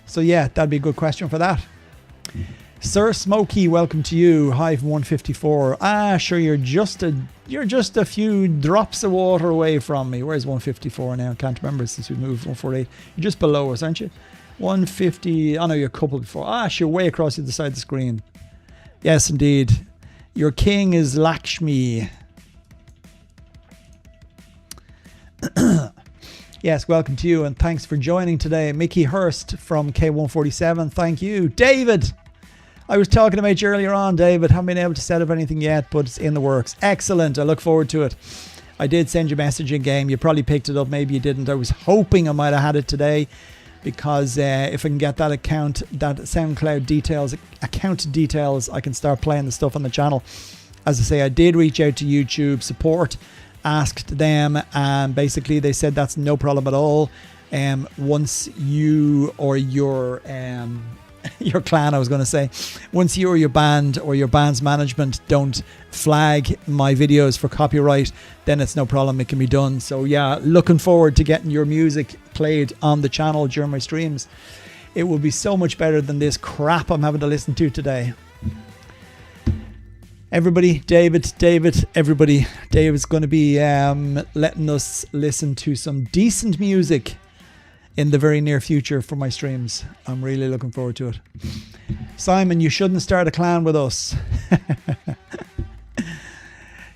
A: So yeah, that'd be a good question for that. Sir Smokey, welcome to you. Hive 154. Sure, you're just a few drops of water away from me. Where's 154 now? Can't remember since we moved 148. You're just below us, aren't you? 150. Oh no, you're a couple before. Sure, way across the other side of the screen. Yes, indeed. Your king is Lakshmi. Yes, welcome to you and thanks for joining today. Mickey Hurst from K147. Thank you. David. I was talking about you earlier on, David. Haven't been able to set up anything yet, but it's in the works. Excellent. I look forward to it. I did send you a message in game. You probably picked it up. Maybe you didn't. I was hoping I might have had it today because if I can get that account, that SoundCloud details, account details, I can start playing the stuff on the channel. As I say, I did reach out to YouTube support, asked them, and basically they said that's no problem at all. Once you or your clan, I was going to say, once you or your band or your band's management don't flag my videos for copyright, then it's no problem. It can be done. So yeah, looking forward to getting your music played on the channel during my streams. It will be so much better than this crap I'm having to listen to today. Everybody, David, everybody. David's going to be letting us listen to some decent music in the very near future for my streams. I'm really looking forward to it. Simon, you shouldn't start a clan with us.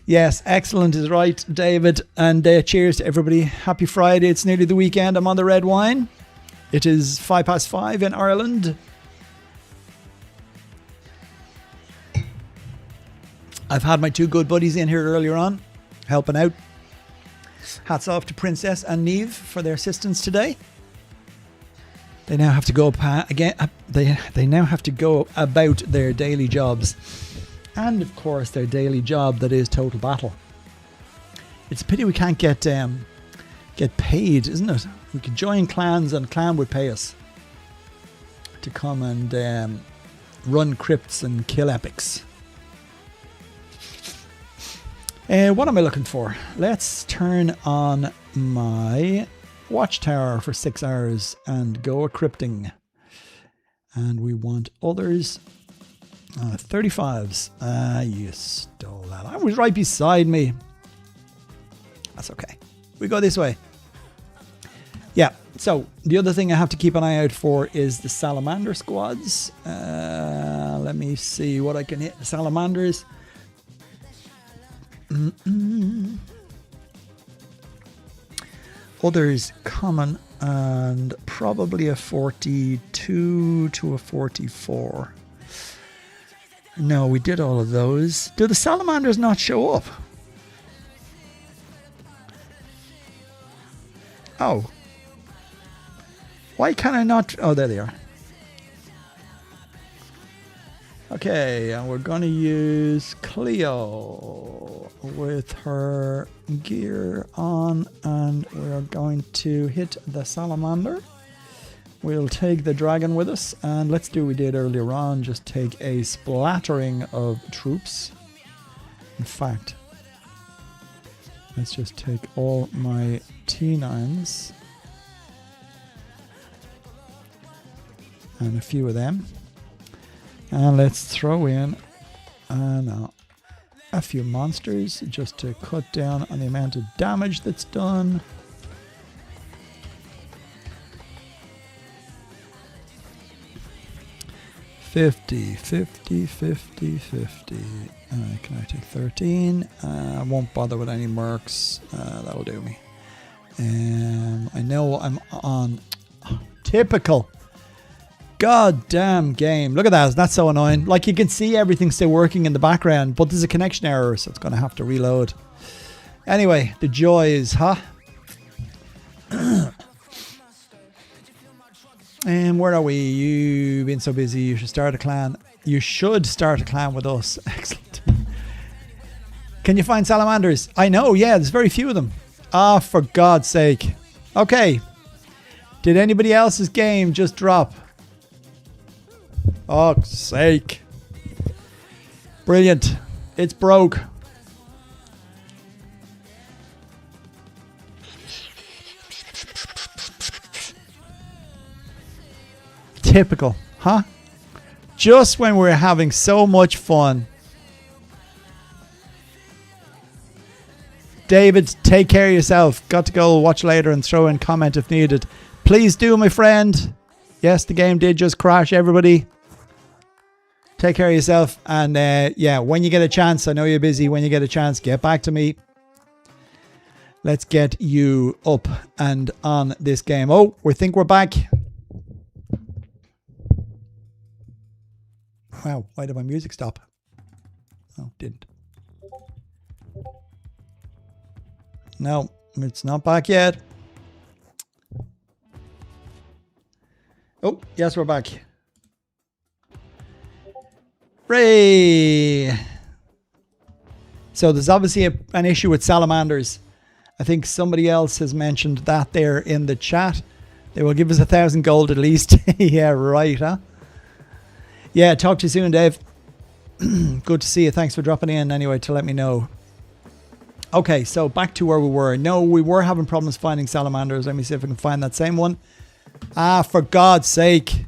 A: Yes, excellent is right, David. And cheers to everybody. Happy Friday. It's nearly the weekend. I'm on the red wine. It is 5:05 in Ireland. I've had my two good buddies in here earlier on, helping out. Hats off to Princess and Neve for their assistance today. They now have to go again. They now have to go about their daily jobs, and of course their daily job that is Total Battle. It's a pity we can't get paid, isn't it? We could join clans and clan would pay us to come and run crypts and kill epics. What am I looking for? Let's turn on my watchtower for 6 hours and go encrypting. And we want others. 35s. You stole that. I was right beside me. That's okay. We go this way. Yeah. So the other thing I have to keep an eye out for is the salamander squads. Let me see what I can hit. The salamanders. Others common and probably a 42 to a 44. No, we did all of those. Do the salamanders not show up? Oh. Why can I not? Oh, there they are. Okay, and we're going to use Cleo with her gear on, and we're going to hit the salamander. We'll take the dragon with us, and let's do what we did earlier on, just take a splattering of troops. In fact, let's just take all my T9s and a few of them. And let's throw in a few monsters just to cut down on the amount of damage that's done. 50, 50, 50, 50. Can I take 13? I won't bother with any mercs. That'll do me. I know I'm on typical goddamn game. Look at that. That's so annoying. Like, you can see everything still working in the background, but there's a connection error, so it's going to have to reload. Anyway, the joys, huh? And where are we? You've been so busy. You should start a clan. You should start a clan with us. Excellent. Can you find salamanders? I know, yeah, there's very few of them. Ah, for God's sake. Okay. Did anybody else's game just drop? Oh, sake. Brilliant. It's broke. Typical, huh? Just when we're having so much fun. David, take care of yourself. Got to go watch later and throw in comment if needed. Please do, my friend. Yes, the game did just crash, everybody. Take care of yourself. And yeah, when you get a chance, I know you're busy. When you get a chance, get back to me. Let's get you up and on this game. Oh, we think we're back. Wow, why did my music stop? Oh, didn't. No, it's not back yet. Oh, yes, we're back. Hooray! So there's obviously an issue with salamanders. I think somebody else has mentioned that there in the chat. They will give us 1,000 gold at least. Yeah, right, huh? Yeah, talk to you soon, Dave. Good to see you. Thanks for dropping in anyway to let me know. Okay, so back to where we were. No, we were having problems finding salamanders. Let me see if I can find that same one. Ah, for God's sake.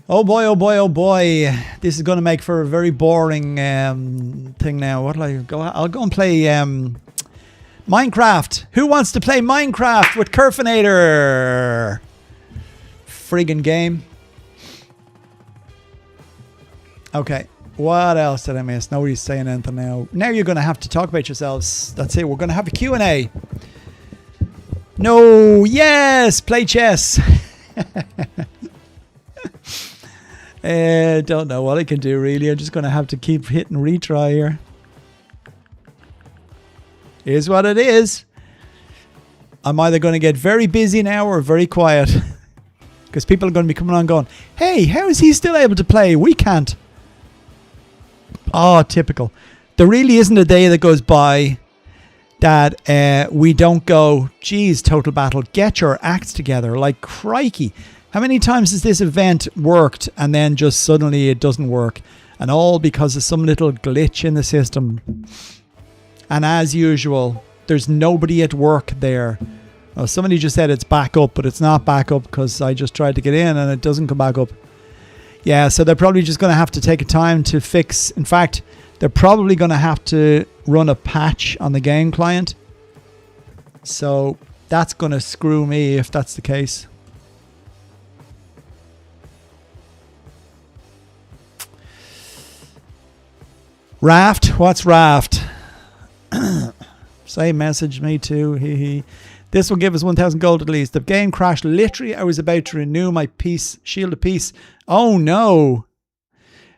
A: Oh boy, oh boy, oh boy. This is going to make for a very boring thing now. What'll I go? I'll go and play Minecraft. Who wants to play Minecraft with Kerfinator? Friggin' game. Okay, what else did I miss? Nobody's saying anything now. Now you're going to have to talk about yourselves. That's it. We're going to have a Q&A. No, yes, play chess. Don't know what I can do, really. I'm just going to have to keep hitting retry here. Here's what it is. I'm either going to get very busy now or very quiet. Because people are going to be coming on going, hey, how is he still able to play? We can't. Oh, typical. There really isn't a day that goes by that we don't go, geez, Total Battle, get your acts together. Like, crikey. How many times has this event worked and then just suddenly it doesn't work? And all because of some little glitch in the system. And as usual, there's nobody at work there. Oh, somebody just said it's back up, but it's not back up because I just tried to get in and it doesn't come back up. Yeah, so they're probably just going to have to take a time to fix. In fact, they're probably going to have to run a patch on the game client. So that's going to screw me if that's the case. Raft? What's Raft? Say message me too. Hee hee. This will give us 1,000 gold at least. The game crashed literally. I was about to renew my peace, shield of peace. Oh no.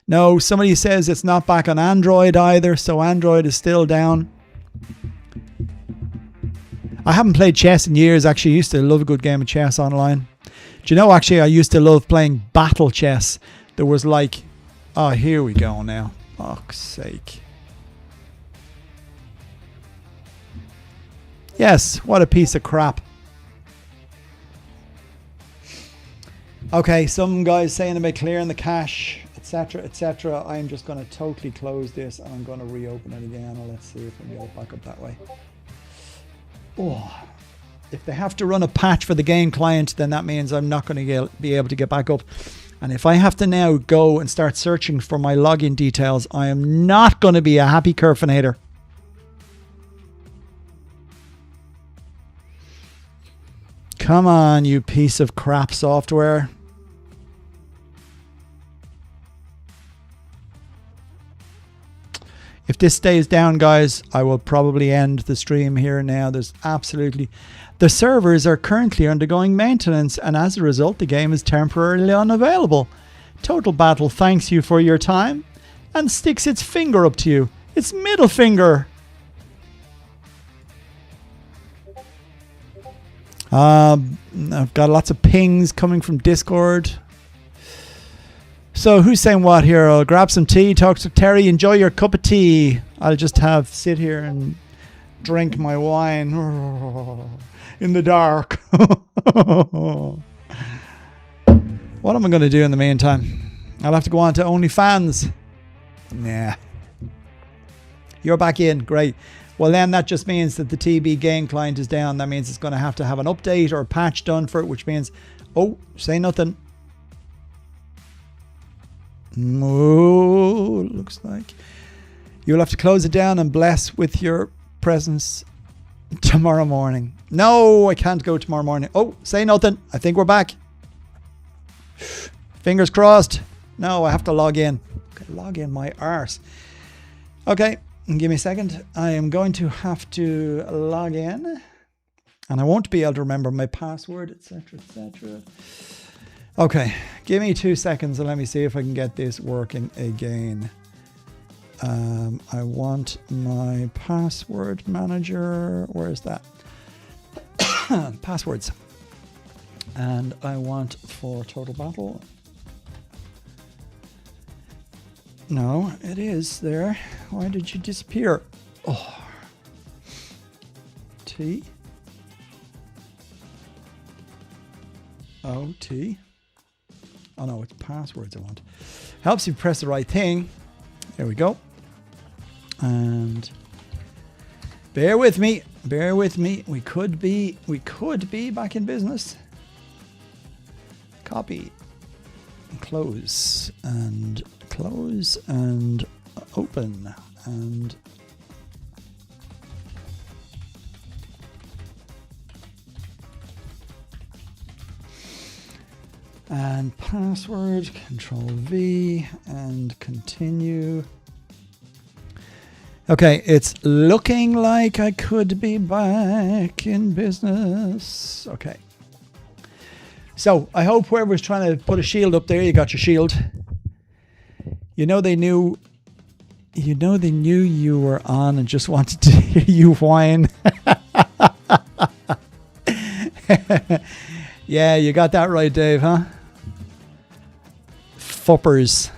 A: No, somebody says it's not back on Android either. So Android is still down. I haven't played chess in years. Actually, I used to love a good game of chess online. Do you know, actually, I used to love playing battle chess. There was like, oh, here we go now. Fuck's sake. Yes, what a piece of crap. Okay, some guys saying about clearing the cache, etc., etc. I'm just going to totally close this and I'm going to reopen it again. And let's see if we can get it back up that way. Oh, if they have to run a patch for the game client, then that means I'm not going to be able to get back up. And if I have to now go and start searching for my login details, I am not going to be a happy Kerfinator. Come on, you piece of crap software. If this stays down, guys, I will probably end the stream here now. There's absolutely... The servers are currently undergoing maintenance, and as a result, the game is temporarily unavailable. Total Battle thanks you for your time and sticks its finger up to you. Its middle finger. I've got lots of pings coming from Discord. So who's saying what here? I'll grab some tea, talk to Terry, enjoy your cup of tea. I'll just sit here and drink my wine in the dark. What am I going to do in the meantime? I'll have to go on to OnlyFans. Nah. You're back in. Great. Well, then that just means that the TB game client is down. That means it's going to have an update or a patch done for it, which means... Oh, say nothing. Oh, looks like you'll have to close it down and bless with your presence tomorrow morning. No, I can't go tomorrow morning. Oh, say nothing. I think we're back. Fingers crossed. No, I have to log in. Okay, log in my arse. Okay, give me a second. I am going to have to log in, and I won't be able to remember my password, etc., etc. Okay, give me 2 seconds and let me see if I can get this working again. I want my password manager. Where is that? Passwords. And I want for Total Battle. No, it is there. Why did you disappear? Oh. T. O. T. Oh no, it's passwords I want. Helps you press the right thing. There we go. And bear with me. Bear with me. We could be back in business. Copy. Close and open and password, Control V and continue. Okay, it's looking like I could be back in business. Okay. So I hope whoever's trying to put a shield up there, you got your shield. You know they knew you were on and just wanted to hear you whine. Yeah, you got that right, Dave, huh? Fuppers.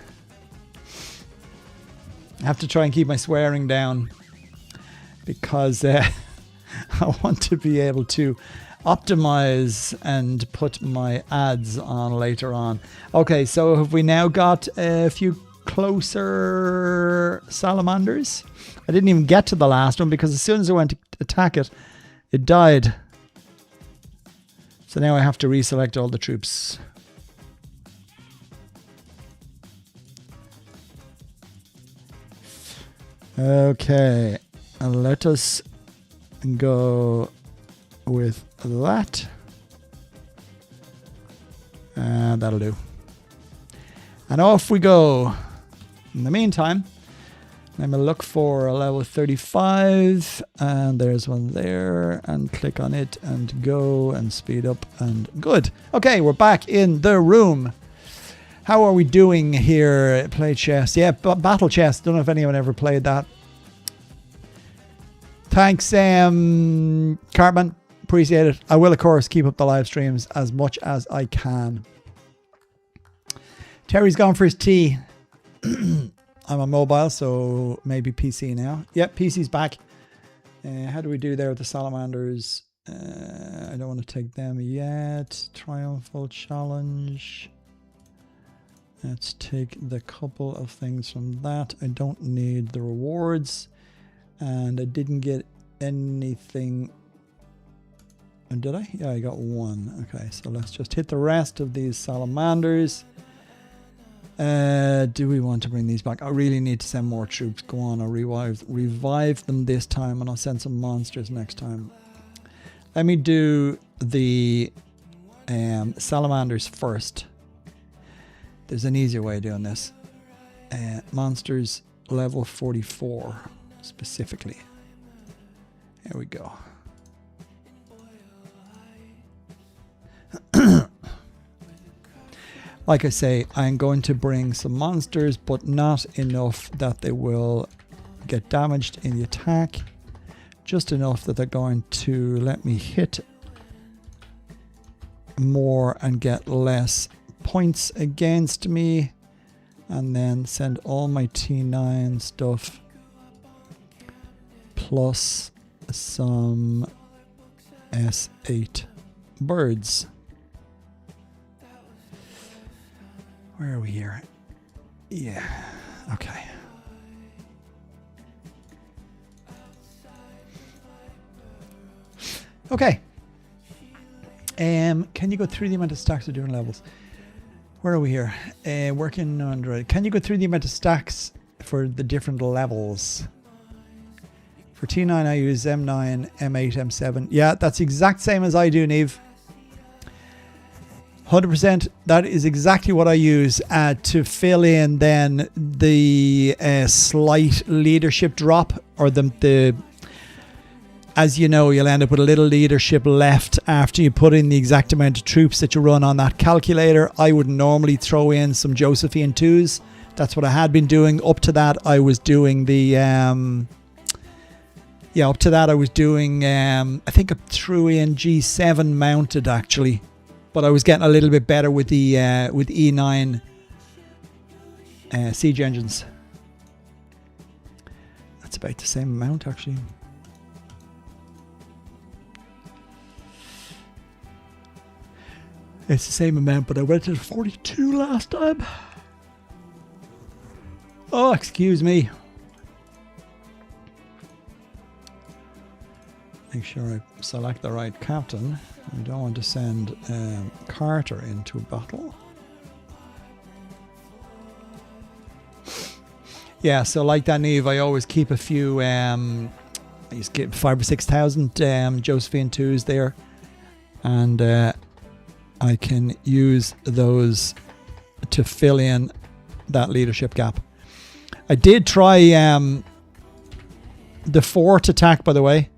A: I have to try and keep my swearing down because I want to be able to optimize and put my ads on later on. Okay, so have we now got a few closer salamanders? I didn't even get to the last one because as soon as I went to attack it, it died. So now I have to reselect all the troops. Okay, let us go with that. And that'll do. And off we go. In the meantime, I'm going to look for a level 35. And there's one there. And click on it and go and speed up. And good. Okay, we're back in the room. How are we doing here? Play chess. Yeah, battle chess. Don't know if anyone ever played that. Thanks, Cartman. Appreciate it. I will, of course, keep up the live streams as much as I can. Terry's gone for his tea. I'm on mobile, so maybe PC now. Yep, PC's back. How do we do there with the salamanders? I don't want to take them yet. Triumphal challenge. Let's take the couple of things from that. I don't need the rewards. And I didn't get anything. And did I? Yeah, I got one. Okay, so let's just hit the rest of these salamanders. Do we want to bring these back? I really need to send more troops. Go on, I'll revive them this time, and I'll send some monsters next time. Let me do the salamanders first. There's an easier way of doing this. Monsters. level 44 specifically. There we go. Like I say, I'm going to bring some monsters, but not enough that they will get damaged in the attack. Just enough that they're going to let me hit more and get less points against me. And then send all my T9 stuff plus some S8 birds. Where are we here? Yeah, okay. Okay. Can you go through the amount of stacks of different levels? Where are we here? Working on Android. Can you go through the amount of stacks for the different levels? For T9 I use M9, M8, M7. Yeah, that's the exact same as I do, Neve. 100%. That is exactly what I use to fill in then the slight leadership drop, or the as you know, you'll end up with a little leadership left after you put in the exact amount of troops that you run on that calculator. I would normally throw in some Josephine 2s. That's what I had been doing. Up to that, I was doing the... up to that I was doing... I think I threw in G7 mounted, actually. But I was getting a little bit better with the with E9 siege engines. That's about the same amount, actually. It's the same amount, but I went to 42 last time. Oh, excuse me. Make sure I select the right captain. I don't want to send Carter into battle. Yeah, so like that, Neve, I always keep a few, I used to get 5,000 or 6,000 Josephine 2s there. And I can use those to fill in that leadership gap. I did try the fort attack, by the way,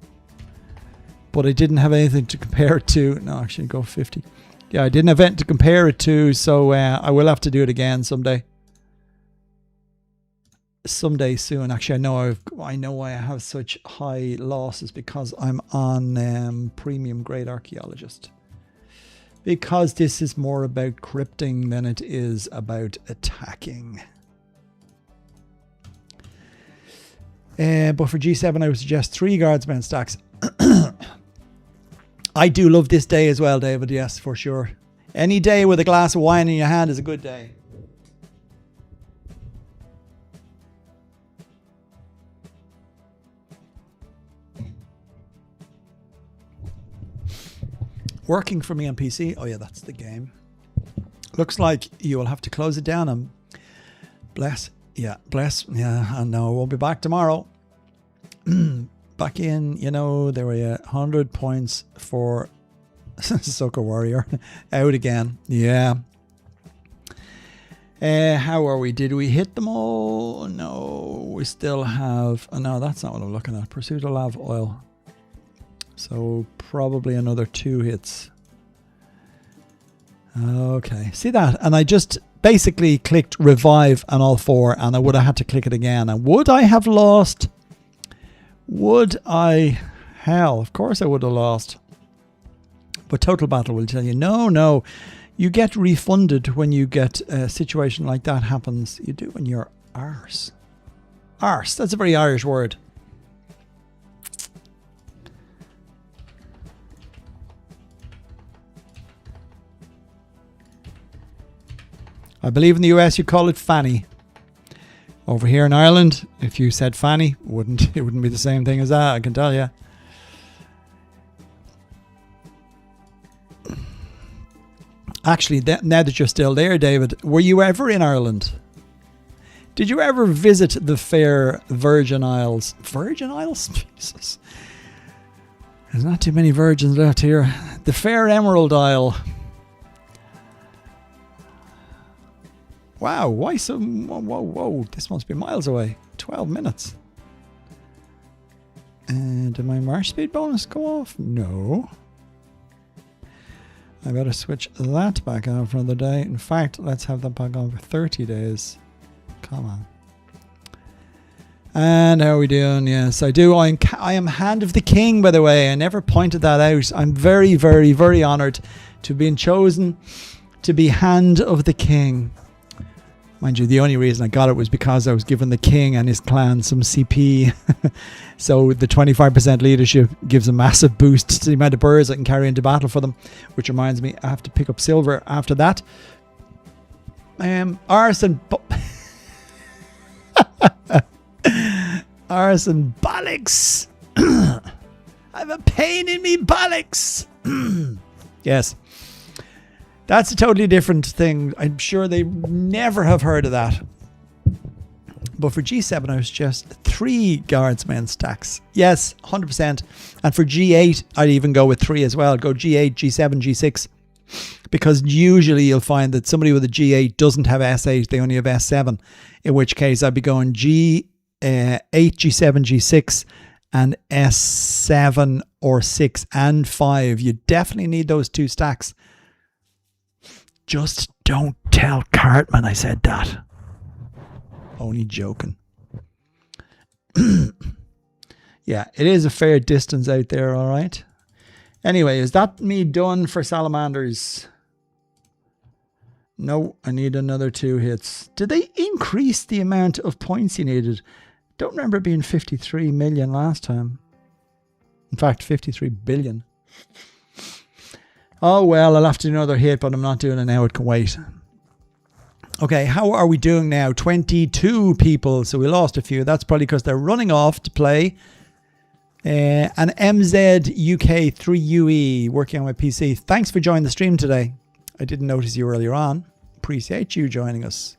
A: but I didn't have anything to compare it to. No, actually, go 50. Yeah, I didn't have anything to compare it to, so I will have to do it again someday. Someday soon. Actually, I know why I have such high losses, because I'm on premium grade archaeologist. Because this is more about crypting than it is about attacking. But for G7, I would suggest 3 guardsmen stacks. I do love this day as well, David. Yes, for sure. Any day with a glass of wine in your hand is a good day. Working for me on PC. Oh yeah, that's the game. Looks like you will have to close it down. And bless. Yeah, bless. Yeah, I know. We'll be back tomorrow. Back in, there were 100 points for Sucker Warrior. Out again. Yeah. How are we? Did we hit them all? No, we still have... Oh, no, that's not what I'm looking at. Pursuit of Lava Oil. So probably another 2 hits. Okay, see that? And I just basically clicked revive on all 4, and I would have had to click it again. And would I have lost? Would I? Hell, of course I would have lost. But Total Battle will tell you, no. You get refunded when you get a situation like that happens. You do when you're arse. Arse, that's a very Irish word. I believe in the US you call it fanny. Over here in Ireland, if you said fanny, it wouldn't be the same thing as that, I can tell you. Actually, now that you're still there, David, were you ever in Ireland? Did you ever visit the fair Virgin Isles? Virgin Isles? Jesus. There's not too many virgins left here. The fair Emerald Isle. Wow, why so... Whoa. This must be miles away. 12 minutes. And did my march speed bonus go off? No. I better switch that back on for another day. In fact, let's have that back on for 30 days. Come on. And how are we doing? Yes, I do. I am Hand of the King, by the way. I never pointed that out. I'm very, very, very honoured to have been chosen to be Hand of the King. Mind you, the only reason I got it was because I was giving the king and his clan some CP. So the 25% leadership gives a massive boost to the amount of birds I can carry into battle for them. Which reminds me, I have to pick up silver after that. Arson bollocks. I have a pain in me bollocks. Yes. That's a totally different thing. I'm sure they never have heard of that. But for G7, I was just 3 guardsmen stacks. Yes, 100%. And for G8, I'd even go with 3 as well. I'd go G8, G7, G6. Because usually you'll find that somebody with a G8 doesn't have S8. They only have S7. In which case, I'd be going G8, G7, G6, and S7 or 6 and 5. You definitely need those 2 stacks. Just don't tell Cartman I said that. Only joking. Yeah, it is a fair distance out there, all right. Anyway, is that me done for salamanders? No, I need another 2 hits. Did they increase the amount of points you needed? Don't remember it being 53 million last time. In fact, 53 billion. Oh, well, I'll have to do another hit, but I'm not doing it now. It can wait. Okay, how are we doing now? 22 people, so we lost a few. That's probably because they're running off to play. And MZ UK 3UE working on my PC. Thanks for joining the stream today. I didn't notice you earlier on. Appreciate you joining us.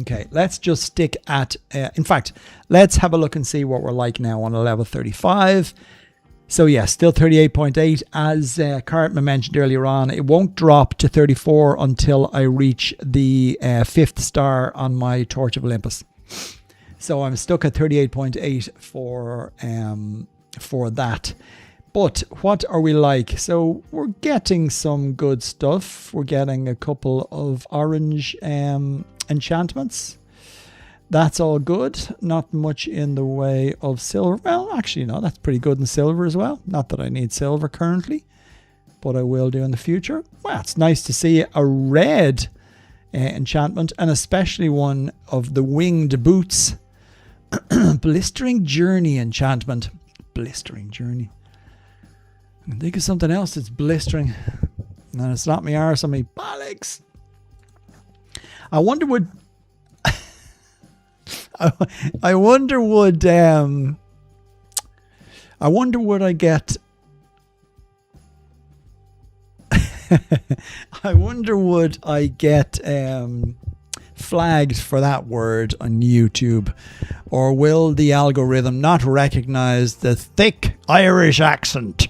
A: Okay, let's just stick at... in fact, let's have a look and see what we're like now on a level 35. So yeah, still 38.8. As Cartman mentioned earlier on, it won't drop to 34 until I reach the 5th star on my Torch of Olympus. So I'm stuck at 38.8 for that. But what are we like? So we're getting some good stuff. We're getting a couple of orange enchantments. That's all good. Not much in the way of silver. Well, actually, no, that's pretty good in silver as well. Not that I need silver currently, but I will do in the future. Well, it's nice to see a red enchantment, and especially one of the winged boots. Blistering Journey enchantment. Blistering Journey. I can think of something else that's blistering. And it's not me arse on me bollocks. I wonder would... I wonder would I get... I wonder would I get flagged for that word on YouTube, or will the algorithm not recognize the thick Irish accent?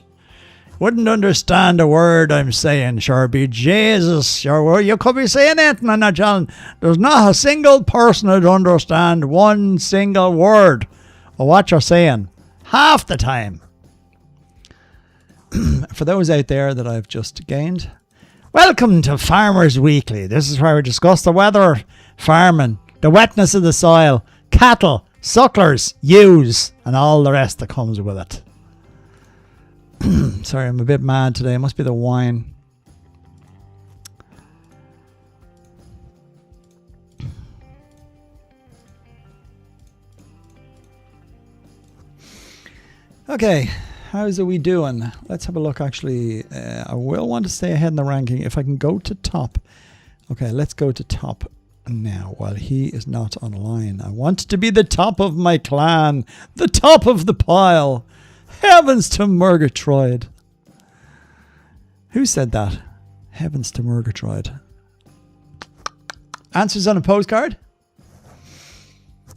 A: Wouldn't understand a word I'm saying, sure be Jesus, sure you could be saying it, and I'm not telling. There's not a single person who'd understand one single word of what you're saying half the time. For those out there that I've just gained, welcome to Farmers Weekly. This is where we discuss the weather, farming, the wetness of the soil, cattle, sucklers, ewes, and all the rest that comes with it. Sorry, I'm a bit mad today. It must be the wine. Okay, how's are we doing? Let's have a look. Actually, I will want to stay ahead in the ranking if I can go to top. Okay, let's go to top now while he is not online. I want to be the top of my clan, the top of the pile. Heavens to Murgatroyd. Who said that? Heavens to Murgatroyd. Answers on a postcard?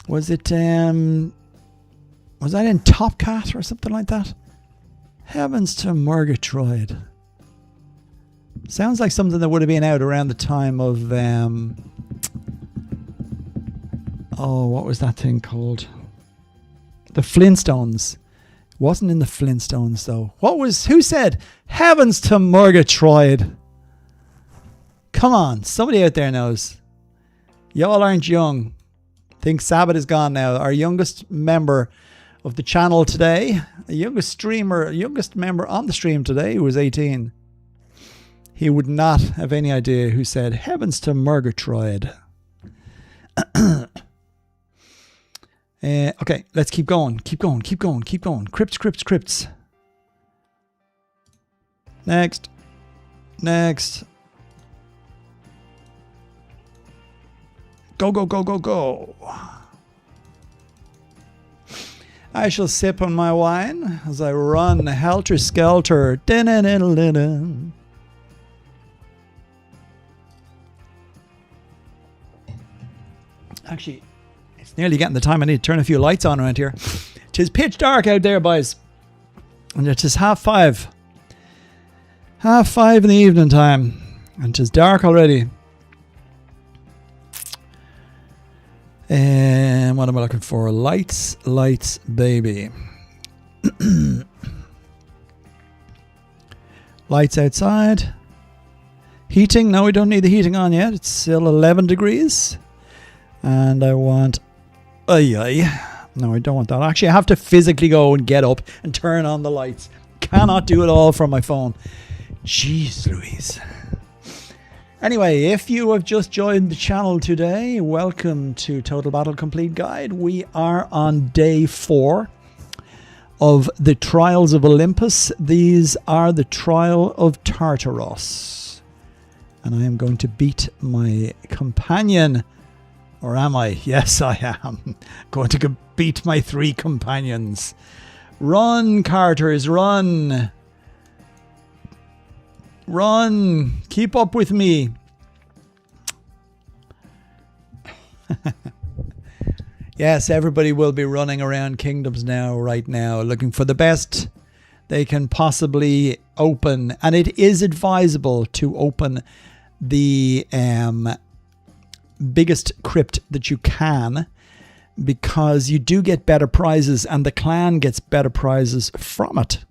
A: Was it, was that in Top Cat or something like that? Heavens to Murgatroyd. Sounds like something that would have been out around the time of oh, what was that thing called? The Flintstones. Wasn't in the Flintstones though. Who said heavens to Murgatroyd? Come on, somebody out there knows. Y'all aren't young. Think Sabbath is gone now. Our youngest member of the channel today, the youngest member on the stream today, who was 18. He would not have any idea who said heavens to Murgatroyd. Okay, let's keep going. Keep going. Crypts. Next. Go. I shall sip on my wine as I run helter-skelter. Dun-dun-dun-dun-dun. Actually, it's nearly getting the time I need to turn a few lights on around here. 'Tis pitch dark out there, boys. And it is 5:30. 5:30 in the evening time. And 'tis dark already. And what am I looking for? Lights, baby. Lights outside. Heating. No, we don't need the heating on yet. It's still 11 degrees. And I want... No, I don't want that. Actually, I have to physically go and get up and turn on the lights. Cannot do it all from my phone. Jeez Louise. Anyway, if you have just joined the channel today, welcome to Total Battle Complete Guide. We are on day 4 of the Trials of Olympus. These are the Trial of Tartaros. And I am going to beat my companion. Or am I? Yes, I am. Going to beat my 3 companions. Run, Carters, run. Run. Keep up with me. Yes, everybody will be running around kingdoms right now, looking for the best they can possibly open. And it is advisable to open the biggest crypt that you can, because you do get better prizes and the clan gets better prizes from it.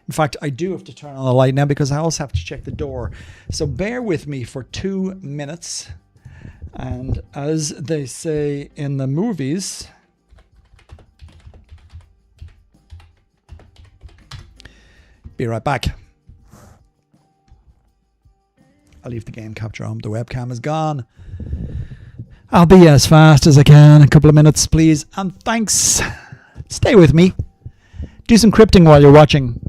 A: In fact, I do have to turn on the light now because I also have to check the door. So bear with me for 2 minutes. And as they say in the movies, be right back. I'll leave the game capture on. The webcam is gone. I'll be as fast as I can. A couple of minutes, please. And thanks. Stay with me. Do some crypting while you're watching.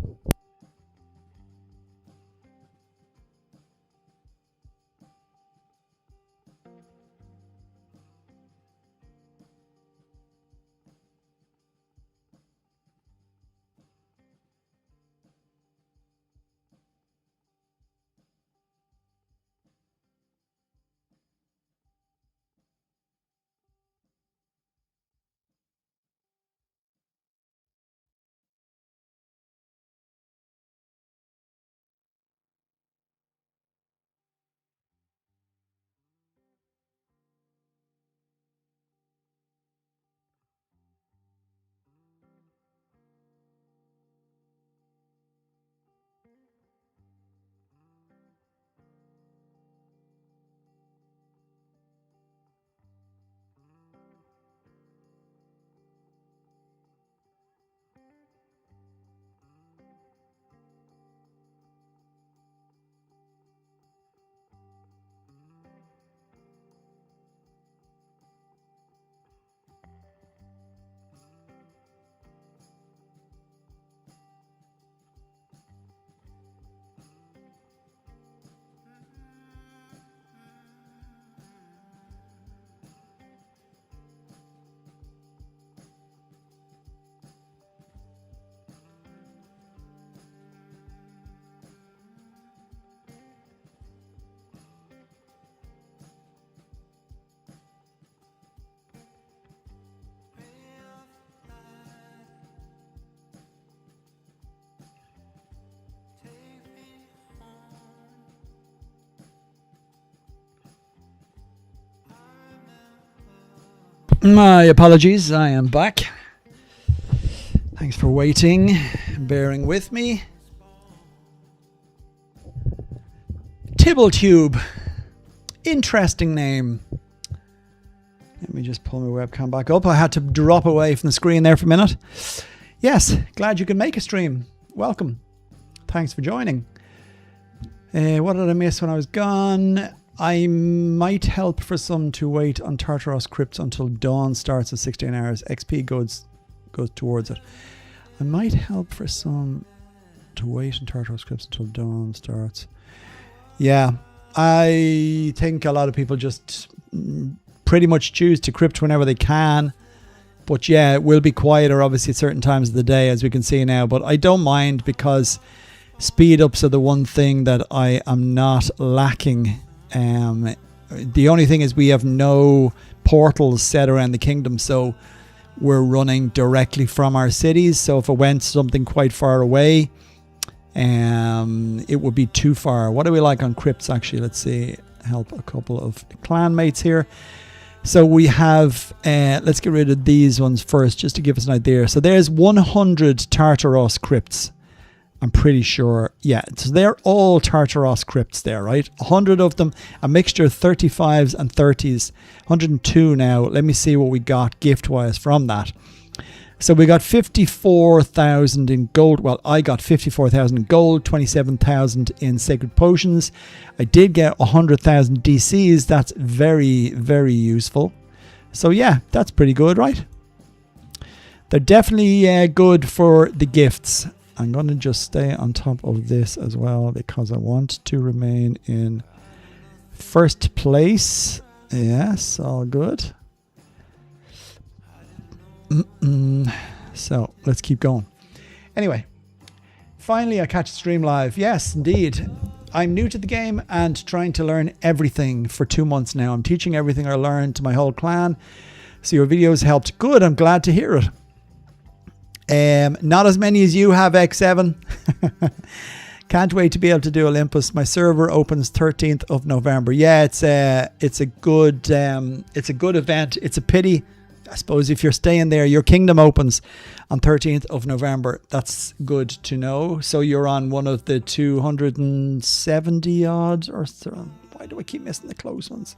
A: My apologies, I am back. Thanks for waiting, bearing with me. Tibbletube. Interesting name. Let me just pull my webcam back up. I had to drop away from the screen there for a minute. Yes, glad you can make a stream. Welcome. Thanks for joining. What did I miss when I was gone? I might help for some to wait on Tartaros crypts until dawn starts at 16 hours. XP goes towards it. I might help for some to wait on Tartaros crypts until dawn starts. Yeah, I think a lot of people just pretty much choose to crypt whenever they can. But yeah, it will be quieter obviously at certain times of the day, as we can see now. But I don't mind, because speed ups are the one thing that I am not lacking. The only thing is we have no portals set around the kingdom, so we're running directly from our cities. So if it went something quite far away, it would be too far. What do we like on crypts actually? Let's see. Help a couple of clanmates here. So we have, let's get rid of these ones first, just to give us an idea. So there's 100 Tartaros crypts. I'm pretty sure. Yeah, so they're all Tartaros crypts there, right? 100 of them, a mixture of 35s and 30s. 102 now. Let me see what we got gift-wise from that. So we got 54,000 in gold. Well, I got 54,000 in gold, 27,000 in sacred potions. I did get 100,000 DCs. That's very, very useful. So yeah, that's pretty good, right? They're definitely good for the gifts. I'm going to just stay on top of this as well, because I want to remain in first place. Yes, all good. So let's keep going. Anyway, finally I catch a stream live. Yes, indeed. I'm new to the game and trying to learn everything for 2 months now. I'm teaching everything I learned to my whole clan. So your videos helped. Good, I'm glad to hear it. Not as many as you have, X7. Can't wait to be able to do Olympus. My server opens 13th of November. Yeah, it's a good event. It's a pity, I suppose, if you're staying there. Your kingdom opens on 13th of November. That's good to know. So you're on one of the 270 odd, or why do I keep missing the close ones?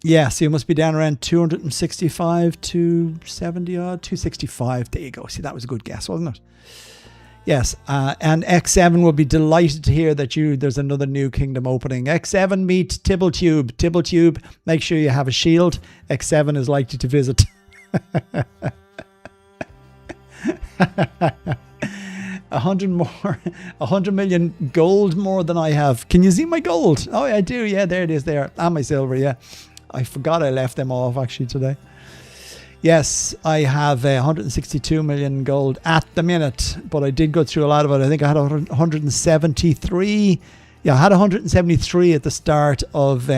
A: Yeah, so you must be down around 265 to 70 odd, 265. There you go. See, that was a good guess, wasn't it? Yes, and X7 will be delighted to hear that there's another new kingdom opening. X7 meet Tibbletube. Tibbletube, make sure you have a shield. X7 is likely to visit. 100 million gold more than I have. Can you see my gold? Oh, I do. Yeah, there it is there. And my silver, yeah. I forgot I left them off actually today. Yes, I have 162 million gold at the minute, but I did go through a lot of it. I think I had 173. Yeah, I had 173 at the start of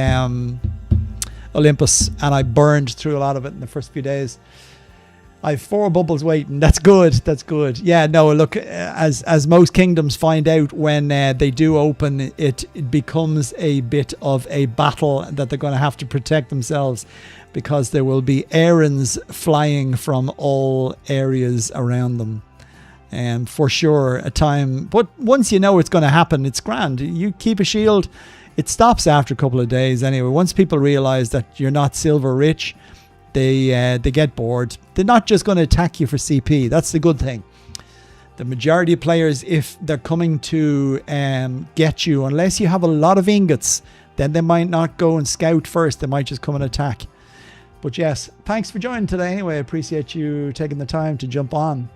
A: Olympus, and I burned through a lot of it in the first few days. I have 4 bubbles waiting. That's good. That's good. Yeah, no, look, as most kingdoms find out when they do open, it becomes a bit of a battle that they're going to have to protect themselves, because there will be errands flying from all areas around them. And for sure, a time. But once you know it's going to happen, it's grand. You keep a shield. It stops after a couple of days anyway. Once people realize that you're not silver rich, they get bored. They're not just going to attack you for CP. That's the good thing. The majority of players, if they're coming to get you, unless you have a lot of ingots, then they might not go and scout first. They might just come and attack. But yes, thanks for joining today anyway. I appreciate you taking the time to jump on.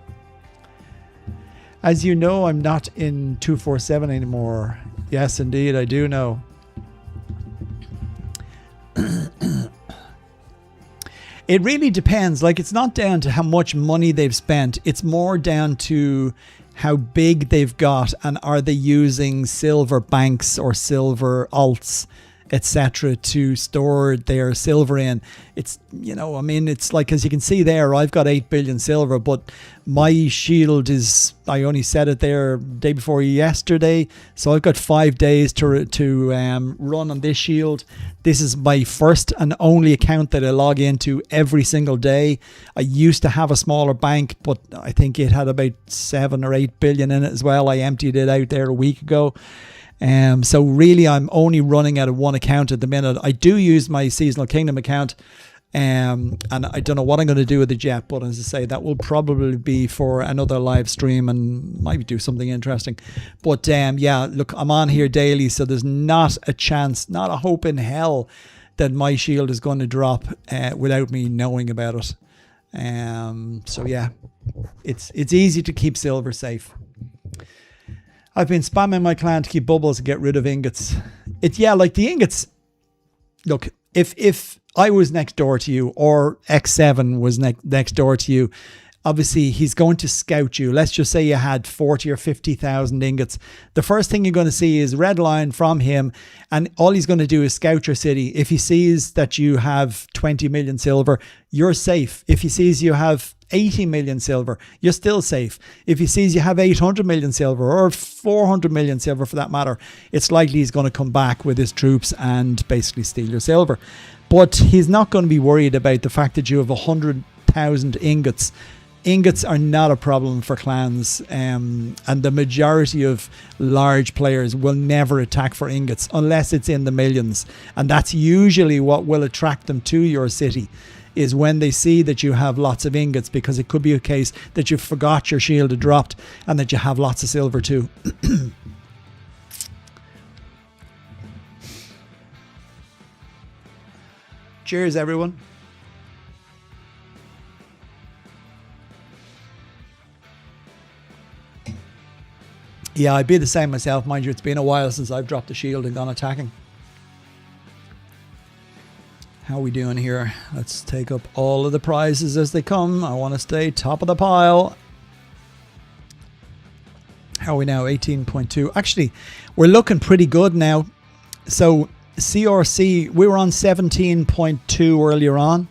A: As you know, I'm not in 247 anymore. Yes, indeed, I do know. It really depends. Like, it's not down to how much money they've spent. It's more down to how big they've got, and are they using silver banks or silver alts etc., to store their silver in. It's, it's like, as you can see there, I've got 8 billion silver, but my shield is, I only said it there day before yesterday, so I've got 5 days to run on this shield. This is my first and only account that I log into every single day. I used to have a smaller bank, but I think it had about 7 or 8 billion in it as well. I emptied it out there a week ago. So really, I'm only running out of one account at the minute. I do use my Seasonal Kingdom account, and I don't know what I'm going to do with it yet, but as I say, that will probably be for another live stream and maybe do something interesting. But yeah, look, I'm on here daily, so there's not a chance, not a hope in hell that my shield is going to drop without me knowing about it. So yeah, it's easy to keep silver safe. I've been spamming my clan to keep bubbles and get rid of ingots. Like the ingots. Look, if I was next door to you, or X7 was next door to you, obviously he's going to scout you. Let's just say you had 40 or 50,000 ingots. The first thing you're going to see is red line from him, and all he's going to do is scout your city. If he sees that you have 20 million silver, you're safe. If he sees you have 80 million silver, you're still safe. If he sees you have 800 million silver, or 400 million silver for that matter, it's likely he's going to come back with his troops and basically steal your silver. But he's not going to be worried about the fact that you have 100,000 ingots. Ingots are not a problem for clans, and the majority of large players will never attack for ingots unless it's in the millions, and that's usually what will attract them to your city, is when they see that you have lots of ingots, because it could be a case that you forgot your shield had dropped and that you have lots of silver too. Cheers, everyone. Yeah, I'd be the same myself. Mind you, it's been a while since I've dropped the shield and gone attacking. How are we doing here? Let's take up all of the prizes as they come. I want to stay top of the pile. How are we now? 18.2. Actually, we're looking pretty good now. So CRC, we were on 17.2 earlier on.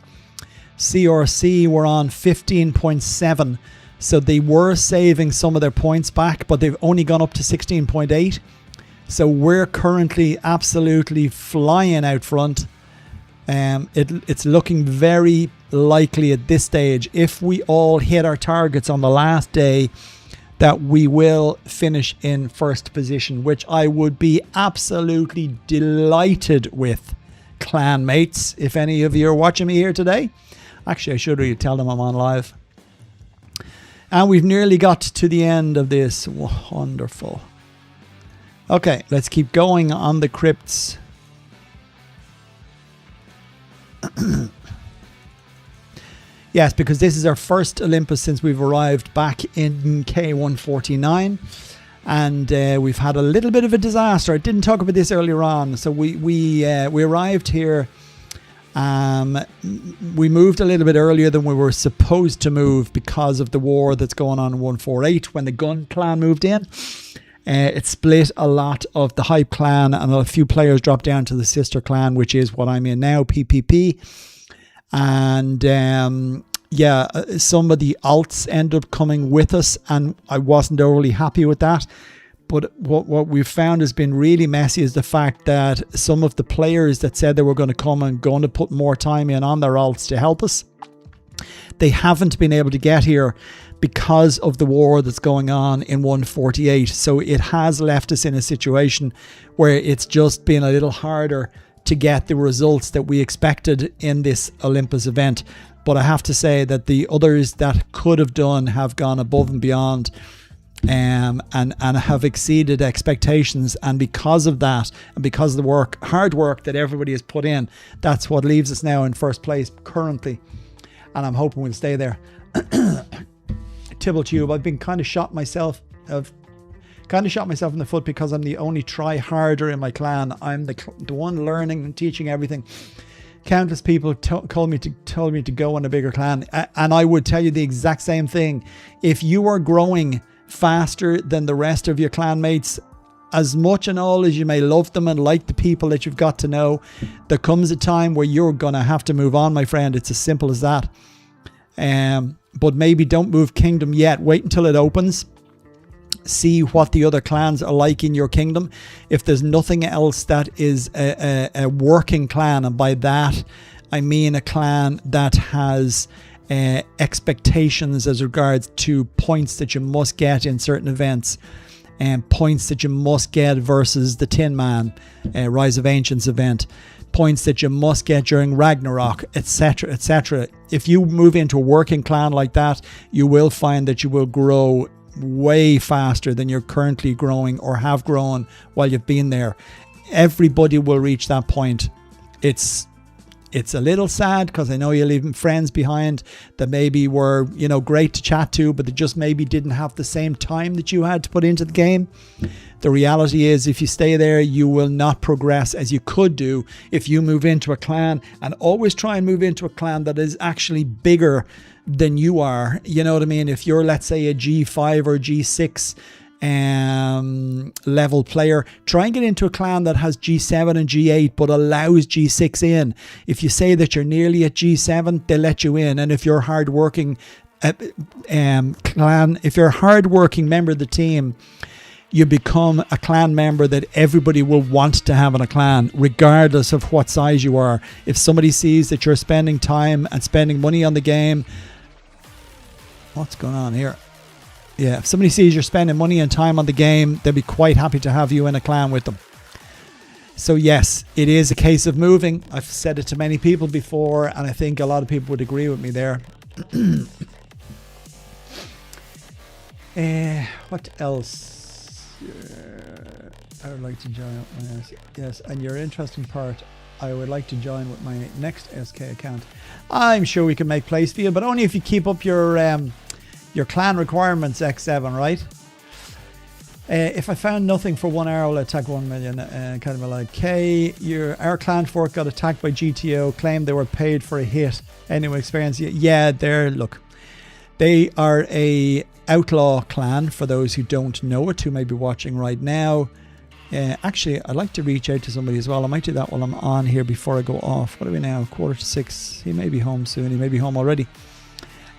A: CRC were on 15.7. So they were saving some of their points back, but they've only gone up to 16.8. So we're currently absolutely flying out front. It's looking very likely at this stage, if we all hit our targets on the last day, that we will finish in first position, which I would be absolutely delighted with, clan mates. If any of you are watching me here today, actually I should really tell them I'm on live. And we've nearly got to the end of this. Wonderful. Okay, let's keep going on the crypts. Yes, because this is our first Olympus since we've arrived back in K149, and we've had a little bit of a disaster. I didn't talk about this earlier on. So we arrived here. We moved a little bit earlier than we were supposed to move because of the war that's going on in 148. When the Gun clan moved in, it split a lot of the Hype clan, and a few players dropped down to the sister clan, which is what I'm in now, PPP. And yeah, some of the alts ended up coming with us, and I wasn't overly happy with that. But what we've found has been really messy is the fact that some of the players that said they were going to come and going to put more time in on their alts to help us, they haven't been able to get here because of the war that's going on in 148. So it has left us in a situation where it's just been a little harder to get the results that we expected in this Olympus event. But I have to say that the others that could have done have gone above and beyond, and have exceeded expectations. And because of that, and because of the hard work that everybody has put in, that's what leaves us now in first place currently, and I'm hoping we'll stay there. Tibble-tube, I've been kind of shot myself in the foot because I'm the only try-harder in my clan. I'm the one learning and teaching everything. Countless people told me to go in a bigger clan, and I would tell you the exact same thing. If you are growing faster than the rest of your clan mates, as much and all as you may love them and like the people that you've got to know, there comes a time where you're going to have to move on, my friend. It's as simple as that. But maybe don't move kingdom yet. Wait until it opens. See what the other clans are like in your kingdom. If there's nothing else that is a working clan, and by that I mean a clan that has expectations as regards to points that you must get in certain events, and points that you must get versus the Tin Man Rise of Ancients event, points that you must get during Ragnarok, etc., etc. If you move into a working clan like that, you will find that you will grow way faster than you're currently growing or have grown while you've been there. Everybody will reach that point. It's a little sad because I know you're leaving friends behind that maybe were, you know, great to chat to, but they just maybe didn't have the same time that you had to put into the game. The reality is, if you stay there, you will not progress as you could do if you move into a clan, and always try and move into a clan that is actually bigger than you are. You know what I mean? If you're, let's say, a G5 or G6 level player, try and get into a clan that has G7 and G8 but allows G6 in. If you say that you're nearly at G7, they let you in. And if you're hardworking clan, if you're a hardworking member of the team, you become a clan member that everybody will want to have in a clan, regardless of what size you are. If somebody sees that you're spending time and spending money on the game, what's going on here? Yeah, if somebody sees you're spending money and time on the game, they'll be quite happy to have you in a clan with them. So yes, it is a case of moving. I've said it to many people before, and I think a lot of people would agree with me there. What else? I would like to join up my yes, and your interesting part, I would like to join with my next SK account. I'm sure we can make place for you, but only if you keep up your clan requirements, X7, right? If I found nothing for 1 hour, I'll attack 1 million. Kind of like, K, our clan fork got attacked by GTO, claimed they were paid for a hit. Anyone experience? Yeah, they are a outlaw clan, for those who don't know it, who may be watching right now. Actually, I'd like to reach out to somebody as well. I might do that while I'm on here before I go off. What are we now? 5:45. He may be home soon. He may be home already.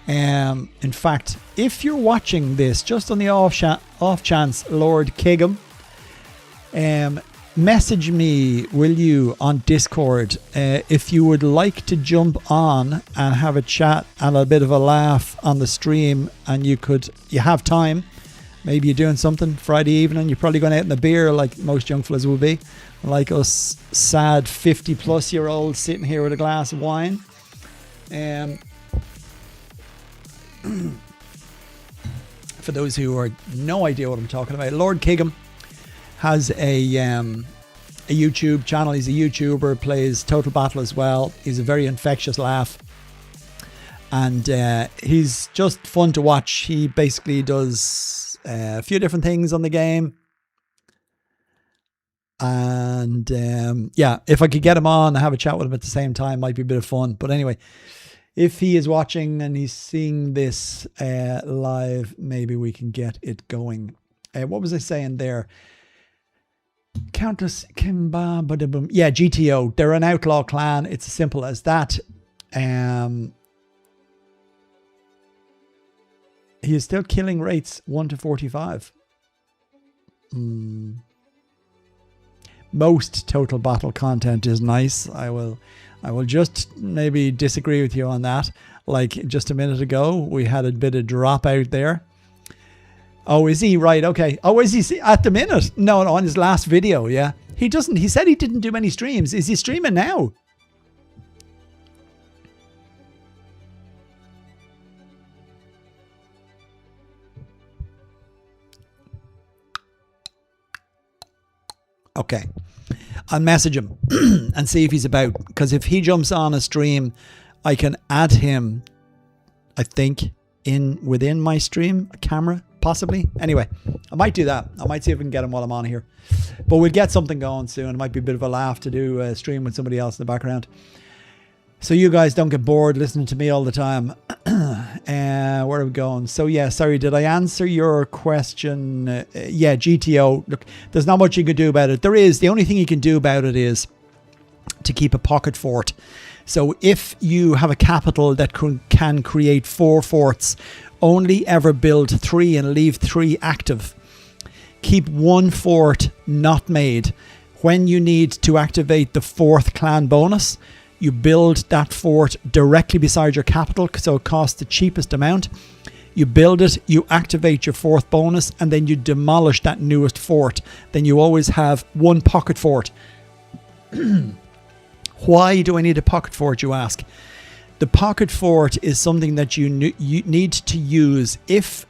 A: In fact, if you're watching this just on the off chance, Lord Kigum, message me, will you, on Discord, if you would like to jump on and have a chat and a bit of a laugh on the stream, and you have time. Maybe you're doing something Friday evening, you're probably going out in the beer like most young fellas will be, like us sad 50 plus year olds sitting here with a glass of wine. For those who are no idea what I'm talking about, Lord Kigum has a YouTube channel. He's a YouTuber, plays Total Battle as well. He's a very infectious laugh, and he's just fun to watch. He basically does a few different things on the game, and yeah, if I could get him on and have a chat with him at the same time, might be a bit of fun. But anyway, if he is watching and he's seeing this live, maybe we can get it going. What was I saying there? Countess Kimba, yeah, GTO. They're an outlaw clan. It's as simple as that. He is still killing rates 1 to 45. Most Total Battle content is nice. I will just maybe disagree with you on that. Like just a minute ago, we had a bit of drop out there. Oh, is he? Right, okay. Oh, is he at the minute? No, on his last video, yeah. He said he didn't do many streams. Is he streaming now? Okay. I'll message him and see if he's about, because if he jumps on a stream, I can add him, I think, within my stream, a camera, possibly. Anyway, I might do that. I might see if we can get him while I'm on here. But we'll get something going soon. It might be a bit of a laugh to do a stream with somebody else in the background, so you guys don't get bored listening to me all the time. Where are we going? So yeah, sorry, did I answer your question? Yeah, GTO. Look, there's not much you can do about it. The only thing you can do about it is to keep a pocket fort. So if you have a capital that can create 4 forts, only ever build 3 and leave 3 active. Keep 1 fort not made. When you need to activate the 4th clan bonus, you build that fort directly beside your capital, so it costs the cheapest amount. You build it, you activate your 4th bonus, and then you demolish that newest fort. Then you always have 1 pocket fort. Why do I need a pocket fort, you ask? The pocket fort is something that you need to use if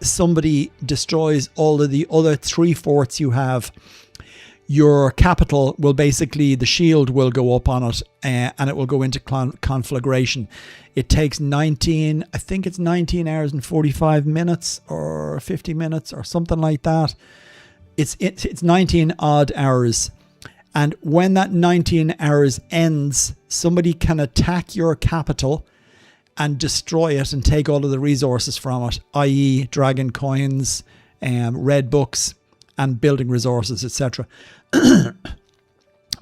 A: somebody destroys all of the other 3 forts you have. Your capital will basically, the shield will go up on it and it will go into conflagration. It takes 19 hours and 45 minutes or 50 minutes or something like that. It's 19 odd hours. And when that 19 hours ends, somebody can attack your capital and destroy it and take all of the resources from it, i.e. dragon coins, red books, and building resources, etc.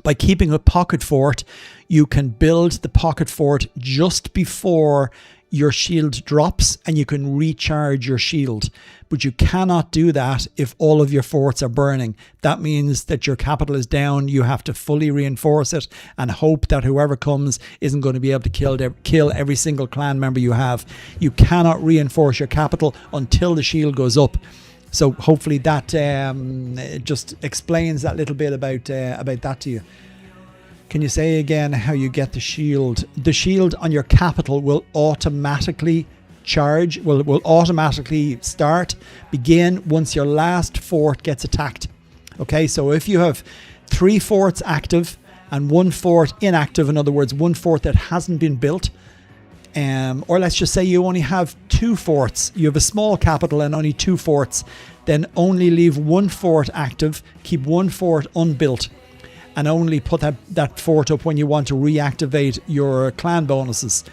A: By keeping a pocket fort, you can build the pocket fort just before your shield drops and you can recharge your shield. But you cannot do that if all of your forts are burning. That means that your capital is down. You have to fully reinforce it and hope that whoever comes isn't going to be able to kill every single clan member you have. You cannot reinforce your capital until the shield goes up. So hopefully that just explains that little bit about that to you. Can you say again how you get the shield? The shield on your capital will automatically charge, will automatically begin once your last fort gets attacked. Okay, so if you have 3 forts active and 1 fort inactive, in other words, 1 fort that hasn't been built, or let's just say you only have 2 forts, you have a small capital and only 2 forts, then only leave 1 fort active, keep 1 fort unbuilt, and only put that fort up when you want to reactivate your clan bonuses.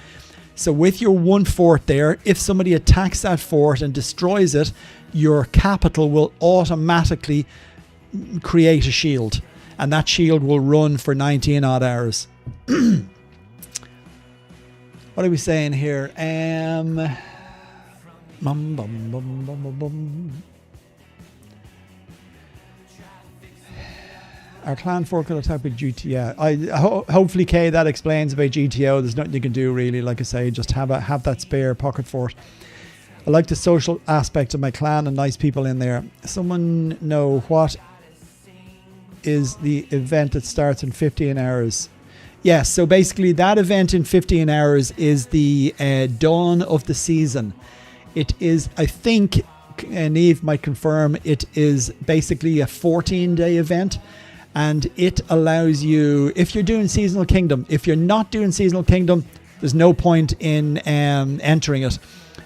A: So with your 1 fort there, if somebody attacks that fort and destroys it, your capital will automatically create a shield, and that shield will run for 19 odd hours. What are we saying here? Our clan fort could attack with GTO. Hopefully, Kay, that explains about GTO. There's nothing you can do really. Like I say, just have that spare pocket fort. I like the social aspect of my clan and nice people in there. Someone know what is the event that starts in 15 hours? Yes, so basically that event in 15 hours is the dawn of the season. It is, I think, Neve might confirm, it is basically a 14-day event. And it allows you, if you're doing Seasonal Kingdom, if you're not doing Seasonal Kingdom, there's no point in entering it.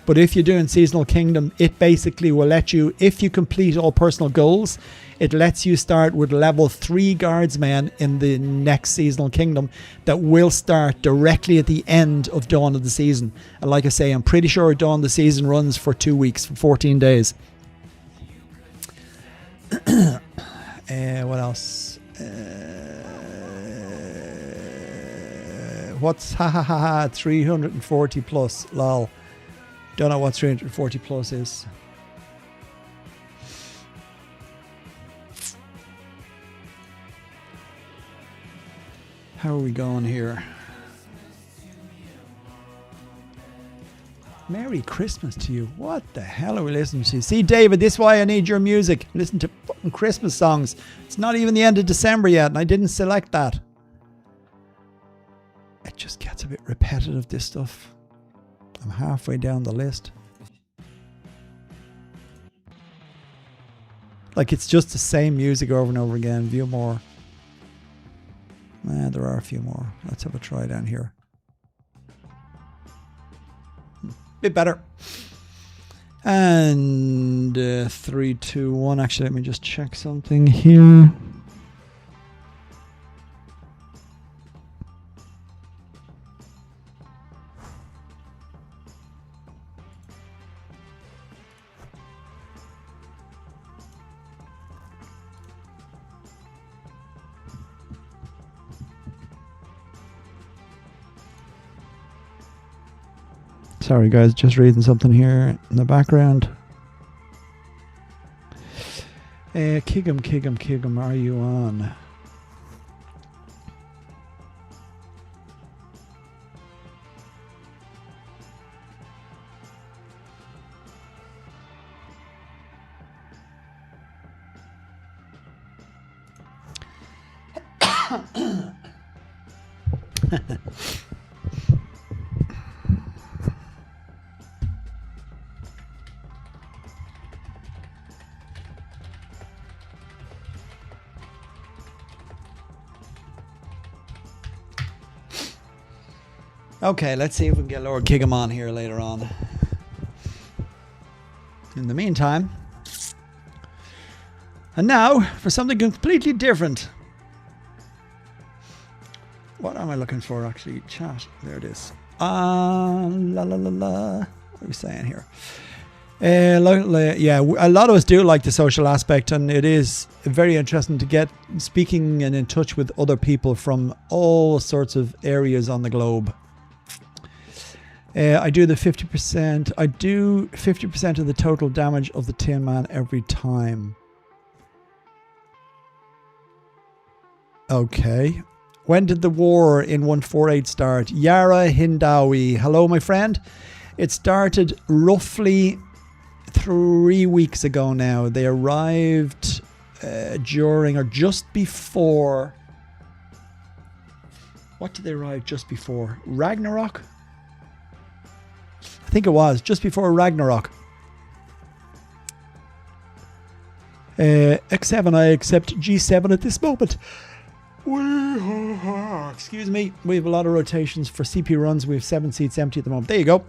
A: But if you're doing Seasonal Kingdom, it basically will let you, if you complete all personal goals, it lets you start with level 3 guardsmen in the next Seasonal Kingdom that will start directly at the end of Dawn of the Season. And like I say, I'm pretty sure Dawn of the Season runs for 2 weeks, for 14 days. What else? What's 340 plus? Lol. Don't know what 340 plus is. How are we going here? Merry Christmas to you. What the hell are we listening to? See, David, this is why I need your music. Listen to fucking Christmas songs. It's not even the end of December yet, and I didn't select that. It just gets a bit repetitive, this stuff. I'm halfway down the list. Like, it's just the same music over and over again. View more. There are a few more. Let's have a try down here. Bit better. And 3, 2, 1. Actually, let me just check something here. Sorry guys, just reading something here in the background. Kigum, are you on? Okay, let's see if we can get Lord Kigum on here later on. In the meantime, and now for something completely different. What am I looking for actually? Chat. There it is. La la la la. What are we saying here? Yeah, a lot of us do like the social aspect, and it is very interesting to get speaking and in touch with other people from all sorts of areas on the globe. I do the 50%. I do 50% of the total damage of the Tin Man every time. Okay. When did the war in 148 start? Yara Hindawi. Hello, my friend. It started roughly 3 weeks ago now. They arrived during or just before... What did they arrive just before? Ragnarok? I think it was just before Ragnarok. X7, I accept G7 at this moment. Excuse me. We have a lot of rotations for CP runs. We have 7 seats empty at the moment. There you go.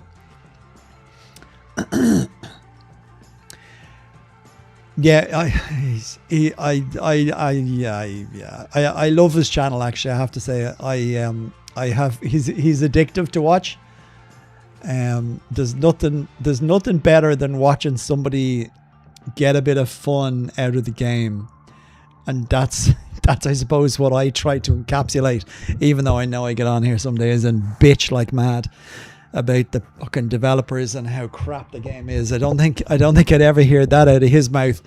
A: Yeah, I love his channel. Actually, I have to say, he's addictive to watch. There's nothing better than watching somebody get a bit of fun out of the game, and that's I suppose what I try to encapsulate. Even though I know I get on here some days and bitch like mad about the fucking developers and how crap the game is. I don't think I'd ever hear that out of his mouth.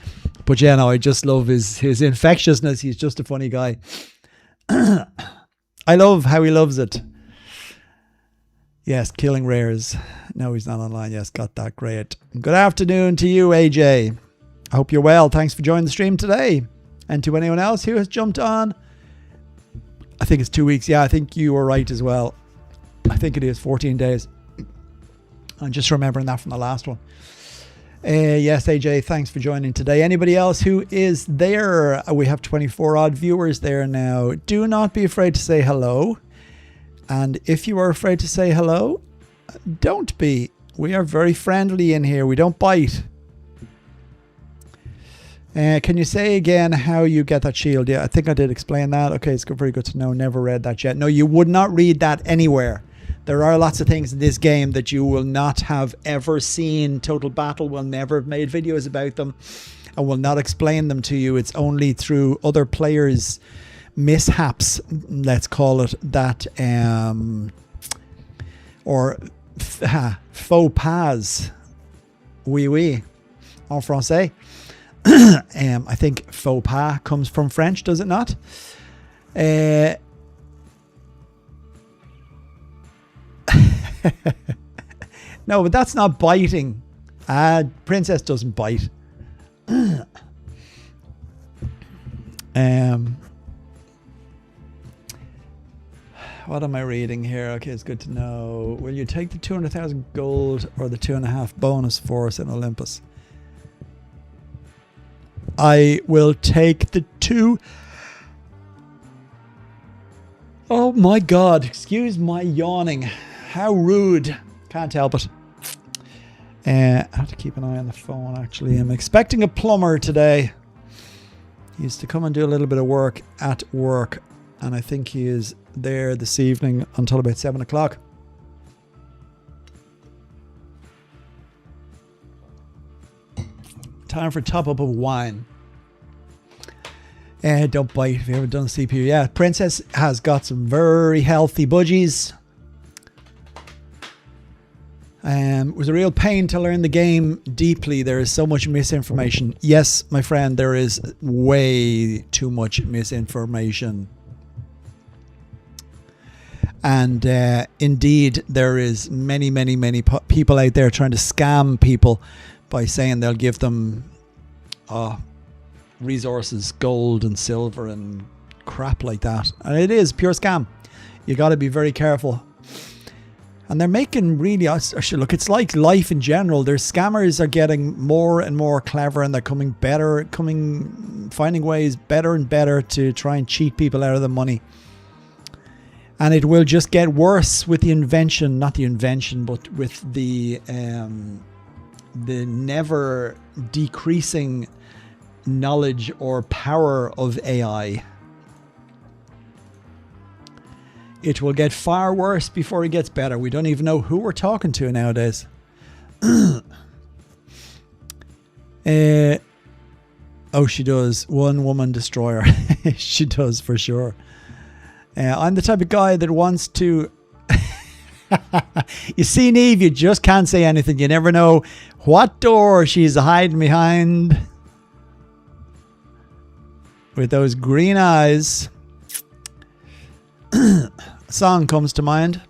A: But yeah, no, I just love his infectiousness. He's just a funny guy. I love how he loves it. Yes, killing rares. No, he's not online. Yes, got that. Great. Good afternoon to you, AJ. I hope you're well. Thanks for joining the stream today. And to anyone else who has jumped on, I think it's 2 weeks. Yeah, I think you were right as well. I think it is 14 days. I'm just remembering that from the last one. Yes, AJ, thanks for joining today. Anybody else who is there? We have 24 odd viewers there now. Do not be afraid to say hello. And if you are afraid to say hello, don't be. We are very friendly in here. We don't bite. Can you say again how you get that shield? Yeah, I think I did explain that. Okay, it's very good to know. Never read that yet. No, you would not read that anywhere. There are lots of things in this game that you will not have ever seen. Total Battle will never have made videos about them. I will not explain them to you. It's only through other players' mishaps, let's call it that, or faux pas. Oui, en français. I think faux pas comes from French, does it not? No, but that's not biting. Princess doesn't bite. What am I reading here? Okay, it's good to know. Will you take the 200,000 gold or the 2.5 bonus for us in Olympus? I will take the 2. Oh my God, excuse my yawning. How rude. Can't help it. I have to keep an eye on the phone, actually. I'm expecting a plumber today. He used to come and do a little bit of work at work, and I think he is there this evening until about 7 o'clock. Time for top up of wine. Don't bite if you haven't done CPU. Yeah, Princess has got some very healthy budgies. It was a real pain to learn the game deeply. There is so much misinformation. Yes, my friend, there is way too much misinformation. And indeed, there is many people out there trying to scam people by saying they'll give them resources, gold and silver and crap like that. And it is pure scam. You got to be very careful. And they're making really, look, it's like life in general. Their scammers are getting more and more clever, and they're finding ways better and better to try and cheat people out of the money. And it will just get worse with but with the never decreasing knowledge or power of AI. It will get far worse before it gets better. We don't even know who we're talking to nowadays. Oh, she does. One woman destroyer. She does for sure. I'm the type of guy that wants to... You see, Neve, you just can't say anything. You never know what door she's hiding behind. With those green eyes. Song comes to mind.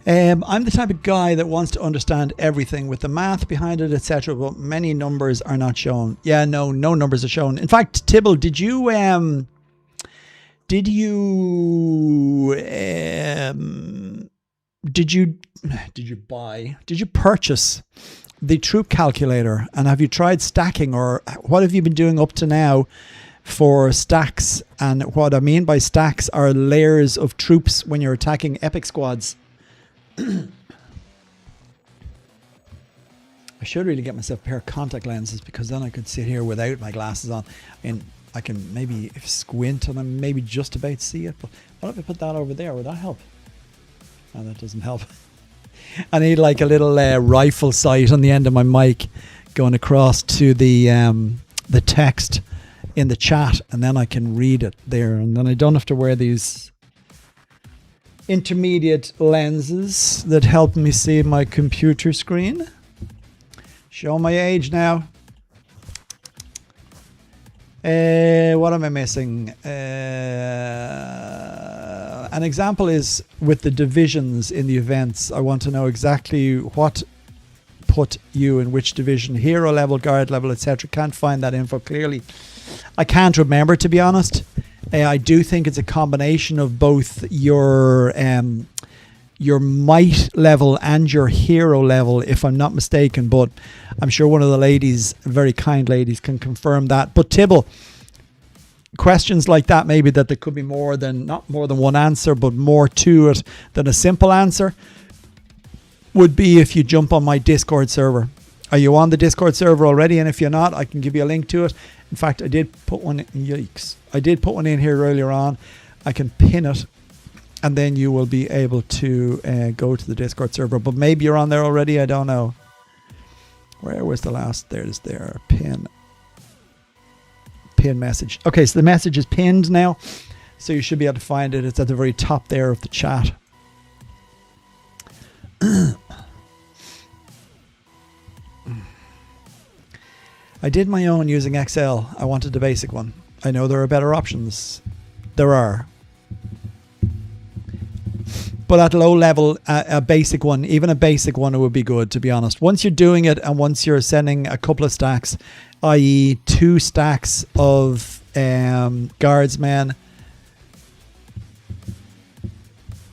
A: I'm the type of guy that wants to understand everything with the math behind it, etc. But many numbers are not shown. Yeah, no numbers are shown. In fact, Tibble, did you purchase the troop calculator, and have you tried stacking, or what have you been doing up to now for stacks? And what I mean by stacks are layers of troops when you're attacking epic squads. I should really get myself a pair of contact lenses, because then I could sit here without my glasses on. I mean, I can maybe squint and I'm maybe just about to see it, but what if I put that over there? Would that help? No, that doesn't help. I need like a little rifle sight on the end of my mic going across to the text in the chat, and then I can read it there, and then I don't have to wear these intermediate lenses that help me see my computer screen. Show my age now. What am I missing? An example is with the divisions in the events. I want to know exactly what put you in which division, hero level, guard level, etc. Can't find that info clearly. I can't remember, to be honest. I do think it's a combination of both your might level and your hero level, if I'm not mistaken, but I'm sure one of the ladies, very kind ladies, can confirm that. But Tibble, questions like that, maybe that there could be not more than one answer, but more to it than a simple answer, would be if you jump on my Discord server. Are you on the Discord server already? And if you're not, I can give you a link to it. In fact, I did put one in, yikes. I did put one in here earlier on. I can pin it, and then you will be able to go to the Discord server. But maybe you're on there already, I don't know. Where was the last? There's there. Pin message. Okay, so the message is pinned now, so you should be able to find it. It's at the very top there of the chat. I did my own using Excel. I wanted the basic one. I know there are better options. There are. But at low level, a basic one, even a basic one, it would be good, to be honest. Once you're doing it, and once you're sending a couple of stacks, i.e. 2 stacks of guardsmen.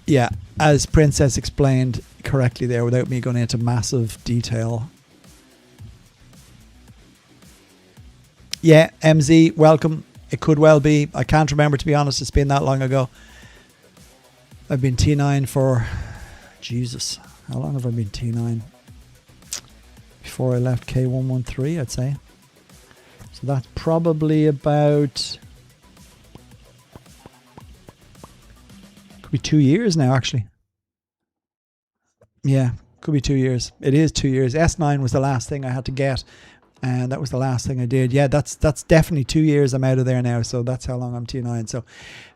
A: Yeah, as Princess explained correctly there, without me going into massive detail. Yeah, MZ, welcome. It could well be. I can't remember, to be honest. It's been that long ago. I've been T9 for... Jesus. How long have I been T9? Before I left K113, I'd say. So that's probably about... Could be 2 years now, actually. Yeah, could be 2 years. It is 2 years. S9 was the last thing I had to get. And that was the last thing I did. Yeah, that's definitely 2 years I'm out of there now. So that's how long I'm T9. So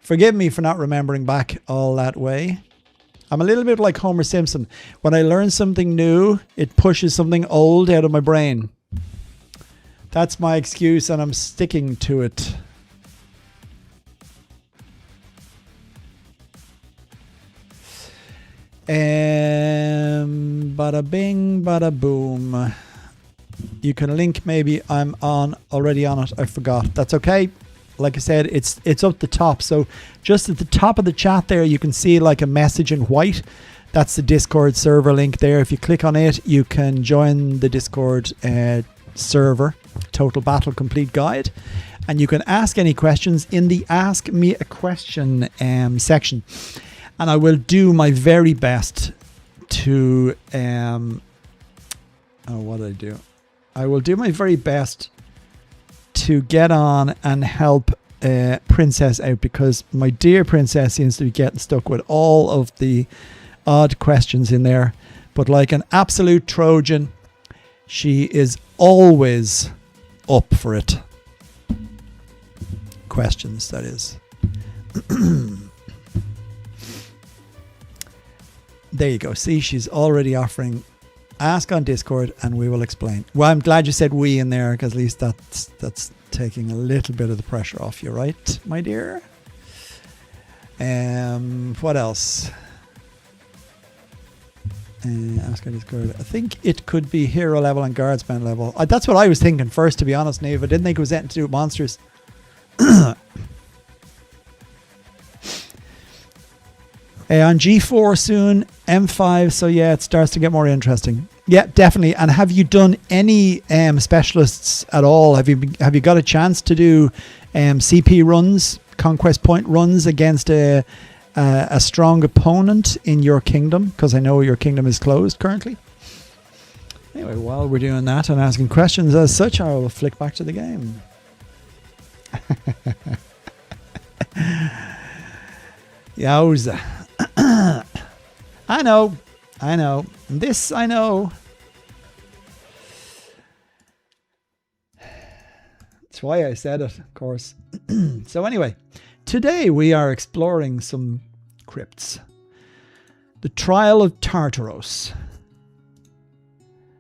A: forgive me for not remembering back all that way. I'm a little bit like Homer Simpson. When I learn something new, it pushes something old out of my brain. That's my excuse, and I'm sticking to it. Bada bing, bada boom. You can link, maybe I'm already on it. I forgot. That's okay. Like I said, it's up the top. So just at the top of the chat there, you can see like a message in white. That's the Discord server link there. If you click on it, you can join the Discord server, Total Battle Complete Guide. And you can ask any questions in the Ask Me a Question section. And I will do my very best to... what did I do? I will do my very best to get on and help Princess out, because my dear Princess seems to be getting stuck with all of the odd questions in there. But like an absolute Trojan, she is always up for it. Questions, that is. There you go. See, she's already offering ask on Discord and we will explain. Well, I'm glad you said we in there, because at least that's taking a little bit of the pressure off you, right, my dear? What else? Ask on Discord. I think it could be hero level and guardsman level. That's what I was thinking first, to be honest, Neve. I didn't think it was anything to do with monsters. On G4 soon, M5, so yeah, it starts to get more interesting. Yeah, definitely. And have you done any specialists at all? Have you got a chance to do CP runs, conquest point runs against a strong opponent in your kingdom? Because I know your kingdom is closed currently. Anyway, while we're doing that and asking questions as such, I will flick back to the game. Yowza. I know. This I know. That's why I said it, of course. So anyway, today we are exploring some crypts. The Trial of Tartaros.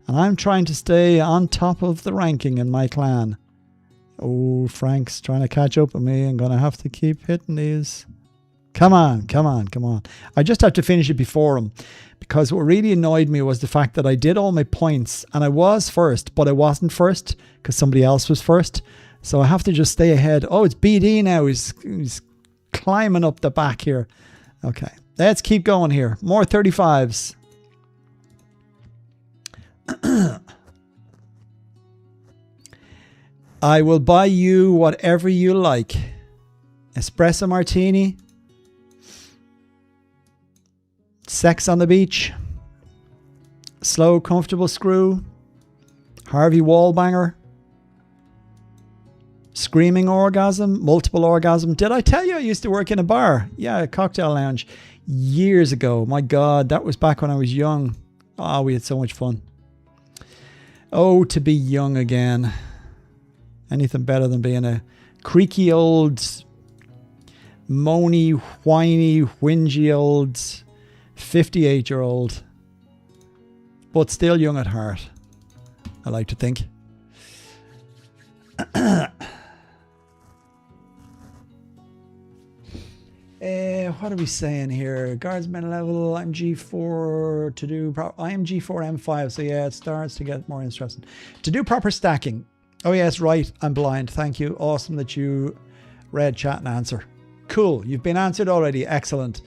A: And I'm trying to stay on top of the ranking in my clan. Oh, Frank's trying to catch up with me. I'm going to have to keep hitting these. Come on. I just have to finish it before him, because what really annoyed me was the fact that I did all my points and I was first, but I wasn't first because somebody else was first. So I have to just stay ahead. Oh, it's BD now. He's climbing up the back here. Okay, let's keep going here. More 35s. I will buy you whatever you like. Espresso martini. Sex on the beach. Slow, comfortable screw. Harvey Wallbanger. Screaming orgasm. Multiple orgasm. Did I tell you I used to work in a bar? Yeah, a cocktail lounge. Years ago. My God, that was back when I was young. Oh, we had so much fun. Oh, to be young again. Anything better than being a creaky old, moany, whiny, whingy old 58-year-old, but still young at heart, I like to think. What are we saying here? Guardsman level, I'm G4 to do... I am G4 M5, so yeah, it starts to get more interesting. To do proper stacking. Oh yes, right, I'm blind. Thank you. Awesome that you read chat and answer. Cool, you've been answered already. Excellent.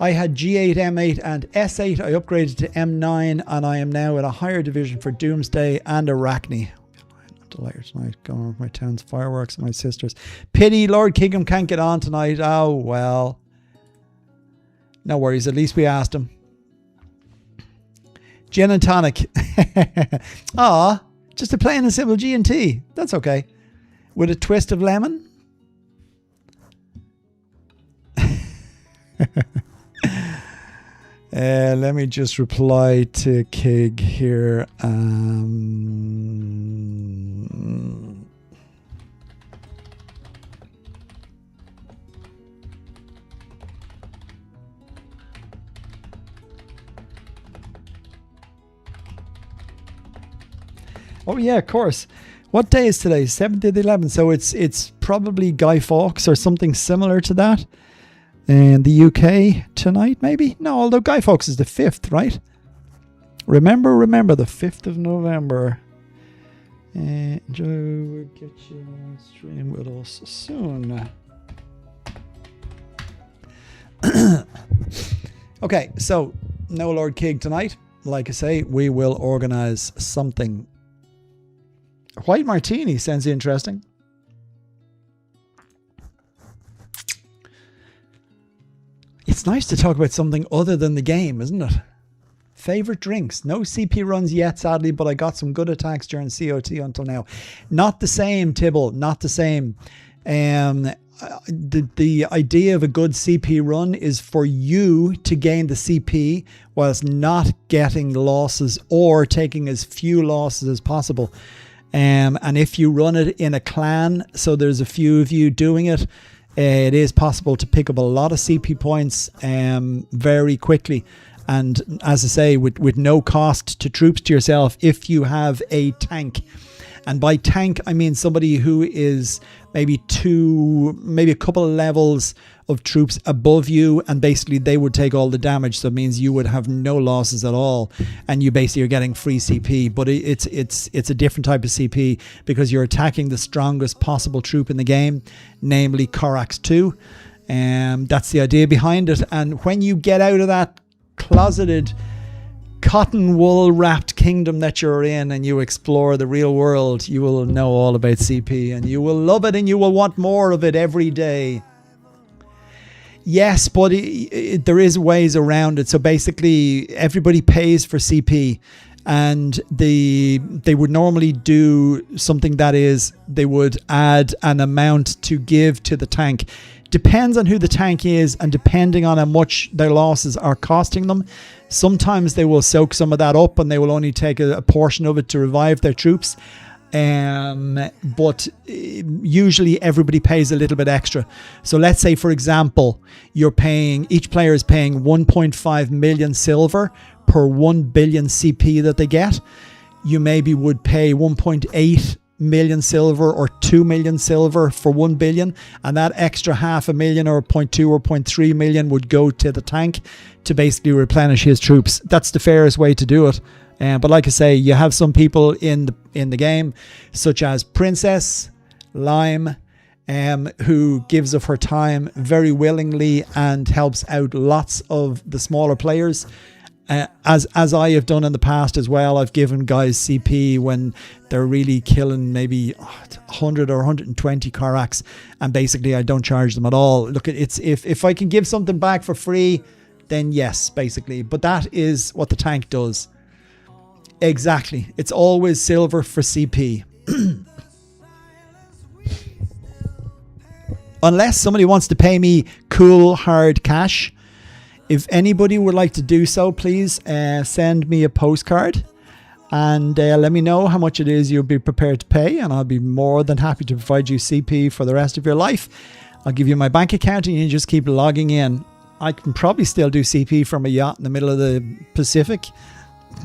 A: I had G8, M8 and S8. I upgraded to M9 and I am now at a higher division for Doomsday and Arachne. Not the later tonight. Going with my town's fireworks and my sisters. Pity Lord Kingham can't get on tonight. Oh, well. No worries. At least we asked him. Gin and tonic. Ah, just a plain and simple G&T. That's okay. With a twist of lemon. Let me just reply to Kig here. Oh yeah, of course. What day is today? 7th to the 11th. So it's probably Guy Fawkes or something similar to that. In the UK tonight, maybe? No, although Guy Fawkes is the 5th, right? Remember, the 5th of November. Joe will get you on stream with us soon. Okay, so no Lord Kig tonight. Like I say, we will organize something. White Martini sounds interesting. It's nice to talk about something other than the game, isn't it? Favorite drinks. No CP runs yet, sadly, but I got some good attacks during COT until now. Not the same, Tibble. Not the same. The idea of a good CP run is for you to gain the CP whilst not getting losses or taking as few losses as possible. And if you run it in a clan, so there's a few of you doing it, it is possible to pick up a lot of CP points very quickly. And as I say, with no cost to troops to yourself, if you have a tank. And by tank, I mean somebody who is maybe a couple of levels of troops above you, and basically they would take all the damage. So it means you would have no losses at all, and you basically are getting free CP. But it's a different type of CP because you're attacking the strongest possible troop in the game, namely Corax 2. That's the idea behind it. And when you get out of that closeted cotton wool wrapped kingdom that you're in and you explore the real world, you will know all about CP and you will love it and you will want more of it every day. Yes, but there is ways around it. So basically everybody pays for CP, and they would normally do something that is, they would add an amount to give to the tank. Depends on who the tank is and depending on how much their losses are costing them. Sometimes they will soak some of that up and they will only take a portion of it to revive their troops. But usually everybody pays a little bit extra. So let's say, for example, each player is paying 1.5 million silver per 1 billion CP that they get. You maybe would pay 1.8 million silver or 2 million silver for 1 billion, and that extra 500,000 or 0.2 or 0.3 million would go to the tank to basically replenish his troops. That's the fairest way to do it. But like I say, you have some people in the game, such as Princess Lime, who gives of her time very willingly and helps out lots of the smaller players. As I have done in the past as well. I've given guys CP when they're really killing maybe 100 or 120 Corax, and basically I don't charge them at all. Look, it's if I can give something back for free, then yes, basically. But that is what the tank does. Exactly. It's always silver for CP. Unless somebody wants to pay me cool hard cash. If anybody would like to do so, please send me a postcard and let me know how much it is you'll be prepared to pay, and I'll be more than happy to provide you CP for the rest of your life. I'll give you my bank account and you just keep logging in. I can probably still do CP from a yacht in the middle of the Pacific,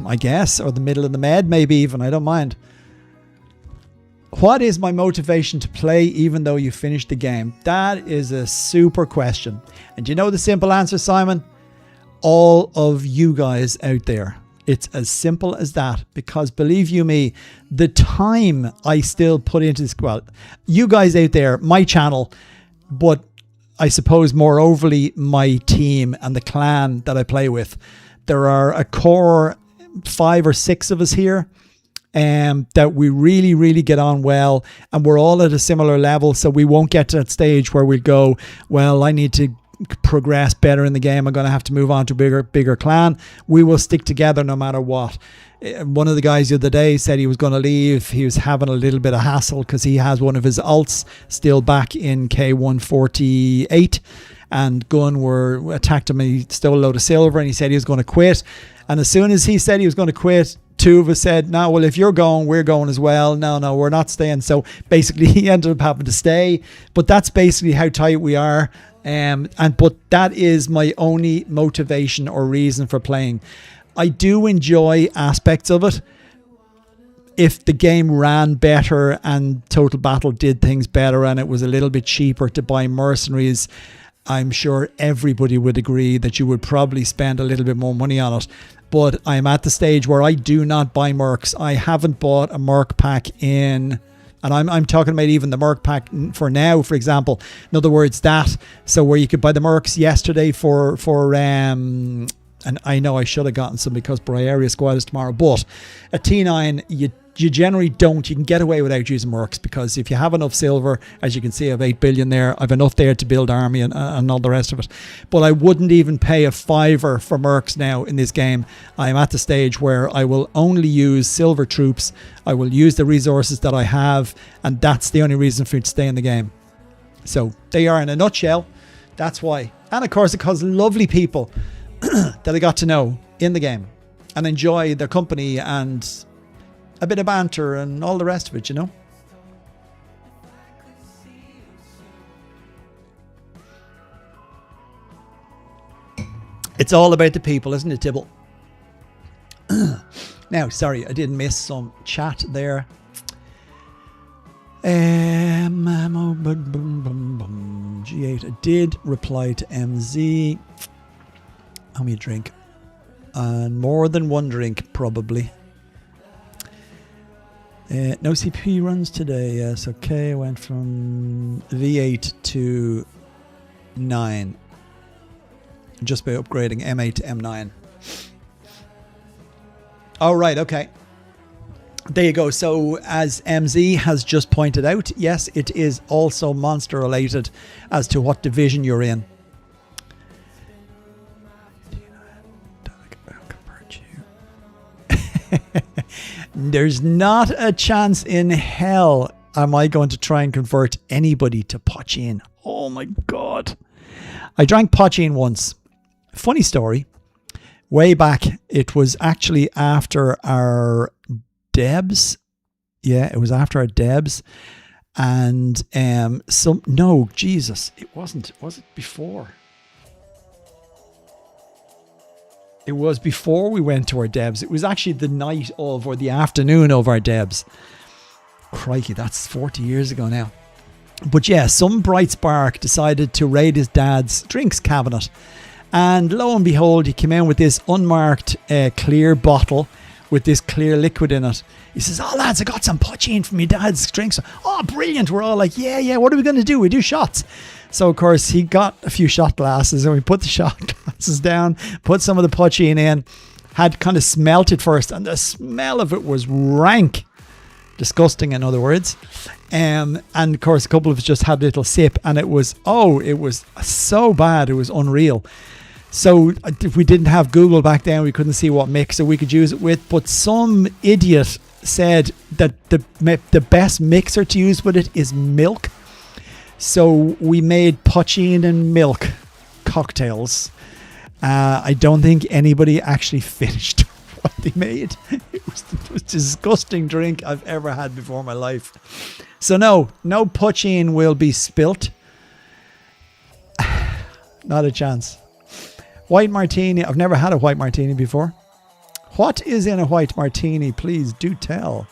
A: I guess, or the middle of the Med, maybe even. I don't mind. What is my motivation to play even though you finished the game? That is a super question. And you know the simple answer, Simon? All of you guys out there. It's as simple as that, because believe you me, the time I still put into this, well, you guys out there, my channel, but I suppose more overly my team and the clan that I play with. There are a core 5 or 6 of us here. That we really, really get on well, and we're all at a similar level, so we won't get to that stage where we go, well, I need to progress better in the game, I'm going to have to move on to bigger clan. We will stick together no matter what. One of the guys the other day said he was going to leave. He was having a little bit of hassle because he has one of his alts still back in K148, and Gun attacked him and he stole a load of silver, and he said he was going to quit. And as soon as he said he was going to quit, 2 of us said, no, well, if you're going, we're going as well. No, we're not staying. So basically he ended up having to stay. But that's basically how tight we are. But that is my only motivation or reason for playing. I do enjoy aspects of it. if the game ran better and Total Battle did things better and it was a little bit cheaper to buy mercenaries, I'm sure everybody would agree that you would probably spend a little bit more money on it. But I'm at the stage where I do not buy mercs. I haven't bought a merc pack in, and I'm talking about even the merc pack for now, for example. In other words, that, so where you could buy the mercs yesterday for and I know I should have gotten some because Briaria Squad is tomorrow, but a T9, you generally don't. You can get away without using mercs because if you have enough silver, as you can see, I have 8 billion there. I've enough there to build army and all the rest of it. But I wouldn't even pay a fiver for mercs now in this game. I'm at the stage where I will only use silver troops. I will use the resources that I have, and that's the only reason for you to stay in the game. So they are in a nutshell. That's why. And of course, because lovely people that I got to know in the game and enjoy their company and a bit of banter and all the rest of it, you know. It's all about the people, isn't it, Tibble? Now, sorry, I did miss some chat there. G8, I did reply to MZ. How many drink? And more than one drink, probably. No CP runs today. Yes, okay. I went from V8 to 9. Just by upgrading M8 to M9. All right, okay. There you go. So, as MZ has just pointed out, yes, it is also monster related as to what division you're in. There's not a chance in hell am I going to try and convert anybody to Pochin. Oh my god. I drank Pochin once. Funny story. Way back, it was actually after our Debs. Yeah, it was after our Debs. And no, Jesus, it wasn't. Was it before? It was before we went to our Debs. It was actually the night of or the afternoon of our Debs. Crikey, that's 40 years ago now. But yeah, some bright spark decided to raid his dad's drinks cabinet. And lo and behold, he came in with this unmarked clear bottle with this clear liquid in it. He says, "Oh lads, I got some Pochin from your dad's drinks." Oh, brilliant. We're all like, yeah, what are we going to do? We do shots. So, of course, he got a few shot glasses and we put the shot glasses down, put some of the Pochin in, had kind of smelt it first, and the smell of it was rank. Disgusting, in other words. And, of course, a couple of us just had a little sip, and it was so bad, it was unreal. So, if we didn't have Google back then, we couldn't see what mixer we could use it with, but some idiot said that the best mixer to use with it is milk. So we made Pochin and milk cocktails. I don't think anybody actually finished what they made. It was the most disgusting drink I've ever had before in my life. So no Pochin will be spilt. Not a chance. White martini. I've never had a white martini before. What is in a white martini? Please do tell.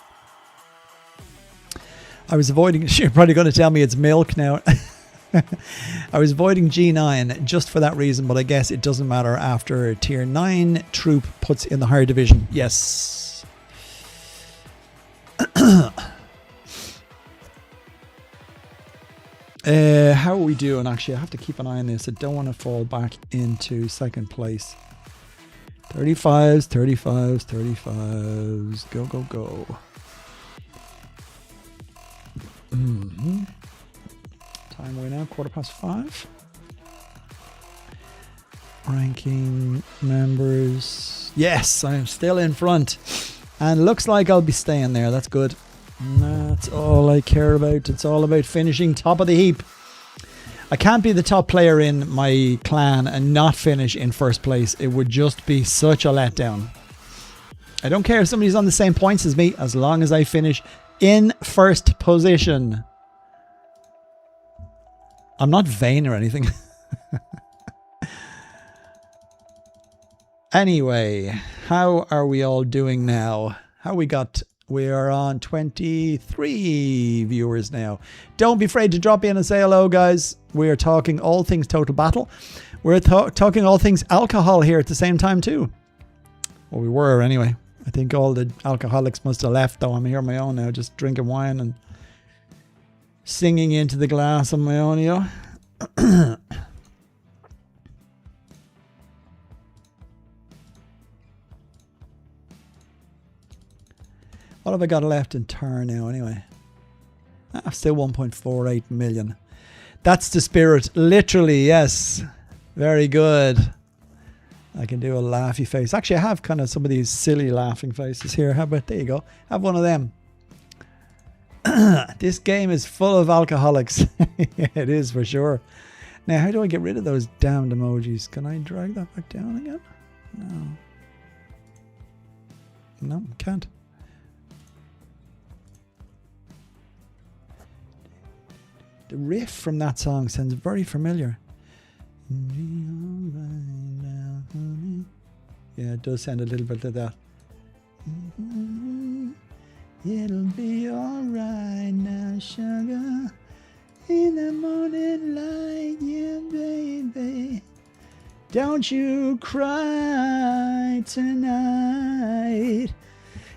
A: I was avoiding, you're probably going to tell me it's milk now. I was avoiding G9 just for that reason, but I guess it doesn't matter after tier 9 troop puts in the higher division. Yes. How are we doing? Actually, I have to keep an eye on this. I don't want to fall back into second place. 35s, 35s, 35s. Go, go, go. Mm-hmm. Time we're now 5:15. Ranking members. Yes, I'm still in front. And looks like I'll be staying there. That's good. That's all I care about. It's all about finishing top of the heap. I can't be the top player in my clan and not finish in first place. It would just be such a letdown. I don't care if somebody's on the same points as me, as long as I finish in first position. I'm not vain or anything. Anyway, how are we all doing now? How we got We are on 23 viewers now. Don't be afraid to drop in and say hello, guys. We are talking all things Total Battle. We're talking all things alcohol here at the same time too. Well, we were anyway. I think all the alcoholics must have left, though. I'm here on my own now, just drinking wine and singing into the glass on my own, you know. What have I got left in turn now anyway? Still 1.48 million. That's the spirit. Literally, yes. Very good. I can do a laughy face. Actually, I have kind of some of these silly laughing faces here. How about, there you go. Have one of them. This game is full of alcoholics. Yeah, it is for sure. Now, how do I get rid of those damned emojis? Can I drag that back down again? No. No, can't. The riff from that song sounds very familiar. Yeah, it does sound a little bit like that. It'll be alright now, sugar. In the morning light, yeah, baby. Don't you cry tonight.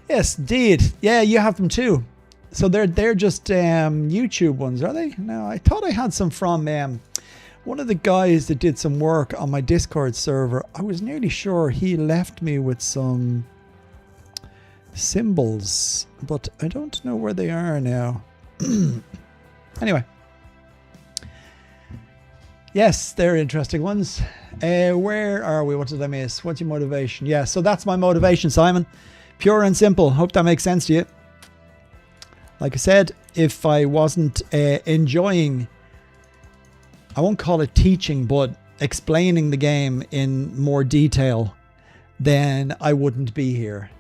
A: Yes, indeed. Yeah, you have them too. So they're just YouTube ones, are they? No, I thought I had some from one of the guys that did some work on my Discord server. I was nearly sure he left me with some symbols, but I don't know where they are now. Anyway. Yes, they're interesting ones. Where are we? What did I miss? What's your motivation? Yeah, so that's my motivation, Simon. Pure and simple. Hope that makes sense to you. Like I said, if I wasn't enjoying, I won't call it teaching, but explaining the game in more detail, then I wouldn't be here.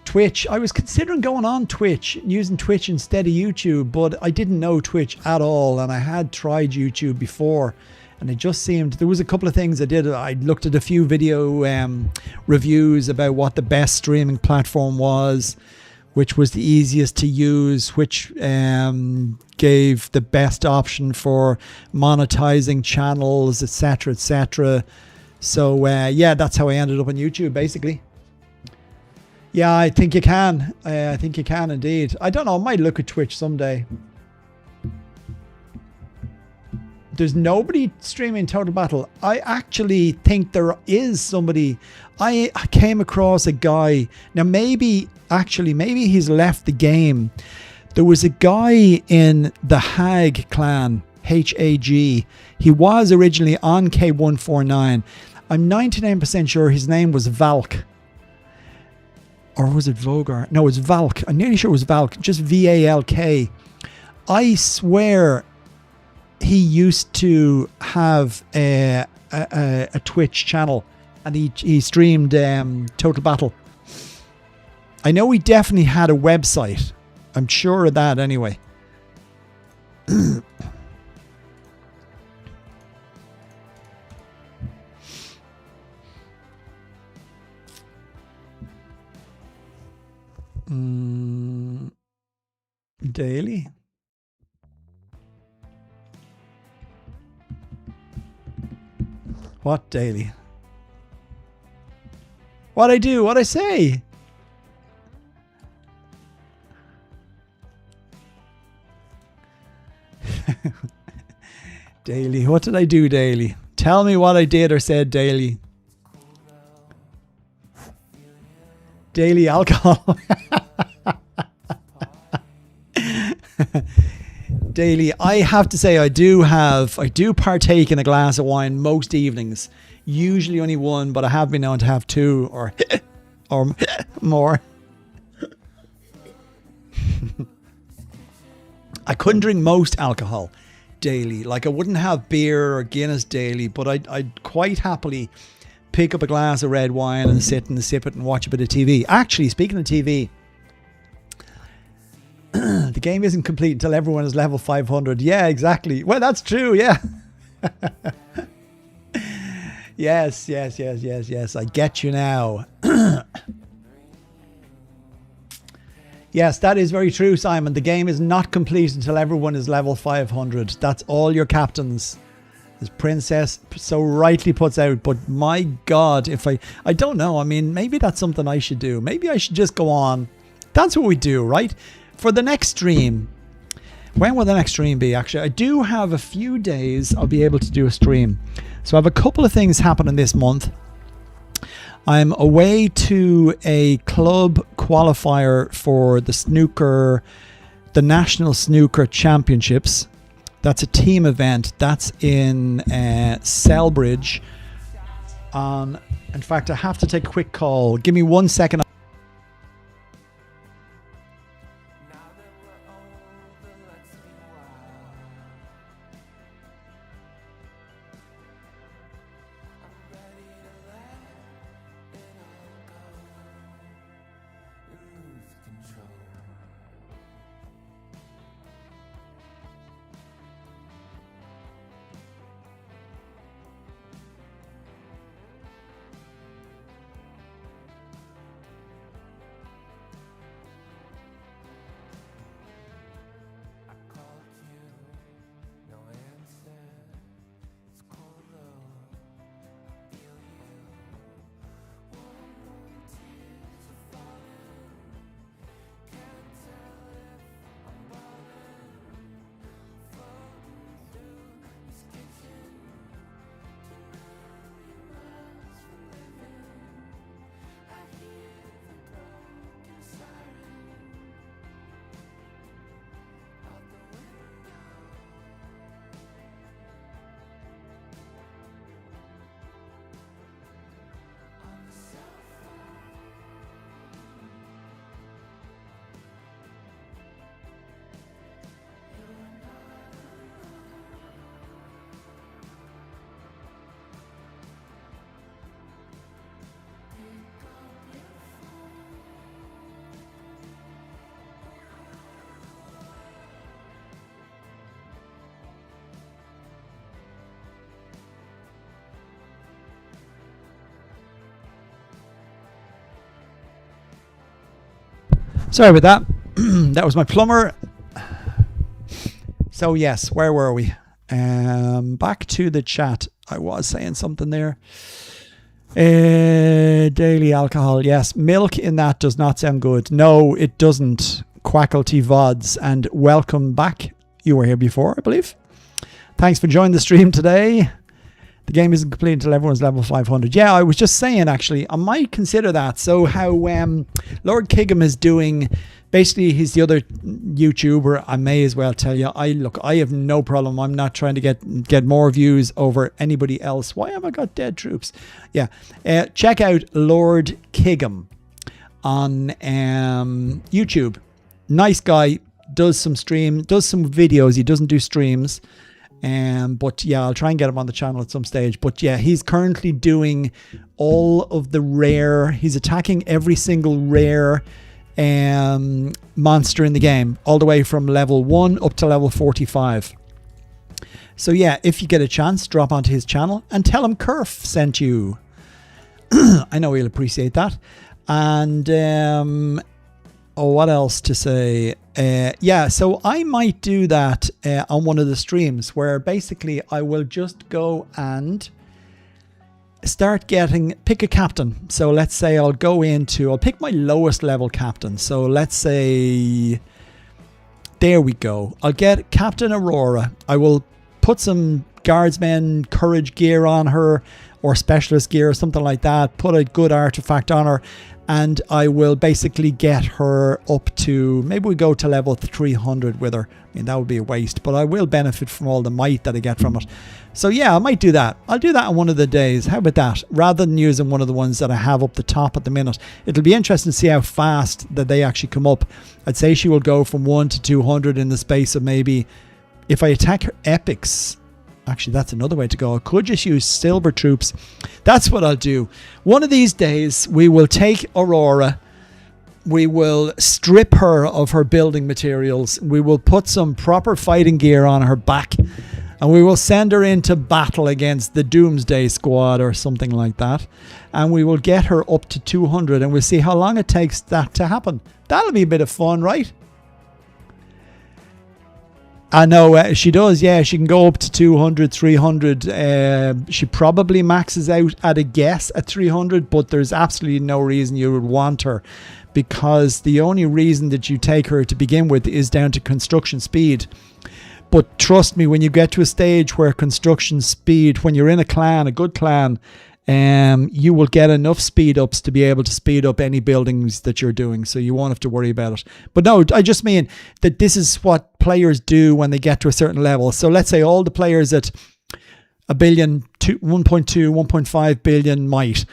A: Twitch, I was considering going on Twitch, using Twitch instead of YouTube, but I didn't know Twitch at all, and I had tried YouTube before, and it just seemed, there was a couple of things I did. I looked at a few video reviews about what the best streaming platform was, which was the easiest to use, which gave the best option for monetizing channels, etc., etc. So yeah, that's how I ended up on YouTube, basically. Yeah, I think you can. I think you can indeed. I don't know, I might look at Twitch someday. There's nobody streaming Total Battle. I actually think there is somebody. I came across a guy. Now maybe he's left the game. There was a guy in the Hag clan, H-A-G. He was originally on K149. I'm 99% sure his name was Valk. Or was it Vogar? No, it's Valk. I'm nearly sure it was Valk. Just V-A-L-K. I swear he used to have a Twitch channel, and he streamed Total Battle. I know he definitely had a website. I'm sure of that anyway. Daily? What daily? What I do? What I say? Daily. What did I do daily? Tell me what I did or said daily. Daily alcohol. Daily. I have to say I do partake in a glass of wine most evenings. Usually only one, but I have been known to have two or more. I couldn't drink most alcohol daily. Like I wouldn't have beer or Guinness daily, but I'd quite happily pick up a glass of red wine and sit and sip it and watch a bit of TV. Actually, speaking of TV, the game isn't complete until everyone is level 500. Yeah, exactly. Well, that's true. Yeah. Yes. I get you now. Yes, that is very true, Simon. The game is not complete until everyone is level 500. That's all your captains, as Princess so rightly puts out. But my God, if I don't know. I mean, maybe that's something I should do. Maybe I should just go on. That's what we do, right? For the next stream. When will the next stream be? Actually, I do have a few days I'll be able to do a stream. So I have a couple of things happening this month. I'm away to a club qualifier for the snooker, the National Snooker Championships. That's a team event. That's in Selbridge. In fact, I have to take a quick call. Give me 1 second. Sorry about that. That was my plumber. So yes, where were we? Back to the chat. I was saying something there. Daily alcohol. Yes, milk in that does not sound good. No, it doesn't. Quacklety VODs. And welcome back. You were here before, I believe. Thanks for joining the stream today. The game isn't complete until everyone's level 500. Yeah, I was just saying, actually, I might consider that. So how Lord Kigham is doing, basically, he's the other YouTuber. I may as well tell you, I have no problem. I'm not trying to get more views over anybody else. Why have I got dead troops? Yeah, check out Lord Kigham on YouTube. Nice guy, does some videos. He doesn't do streams. But yeah, I'll try and get him on the channel at some stage. But yeah, he's currently doing all of the rare. He's attacking every single rare monster in the game, all the way from level 1 up to level 45. So yeah, if you get a chance, drop onto his channel and tell him Kerf sent you. I know he'll appreciate that. And what else to say? Yeah, so I might do that on one of the streams where basically I will just go and start pick a captain. So let's say I'll pick my lowest level captain. So let's say, there we go. I'll get Captain Aurora. I will put some guardsmen courage gear on her or specialist gear or something like that. Put a good artifact on her. And I will basically get her up to, maybe we go to level 300 with her. I mean, that would be a waste, but I will benefit from all the might that I get from it. So yeah, I might do that. I'll do that on one of the days. How about that? Rather than using one of the ones that I have up the top at the minute. It'll be interesting to see how fast that they actually come up. I'd say she will go from 1 to 200 in the space of maybe, if I attack her epics. Actually, that's another way to go. I could just use silver troops. That's what I'll do. One of these days, we will take Aurora. We will strip her of her building materials. We will put some proper fighting gear on her back. And we will send her into battle against the Doomsday Squad or something like that. And we will get her up to 200 and we'll see how long it takes that to happen. That'll be a bit of fun, right? I know she does, yeah. She can go up to 200, 300. She probably maxes out at a guess at 300, but there's absolutely no reason you would want her, because the only reason that you take her to begin with is down to construction speed. But trust me, when you get to a stage where construction speed, when you're in a clan, a good clan, you will get enough speed ups to be able to speed up any buildings that you're doing, so you won't have to worry about it. But no, I just mean that this is what players do when they get to a certain level. So let's say all the players at a billion, 1.2, 1.5 billion might.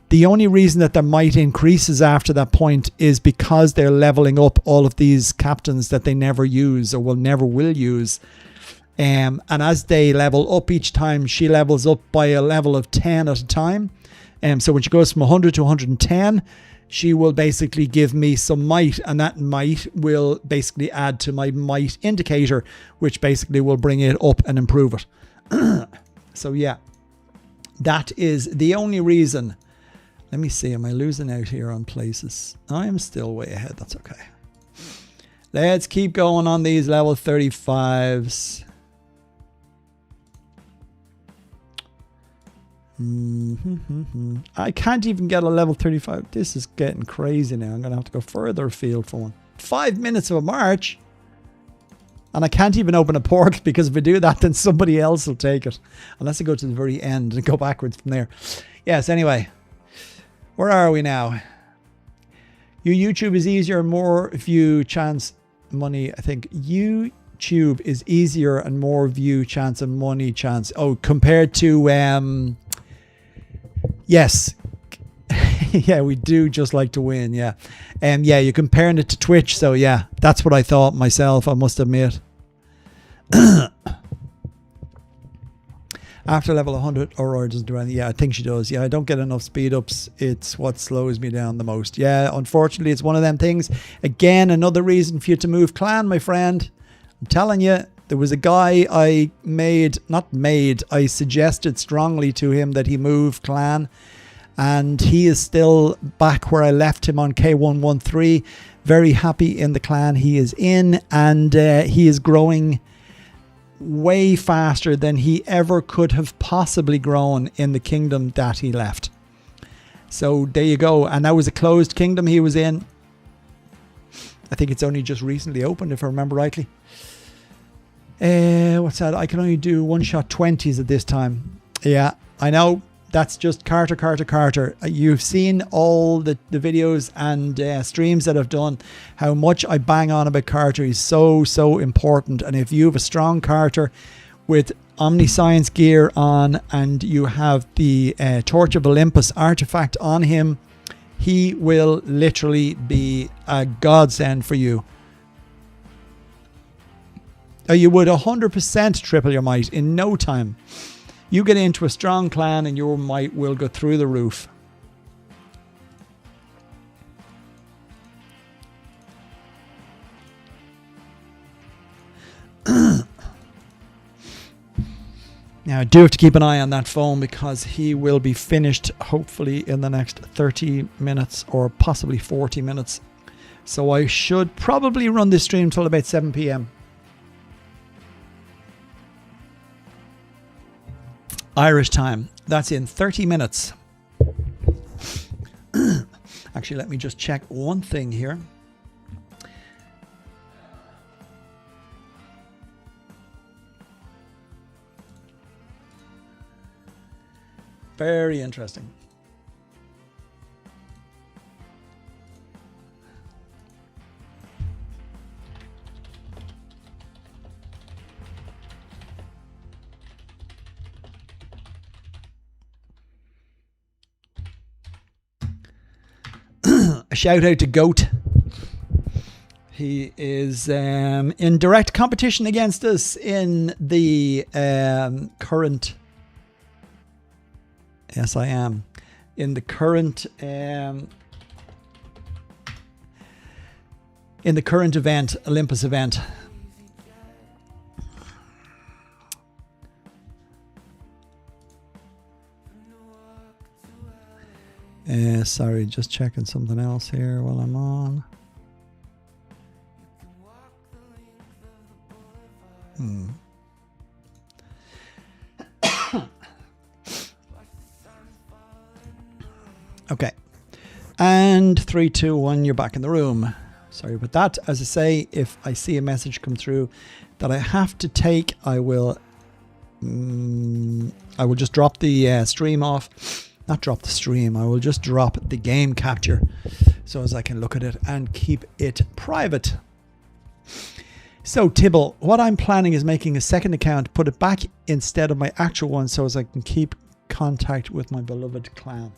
A: The only reason that their might increases after that point is because they're leveling up all of these captains that they never use or will use. And as they level up each time, she levels up by a level of 10 at a time. So when she goes from 100 to 110, she will basically give me some might, and that might will basically add to my might indicator, which basically will bring it up and improve it. So yeah, that is the only reason. Let me see, am I losing out here on places? I'm still way ahead, that's okay. Let's keep going on these level 35s. I can't even get a level 35. This is getting crazy now. I'm going to have to go further afield for one. 5 minutes of a march. And I can't even open a port, because if I do that, then somebody else will take it. Unless I go to the very end and go backwards from there. Yes, anyway. Where are we now? Your YouTube is easier, more view, chance, money. I think YouTube is easier and more view, chance, and money, chance. Oh, compared to... Yes. Yeah, we do just like to win, yeah. Yeah, you're comparing it to Twitch, so yeah, that's what I thought myself, I must admit. After level 100, Aurora doesn't do anything. Yeah, I think she does. Yeah, I don't get enough speed ups. It's what slows me down the most. Yeah, unfortunately, it's one of them things. Again, another reason for you to move clan, my friend. I'm telling you, there was a guy I suggested strongly to him that he move clan, and he is still back where I left him on K113. Very happy in the clan he is in, and he is growing way faster than he ever could have possibly grown in the kingdom that he left. So there you go. And that was a closed kingdom he was in. I think it's only just recently opened, if I remember rightly. What's that? I can only do one-shot 20s at this time. Yeah, I know. That's just Carter. You've seen all the videos and streams that I've done, how much I bang on about Carter. He's so important. And if you have a strong Carter with Omniscience gear on, and you have the Torch of Olympus artifact on him, he will literally be a godsend for you. You would 100% triple your might in no time. You get into a strong clan and your might will go through the roof. Now, I do have to keep an eye on that phone, because he will be finished hopefully in the next 30 minutes or possibly 40 minutes. So I should probably run this stream till about 7 p.m. Irish time. That's in 30 minutes. Actually, let me just check one thing here. Very interesting. A shout out to Goat. He is in direct competition against us in the current... Yes, I am. In the current event, Olympus event. Sorry, just checking something else here while I'm on. Okay. And 3, 2, 1, you're back in the room. Sorry about that. As I say, if I see a message come through that I have to take, I will just drop the stream off. Not drop the stream, I will just drop the game capture so as I can look at it and keep it private. So Tibble, what I'm planning is making a second account, put it back instead of my actual one so as I can keep contact with my beloved clan.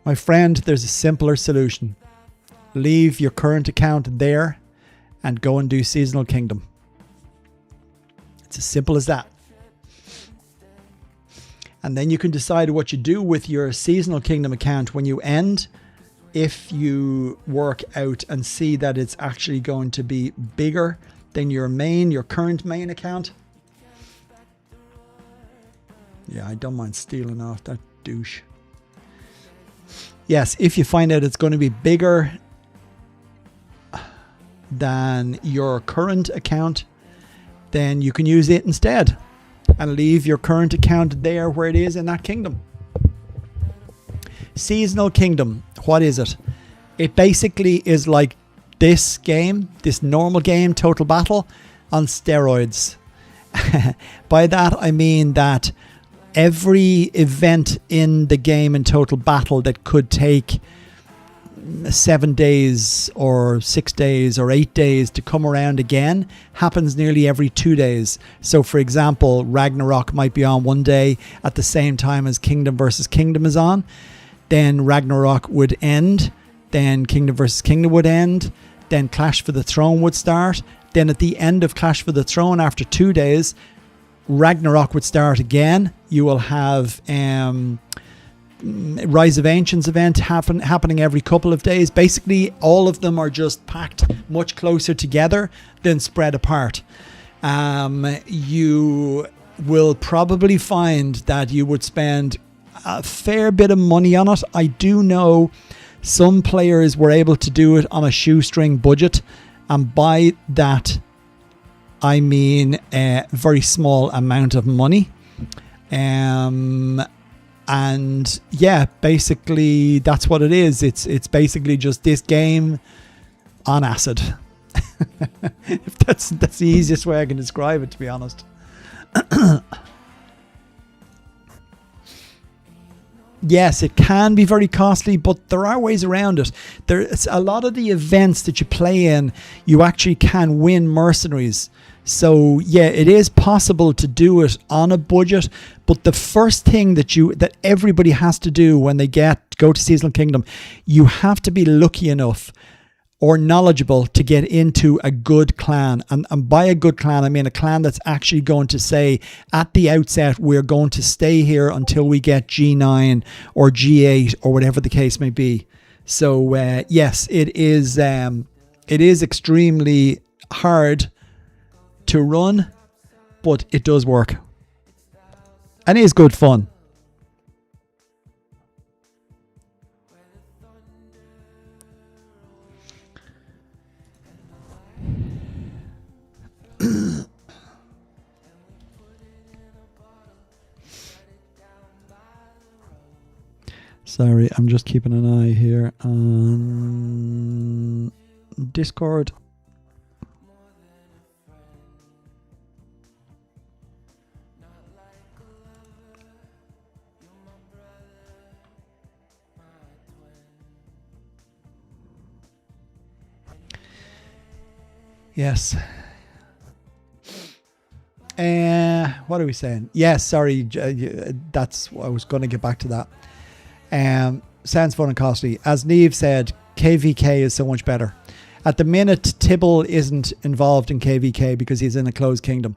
A: My friend, there's a simpler solution. Leave your current account there and go and do Seasonal Kingdom. It's as simple as that. And then you can decide what you do with your Seasonal Kingdom account when you end. If you work out and see that it's actually going to be bigger than your current main account. Yeah, I don't mind stealing off that douche. Yes, if you find out it's going to be bigger than your current account, then you can use it instead and leave your current account there where it is in that kingdom. Seasonal Kingdom, what is it? It basically is like this game, this normal game, Total Battle, on steroids. By that I mean that every event in the game in Total Battle that could take 7 days or 6 days or 8 days to come around again happens nearly every 2 days. So for example, Ragnarok might be on one day at the same time as Kingdom versus Kingdom is on. Then Ragnarok would end. Then Kingdom versus Kingdom would end. Then Clash for the Throne would start. Then at the end of Clash for the Throne, after 2 days, Ragnarok would start again. You will have Rise of Ancients event happening every couple of days. Basically, all of them are just packed much closer together than spread apart. You will probably find that you would spend a fair bit of money on it. I do know some players were able to do it on a shoestring budget, and by that I mean a very small amount of money. And yeah, basically that's what it is. It's basically just this game on acid. If that's the easiest way I can describe it, to be honest. Yes, it can be very costly, but there are ways around it. There's a lot of the events that you play in, you actually can win mercenaries. So yeah, it is possible to do it on a budget, but the first thing that everybody has to do when they go to Seasonal Kingdom, you have to be lucky enough or knowledgeable to get into a good clan. And by a good clan, I mean a clan that's actually going to say at the outset, we're going to stay here until we get G9 or G8 or whatever the case may be. So yes, it is extremely hard to run, but it does work. And it is good fun. Sorry, I'm just keeping an eye here on Discord. Yes. What are we saying? Yes, sorry. That's I was going to get back to that. Sounds fun and costly. As Neve said, KVK is so much better. At the minute, Tibble isn't involved in KVK because he's in a closed kingdom.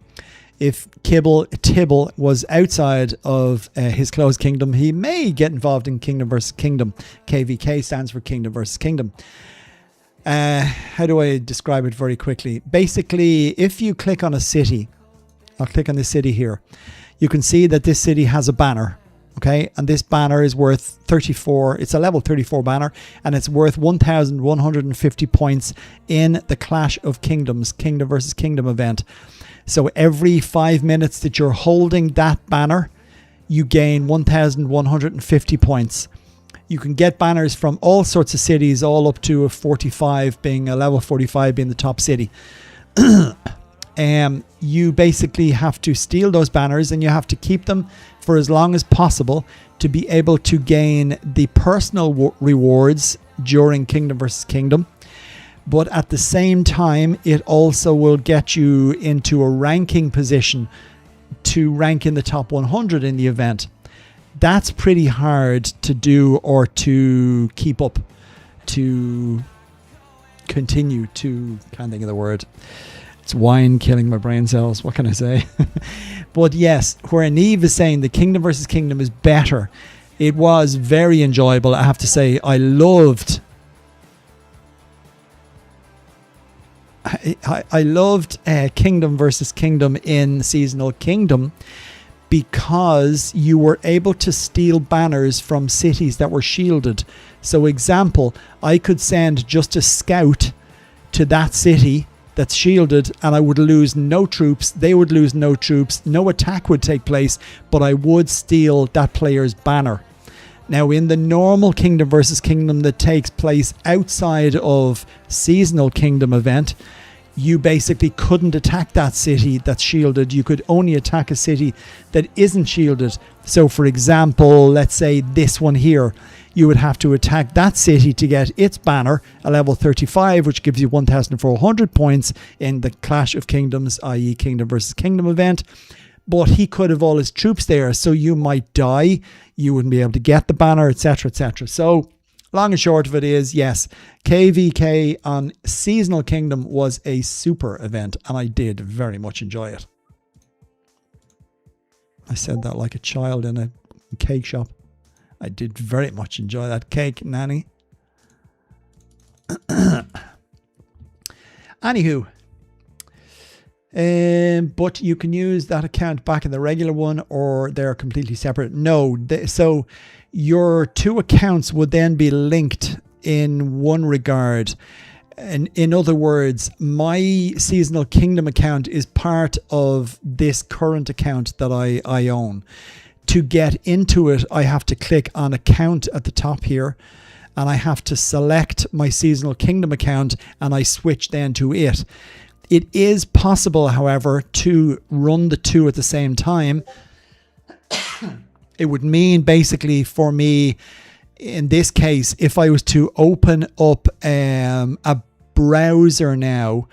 A: If Tibble was outside of his closed kingdom, he may get involved in Kingdom versus Kingdom. KVK stands for Kingdom versus Kingdom. How do I describe it very quickly? Basically, if you click on a city, I'll click on this city here. You can see that this city has a banner. Okay, and this banner is worth 34. It's a level 34 banner, and it's worth 1,150 points in the Clash of Kingdoms, Kingdom versus Kingdom event. So every 5 minutes that you're holding that banner, you gain 1,150 points. You can get banners from all sorts of cities, all up to a 45, being a level 45 being the top city. You basically have to steal those banners, and you have to keep them for as long as possible to be able to gain the personal rewards during Kingdom versus Kingdom. But at the same time, it also will get you into a ranking position to rank in the top 100 in the event. That's pretty hard to do or to keep up, to continue to, can't think of the word. It's wine killing my brain cells. What can I say? But yes, where Neve is saying the Kingdom versus Kingdom is better, it was very enjoyable. I have to say, I loved Kingdom versus Kingdom in Seasonal Kingdom, because you were able to steal banners from cities that were shielded. So example, I could send just a scout to that city that's shielded, and I would lose no troops, they would lose no troops, no attack would take place, but I would steal that player's banner. Now in the normal Kingdom versus Kingdom that takes place outside of Seasonal Kingdom event, you basically couldn't attack that city that's shielded. You could only attack a city that isn't shielded. So for example, let's say this one here, you would have to attack that city to get its banner, a level 35, which gives you 1,400 points in the Clash of Kingdoms, i.e. Kingdom versus Kingdom event. But he could have all his troops there, so you might die, you wouldn't be able to get the banner, etc., etc. So long and short of it is, yes, KVK on Seasonal Kingdom was a super event, and I did very much enjoy it. I said that like a child in a cake shop. I did very much enjoy that cake, Nanny. Anywho, but you can use that account back in the regular one, or they're completely separate. No, so your two accounts would then be linked in one regard. And in other words, my Seasonal Kingdom account is part of this current account that I own. To get into it, I have to click on account at the top here, and I have to select my Seasonal Kingdom account, and I switch then to it. It is possible, however, to run the two at the same time. It would mean basically for me, in this case, if I was to open up a browser now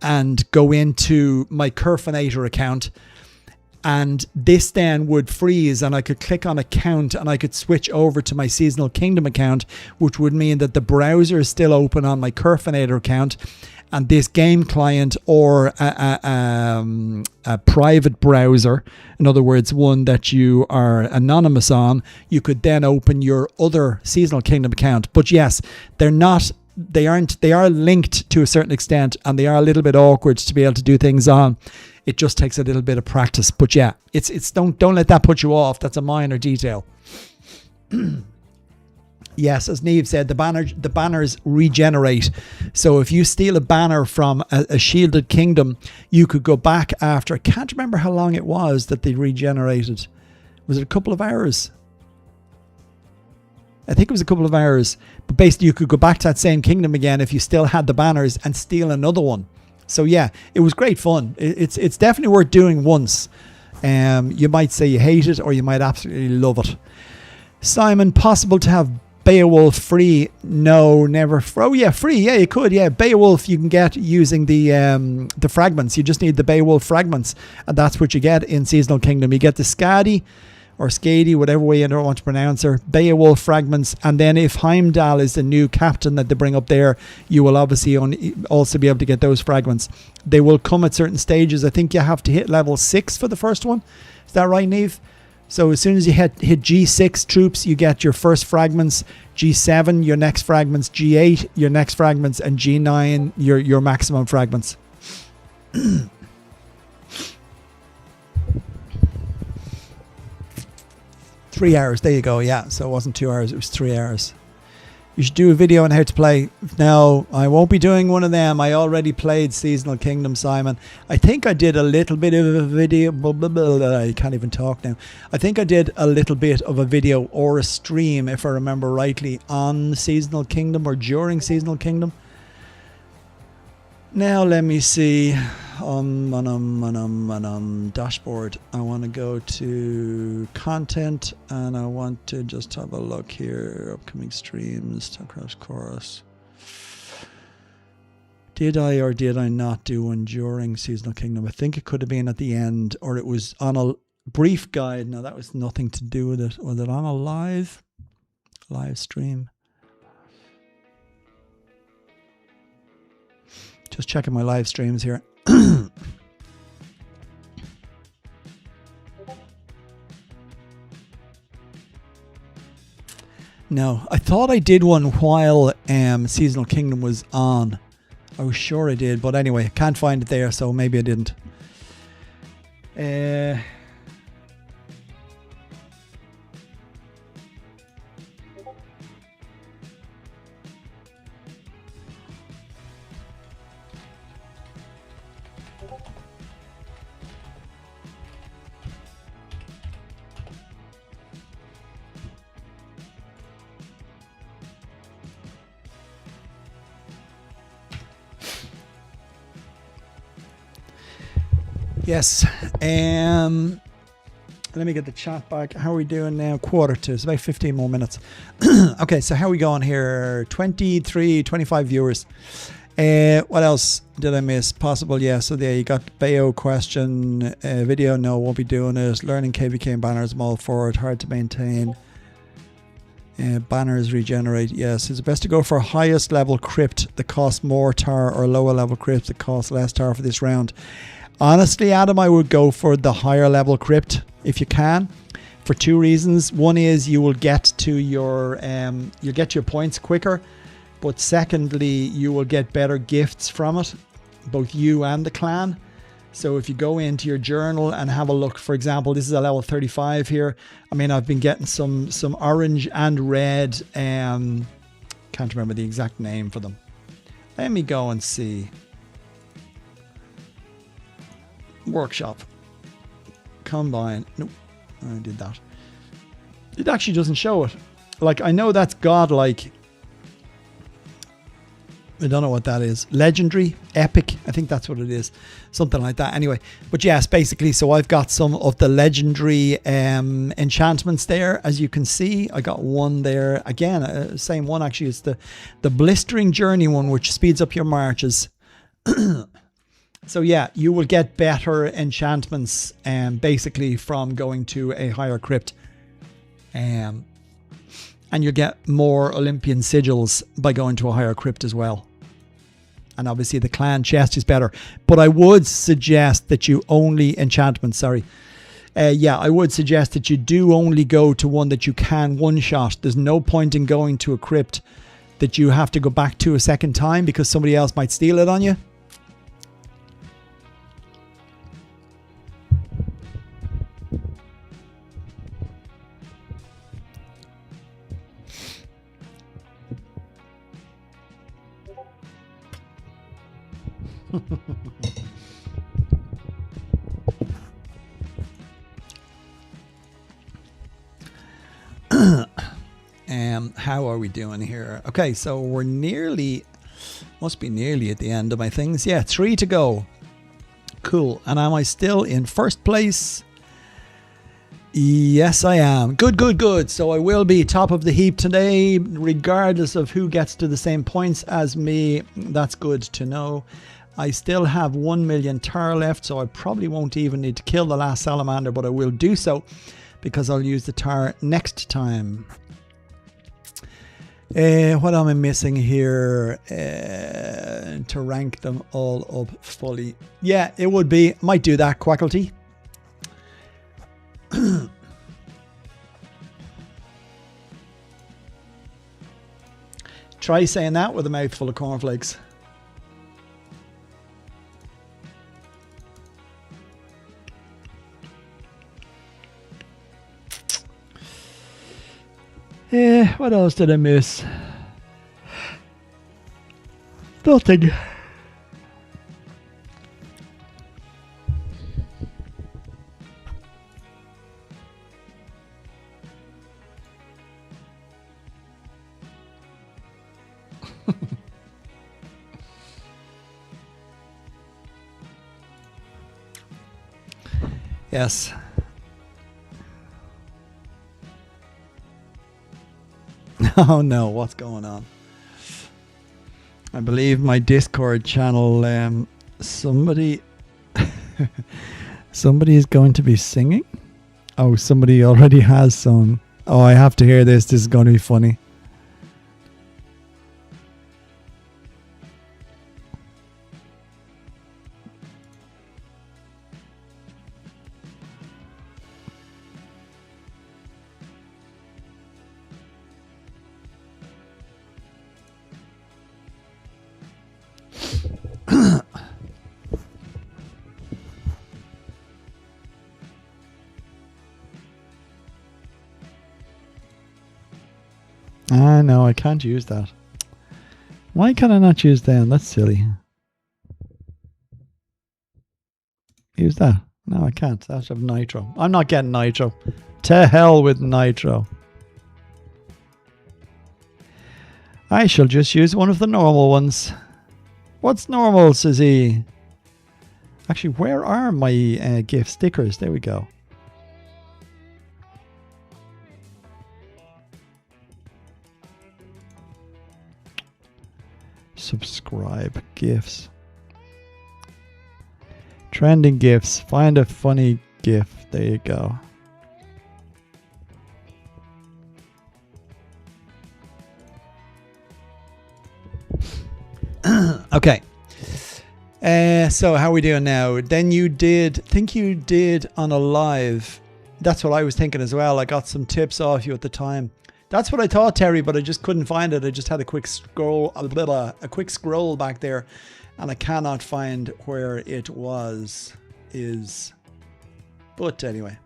A: and go into my Curfinator account, and this then would freeze, and I could click on account and I could switch over to my Seasonal Kingdom account, which would mean that the browser is still open on my Curfinator account, and this game client or a private browser, in other words, one that you are anonymous on, you could then open your other Seasonal Kingdom account. But yes, they are linked to a certain extent, and they are a little bit awkward to be able to do things on. It just takes a little bit of practice. But yeah, it's don't let that put you off. That's a minor detail. Yes, as Neve said, the banners regenerate. So if you steal a banner from a shielded kingdom, you could go back after, I can't remember how long it was that they regenerated. Was it a couple of hours? I think it was a couple of hours. But basically you could go back to that same kingdom again if you still had the banners and steal another one. So yeah, it was great fun. It's definitely worth doing once. You might say you hate it, or you might absolutely love it. Simon, possible to have Beowulf free? No, never. Oh yeah, free. Yeah, you could. Yeah, Beowulf you can get using the fragments. You just need the Beowulf fragments, and that's what you get in Seasonal Kingdom. You get the Skadi or Skadi, whatever way you don't want to pronounce her, Beowulf fragments, and then if Heimdall is the new captain that they bring up there, you will obviously also be able to get those fragments. They will come at certain stages. I think you have to hit level 6 for the first one. Is that right, Neve? So as soon as you hit G6 troops, you get your first fragments, G7 your next fragments, G8 your next fragments, and G9 your maximum fragments. 3 hours. There you go. Yeah, so it wasn't 2 hours. It was 3 hours. You should do a video on how to play. No, I won't be doing one of them. I already played Seasonal Kingdom, Simon. I think I did a little bit of a video. Blah, blah, blah, blah. I can't even talk now. I think I did a little bit of a video or a stream, if I remember rightly, on Seasonal Kingdom or during Seasonal Kingdom. Now let me see. Dashboard. I want to go to content and I want to just have a look here. Upcoming streams, Tartaros Chorus. Did I or did I not do one during Seasonal Kingdom? I think it could have been at the end, or it was on a brief guide. Now that was nothing to do with it. Was it on a live stream? Just checking my live streams here. No, I thought I did one while Seasonal Kingdom was on. I was sure I did, but anyway, I can't find it there, so maybe I didn't. Yes. Let me get the chat back. How are we doing now? 1:45. It's about 15 more minutes. Okay, so how are we going here? 23, 25 viewers. What else did I miss? Possible, yeah. So there you got Bayo question. Video, no, won't be doing it. Learning KVK and banners, I'm all for it. Hard to maintain. Banners regenerate, yes. It's best to go for highest level crypt that costs more tar, or lower level crypt that costs less tar for this round. Honestly, Adam, I would go for the higher level crypt if you can, for two reasons. One is you will get to your points quicker, but secondly, you will get better gifts from it, both you and the clan. So if you go into your journal and have a look, for example, this is a level 35 here. I mean, I've been getting some orange and red. Can't remember the exact name for them. Let me go and see. Workshop. Combine. Nope. I did that. It actually doesn't show it. Like, I know that's godlike. I don't know what that is. Legendary? Epic? I think that's what it is. Something like that. Anyway. But yes, basically, so I've got some of the legendary enchantments there. As you can see, I got one there. Again, same one actually. It's the Blistering Journey one, which speeds up your marches. So yeah, you will get better enchantments basically from going to a higher crypt. And you'll get more Olympian sigils by going to a higher crypt as well. And obviously the clan chest is better. But I would suggest that you only... Enchantments, sorry. I would suggest that you do only go to one that you can one-shot. There's no point in going to a crypt that you have to go back to a second time because somebody else might steal it on you. How are we doing here? Okay, so we're must be nearly at the end of my things. Yeah, 3 to go. Cool. And am I still in first place? Yes, I am. Good. So I will be top of the heap today, regardless of who gets to the same points as me. That's good to know. I still have 1 million tar left, so I probably won't even need to kill the last salamander, but I will do so because I'll use the tar next time. What am I missing here to rank them all up fully? Yeah, it would be. Might do that, Quacklety. Try saying that with a mouthful of cornflakes. What else did I miss? Nothing. Yes. Oh no, what's going on? I believe my Discord channel, somebody somebody is going to be singing. Oh, somebody already has sung. Oh, I have to hear this. This is going to be funny. No, I can't use that. Why can I not use them? That's silly. Use that. No, I can't. I have to have nitro. I'm not getting nitro. To hell with nitro. I shall just use one of the normal ones. What's normal, says he? Actually, where are my gift stickers? There we go. Subscribe gifts. Trending gifts. Find a funny gif. There you go. Okay. So how are we doing now? Then you think you did on a live. That's what I was thinking as well. I got some tips off you at the time. That's what I thought, Terry, but I just couldn't find it. I just had a quick scroll, a quick scroll back there, and I cannot find where it was. But anyway.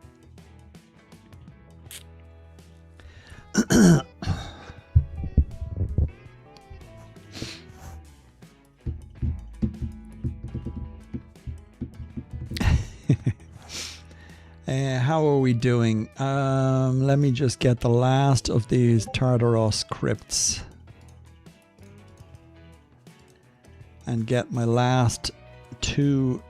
A: How are we doing? Let me just get the last of these Tartaros crypts and get my last 2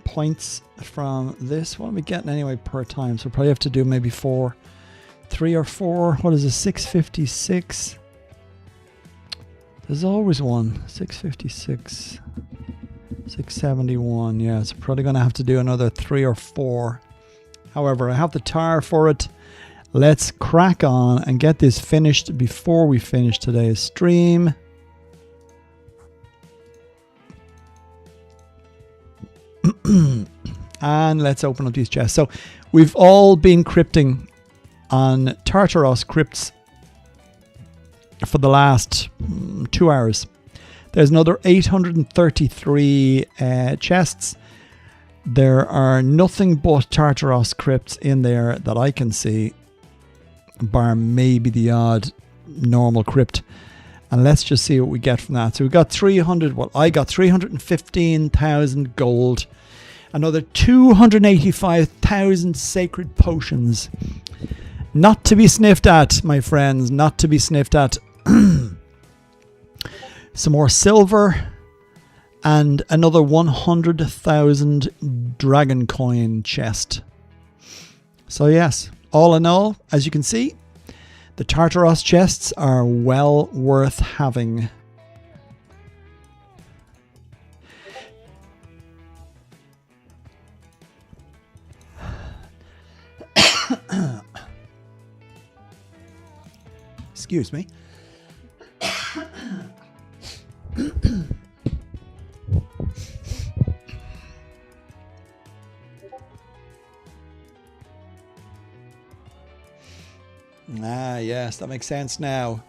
A: points from this. What are we getting anyway per time? So we'll probably have to do maybe 3 or 4. What is it? 656. There's always one. 656. 671. Yeah, so probably going to have to do another 3 or 4. However, I have the tar for it. Let's crack on and get this finished before we finish today's stream. And let's open up these chests. So we've all been crypting on Tartaros crypts for the last 2 hours. There's another 833 chests. There are nothing but Tartaros crypts in there that I can see, bar maybe the odd normal crypt. And let's just see what we get from that. So we got 300, well, I got 315,000 gold, another 285,000 sacred potions. Not to be sniffed at, my friends, not to be sniffed at. Some more silver. And another 100,000 dragon coin chest. So yes, all in all, as you can see, the Tartaros chests are well worth having. Excuse me. Ah, yes, that makes sense now.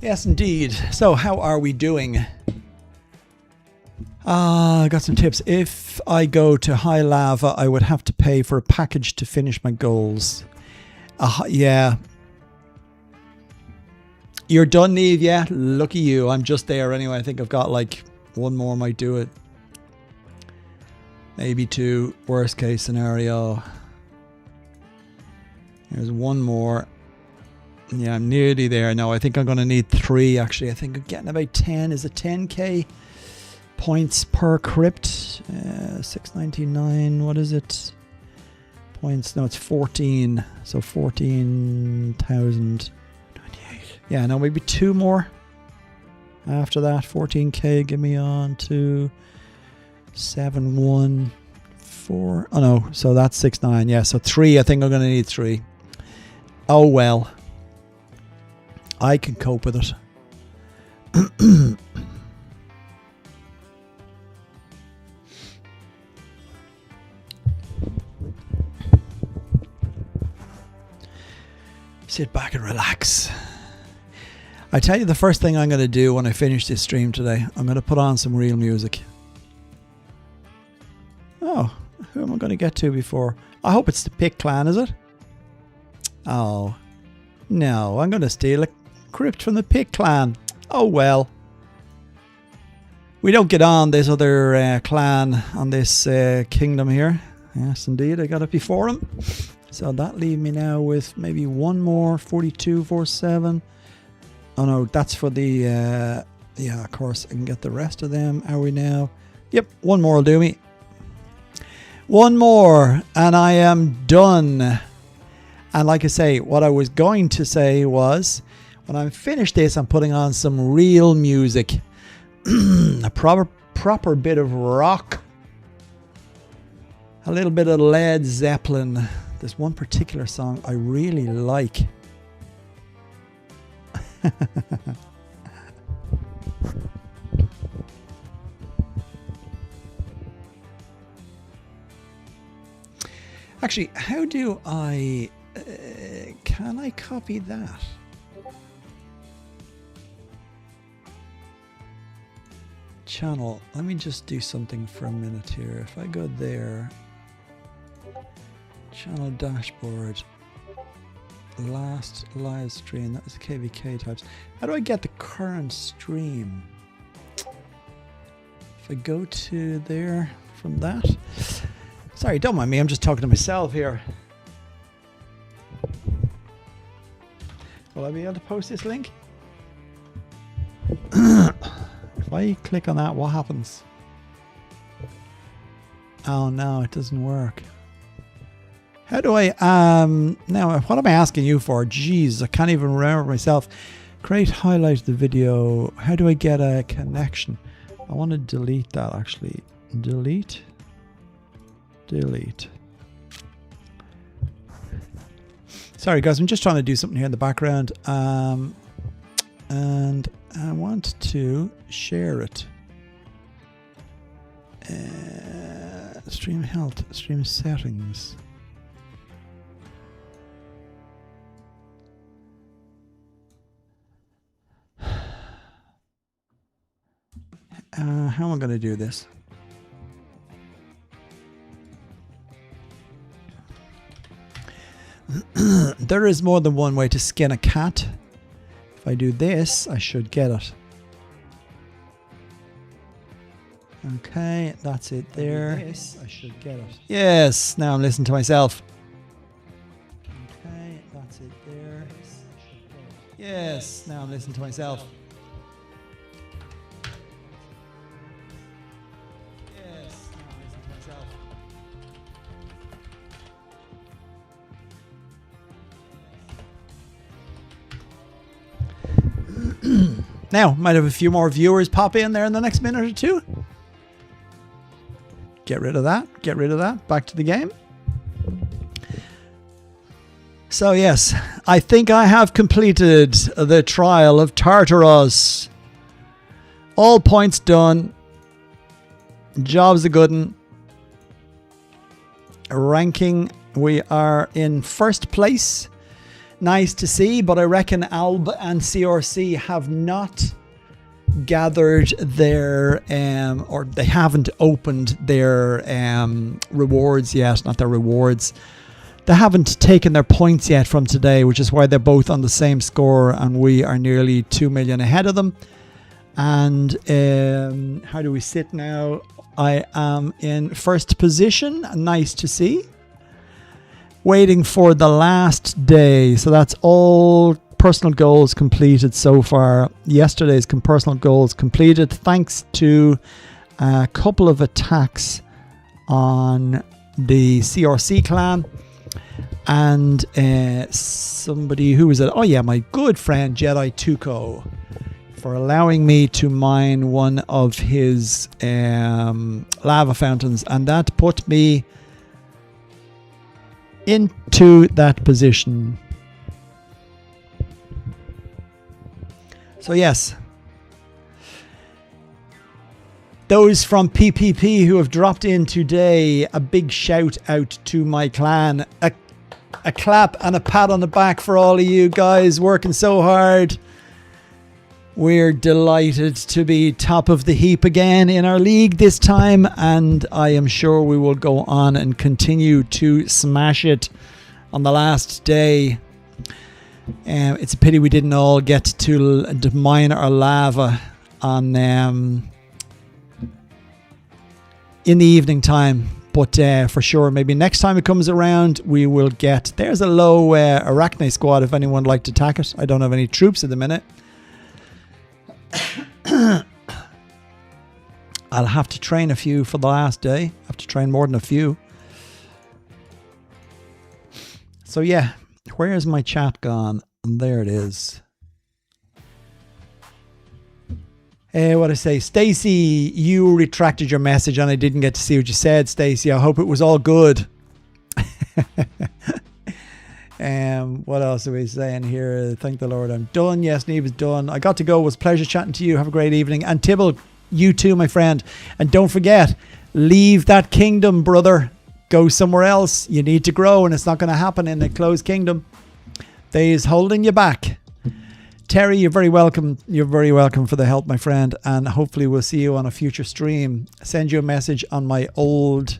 A: Yes, indeed. So, how are we doing? I got some tips. If I go to high lava, I would have to pay for a package to finish my goals. Yeah. You're done, Neve, yeah? Lucky you. I'm just there anyway. I think I've got like one more might do it. Maybe two. Worst case scenario. There's one more. Yeah, I'm nearly there. No, I think I'm going to need 3 actually. I think I'm getting about 10. Is it 10k points per crypt? 699. What is it? Points. No, it's 14. So 14,000. Yeah, no, maybe 2 more. After that, 14k. Give me on to 714. Oh no, so that's 69. Yeah, so 3. I think I'm going to need 3. Oh well. I can cope with it. Sit back and relax. I tell you the first thing I'm going to do when I finish this stream today, I'm going to put on some real music. Oh, who am I going to get to before? I hope it's the Pick Clan, is it? Oh, no, I'm going to steal a crypt from the Pick Clan. Oh well. We don't get on this other clan on this kingdom here. Yes, indeed, I got it before him. So that leaves me now with maybe one more, 42, 47. Oh no, that's for the, yeah, of course, I can get the rest of them. Are we now? Yep, one more will do me. One more, and I am done. And like I say, what I was going to say was, when I'm finished this, I'm putting on some real music. A proper bit of rock. A little bit of Led Zeppelin. There's one particular song I really like. Actually, how do I... can I copy that? Channel. Let me just do something for a minute here. If I go there... Channel dashboard. Last live stream. That was the KVK types. How do I get the current stream? If I go to there from that. Sorry, don't mind me. I'm just talking to myself here. Will I be able to post this link? If I click on that, what happens? Oh no, it doesn't work. How do I, now what am I asking you for? Jeez, I can't even remember myself. Create highlight the video. How do I get a connection? I want to delete that actually. Delete. Sorry guys, I'm just trying to do something here in the background. And I want to share it. Stream health, stream settings. How am I going to do this? There is more than one way to skin a cat. If I do this, I should get it. Okay, that's it there. This, I should get it. Yes, now I'm listening to myself. Okay, that's it there. Yes, now I'm listening to myself. Now, might have a few more viewers pop in there in the next minute or two. Get rid of that. Get rid of that. Back to the game. So yes, I think I have completed the trial of Tartaros. All points done. Job's a good one. Ranking, we are in first place. Nice to see, but I reckon Alb and CRC have not gathered their, or they haven't opened their rewards yet. Not their rewards. They haven't taken their points yet from today, which is why they're both on the same score, and we are nearly 2 million ahead of them. And how do we sit now? I am in first position. Nice to see. Waiting for the last day. So that's all personal goals completed so far. Yesterday's personal goals completed thanks to a couple of attacks on the CRC clan. And somebody, who was it? Oh yeah, my good friend Jedi Tuco, for allowing me to mine one of his lava fountains, and that put me into that position. So yes, those from PPP who have dropped in today, a big shout out to my clan. A clap and a pat on the back for all of you guys working so hard. We're delighted to be top of the heap again in our league this time, and I am sure we will go on and continue to smash it on the last day. It's a pity we didn't all get to mine our lava on in the evening time. But for sure, maybe next time it comes around, we will get... There's a low Arachne squad if anyone would like to attack it. I don't have any troops at the minute. I'll have to train a few for the last day. I have to train more than a few. So yeah, where's my chat gone? And there it is. What I say, Stacy, you retracted your message and I didn't get to see what you said, Stacy. I hope it was all good. What else are we saying here? Thank the Lord I'm done. Yes, Neve is done. I got to go. It was a pleasure chatting to you. Have a great evening. And Tibble, you too, my friend. And don't forget, leave that kingdom, brother. Go somewhere else. You need to grow, and it's not going to happen in a closed kingdom. They is holding you back. Terry, you're very welcome. You're very welcome for the help, my friend. And hopefully we'll see you on a future stream. Send you a message on my old...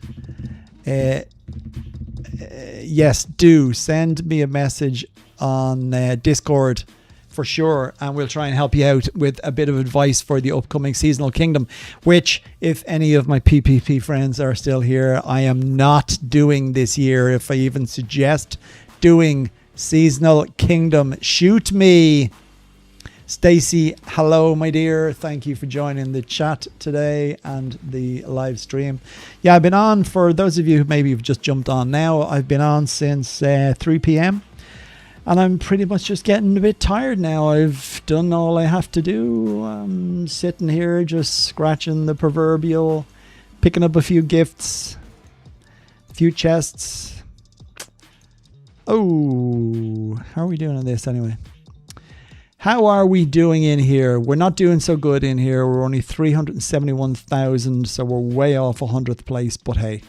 A: yes, do. Send me a message on Discord for sure. And we'll try and help you out with a bit of advice for the upcoming Seasonal Kingdom. Which, if any of my PPP friends are still here, I am not doing this year. If I even suggest doing Seasonal Kingdom, shoot me. Stacy, hello, my dear. Thank you for joining the chat today and the live stream. Yeah, I've been on, for those of you who maybe have just jumped on now, I've been on since 3 p.m. And I'm pretty much just getting a bit tired now. I've done all I have to do. I'm sitting here just scratching the proverbial, picking up a few gifts, a few chests. Oh, how are we doing on this anyway? How are we doing in here? We're not doing so good in here. We're only 371,000, so we're way off 100th place. But hey,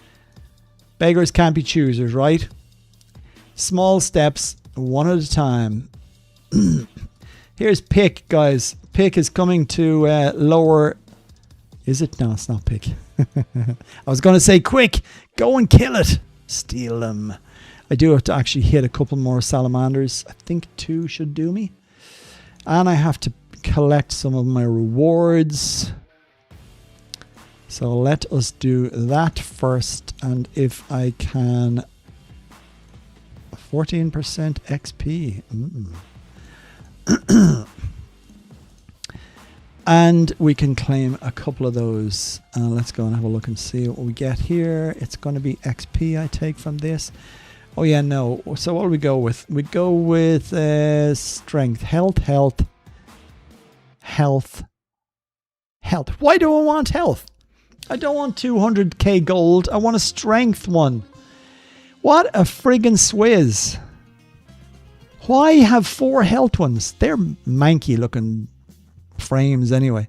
A: beggars can't be choosers, right? Small steps, one at a time. Here's Pick, guys. Pick is coming to lower... Is it? No, it's not Pick. I was going to say, quick, go and kill it. Steal them. I do have to actually hit a couple more salamanders. I think 2 should do me. And I have to collect some of my rewards. So let us do that first. And if I can... 14% XP. And we can claim a couple of those. Let's go and have a look and see what we get here. It's going to be XP I take from this. Oh yeah, no. So what do we go with? We go with strength, health. Why do I want health? I don't want 200k gold. I want a strength one. What a friggin' swizz. Why have 4 health ones? They're manky looking frames anyway.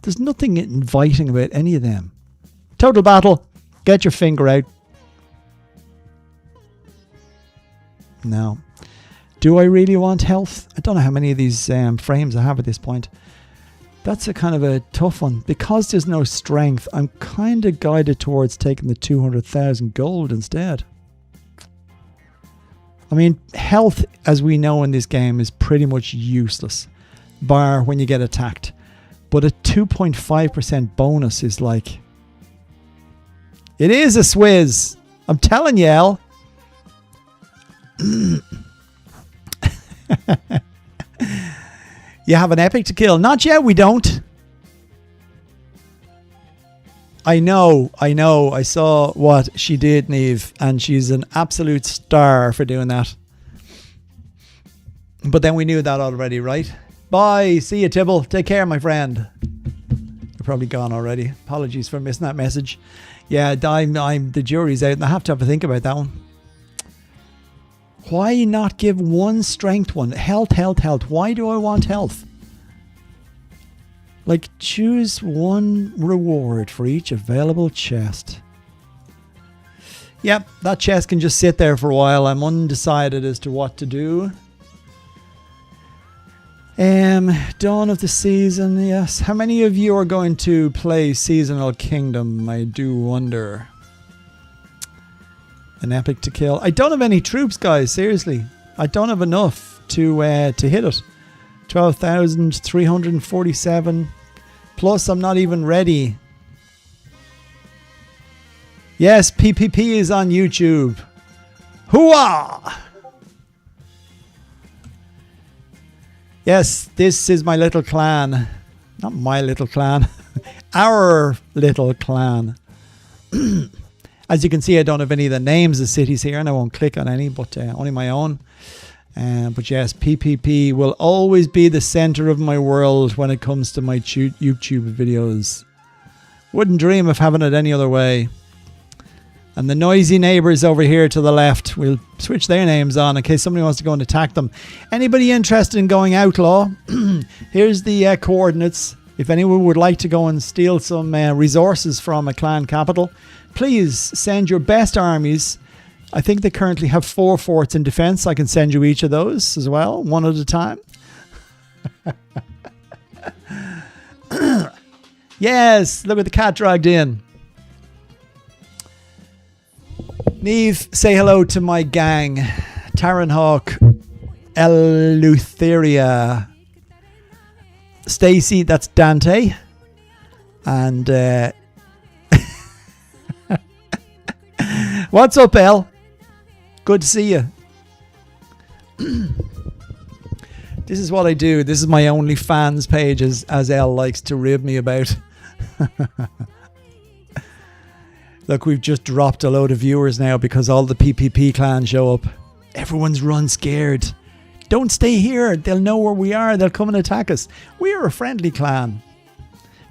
A: There's nothing inviting about any of them. Total battle. Get your finger out. No. Do I really want health? I don't know how many of these frames I have at this point. That's a kind of a tough one. Because there's no strength, I'm kind of guided towards taking the 200,000 gold instead. I mean, health, as we know in this game, is pretty much useless, bar when you get attacked. But a 2.5% bonus is like... It is a swizz. I'm telling you, El. You have an epic to kill. Not yet, we don't. I know. I saw what she did, Niamh, and she's an absolute star for doing that. But then we knew that already, right? Bye. See you, Tibble. Take care, my friend. You're probably gone already. Apologies for missing that message. Yeah, the jury's out, and I have to have a think about that one. Why not give one strength one? Health. Why do I want health? Like, choose one reward for each available chest. Yep, that chest can just sit there for a while. I'm undecided as to what to do. Dawn of the season, yes. How many of you are going to play Seasonal Kingdom? I do wonder. An epic to kill. I don't have any troops, guys. Seriously, I don't have enough to hit it. 12,347. Plus, I'm not even ready. Yes, PPP is on YouTube. Hooah! Yes, this is my little clan. Not my little clan. Our little clan. As you can see, I don't have any of the names of cities here, and I won't click on any, but only my own. But yes, PPP will always be the center of my world when it comes to my YouTube videos. Wouldn't dream of having it any other way. And the noisy neighbors over here to the left, we'll switch their names on in case somebody wants to go and attack them. Anybody interested in going outlaw? Here's the coordinates. If anyone would like to go and steal some resources from a clan capital, please send your best armies. I think they currently have 4 forts in defense. I can send you each of those as well, one at a time. Yes, look at the cat dragged in. Niamh, say hello to my gang. Taranhawk, Eleutheria, Stacy, that's Dante. And what's up, El? Good to see you. This is what I do. This is my OnlyFans page, as El likes to rib me about. Look, we've just dropped a load of viewers now because all the PPP clans show up. Everyone's run scared. Don't stay here. They'll know where we are. They'll come and attack us. We are a friendly clan.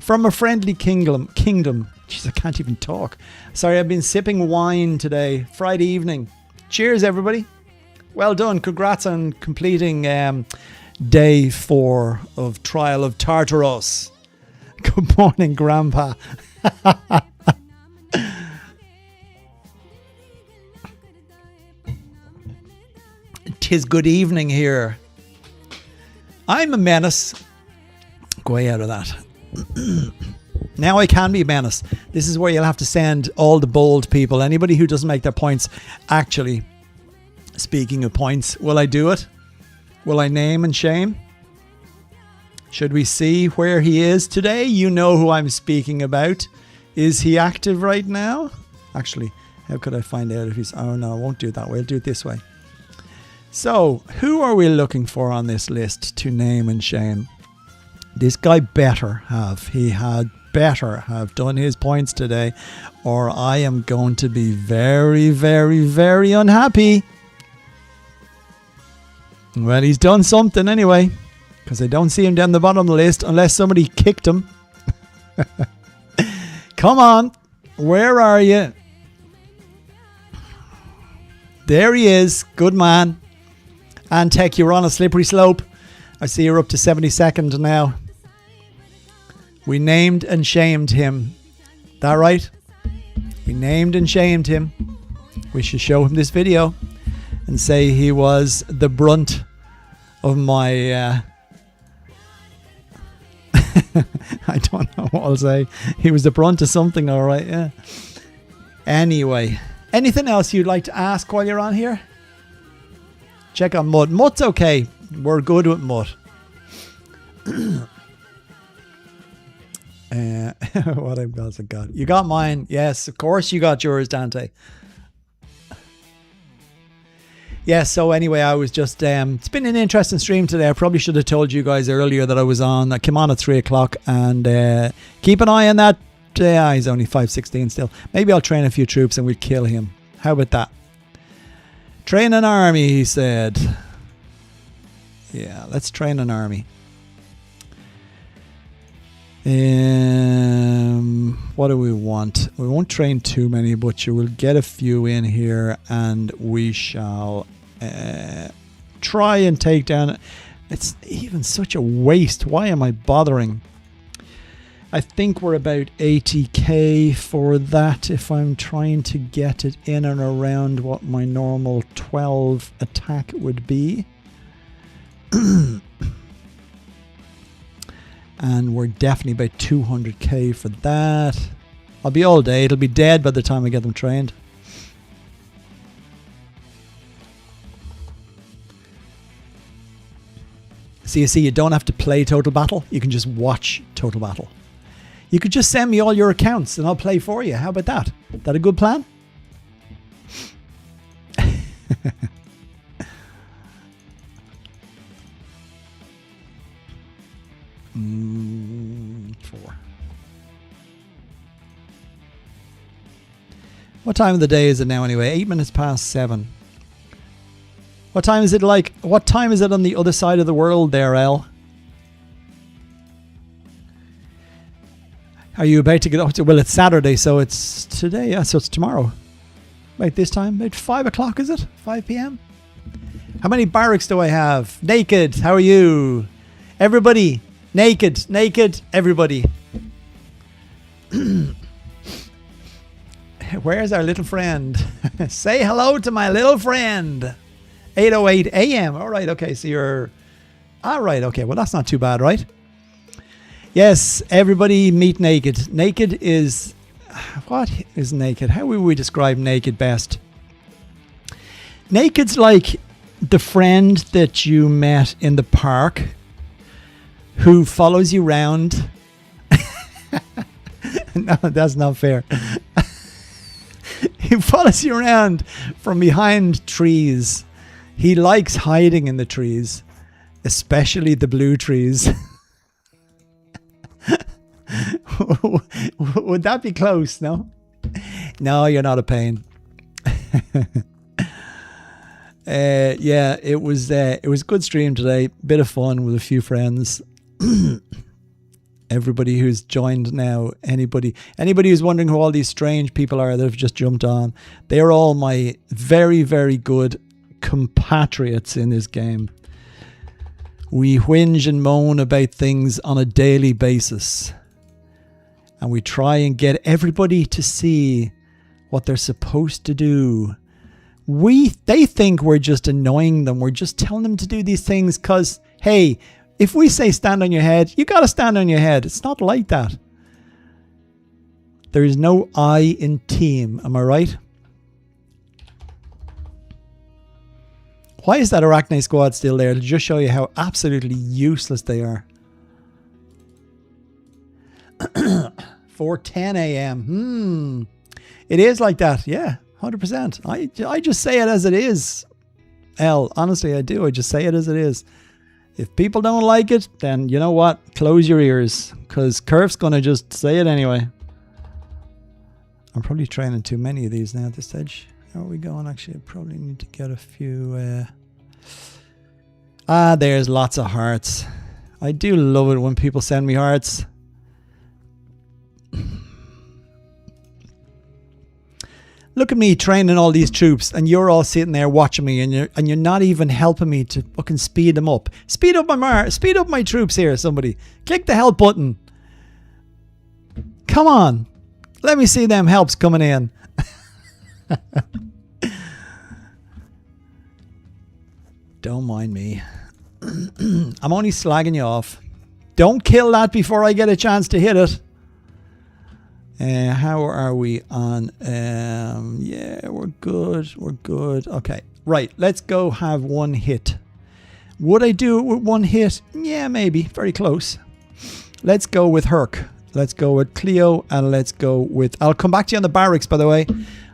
A: From a friendly kingdom. Jeez, I can't even talk. Sorry, I've been sipping wine today. Friday evening. Cheers, everybody. Well done. Congrats on completing day 4 of Trial of Tartaros. Good morning, Grandpa. 'Tis good evening here. I'm a menace. Go way out of that. Now I can be a menace. This is where you'll have to send all the bold people. Anybody who doesn't make their points. Actually, speaking of points, will I do it? Will I name and shame? Should we see where he is today? You know who I'm speaking about. Is he active right now? Actually, how could I find out if he's... Oh no, I won't do it that way. I'll do it this way. So, who are we looking for on this list to name and shame? This guy better have. He had better have done his points today, or I am going to be very, very, very unhappy. Well, he's done something anyway, because I don't see him down the bottom of the list unless somebody kicked him. Come on, where are you? There he is. Good man. Antec, you're on a slippery slope. I see you're up to 72nd now. We named and shamed him. That right? We named and shamed him. We should show him this video and say he was the brunt of my I don't know what I'll say. He was the brunt of something, all right, yeah. Anyway, anything else you'd like to ask while you're on here? Check on Mutt. Mutt's okay. We're good with Mutt. What else I got? You got mine. Yes, of course you got yours, Dante. Yeah, so anyway, I was just, it's been an interesting stream today. I probably should have told you guys earlier that I was on. I came on at 3 o'clock and keep an eye on that. He's only 516 still. Maybe I'll train a few troops and we'll kill him. How about that? Train an army, he said. Yeah, let's train an army. What do we want? We won't train too many, but you will get a few in here and we shall try and take down. It's even such a waste. Why am I bothering? I think we're about 80k for that if I'm trying to get it in and around what my normal 12 attack would be. And we're definitely about 200k for that. I'll be all day. It'll be dead by the time I get them trained. So you see, you don't have to play Total Battle. You can just watch Total Battle. You could just send me all your accounts and I'll play for you. How about that? That a good plan? 4. What time of the day is it now anyway? 8 minutes past 7. What time is it like? What time is it on the other side of the world there, El? Are you about to get up to... Well, it's Saturday, so it's today. Yeah, so it's tomorrow. Wait, this time? About 5 o'clock, is it? 5 p.m.? How many barracks do I have? Naked, how are you? Everybody, naked, everybody. Where's our little friend? Say hello to my little friend. 8:08 a.m. All right, okay, so you're... All right, okay, well, that's not too bad, right? Yes, everybody meet naked. Naked is... What is naked? How would we describe naked best? Naked's like the friend that you met in the park who follows you around. No, that's not fair. He follows you around from behind trees. He likes hiding in the trees, especially the blue trees. Would that be close? No? No, you're not a pain. Yeah, it was a good stream today. Bit of fun with a few friends. Everybody who's joined now, anybody who's wondering who all these strange people are that have just jumped on, they are all my very, very good compatriots in this game. We whinge and moan about things on a daily basis. And we try and get everybody to see what they're supposed to do. They think we're just annoying them. We're just telling them to do these things because, hey, if we say stand on your head, you got to stand on your head. It's not like that. There is no I in team. Am I right? Why is that Arachne squad still there? To just show you how absolutely useless they are. 4:10 a.m. It is like that. Yeah, 100%. I just say it as it is. Honestly, I do. I just say it as it is. If people don't like it, then you know what? Close your ears, because Curve's going to just say it anyway. I'm probably training too many of these now at this stage. How are we going? Actually, I probably need to get a few... there's lots of hearts. I do love it when people send me hearts. Look at me training all these troops and you're all sitting there watching me and you're not even helping me to fucking speed them up. Speed up my troops here, somebody. Click the help button. Come on. Let me see them helps coming in. Don't mind me. I'm only slagging you off. Don't kill that before I get a chance to hit it. How are we on? Yeah, we're good. We're good. Okay. Right. Let's go have one hit. Would I do it with one hit? Yeah, maybe. Very close. Let's go with Herc. Let's go with Cleo. And let's go with... I'll come back to you on the barracks, by the way.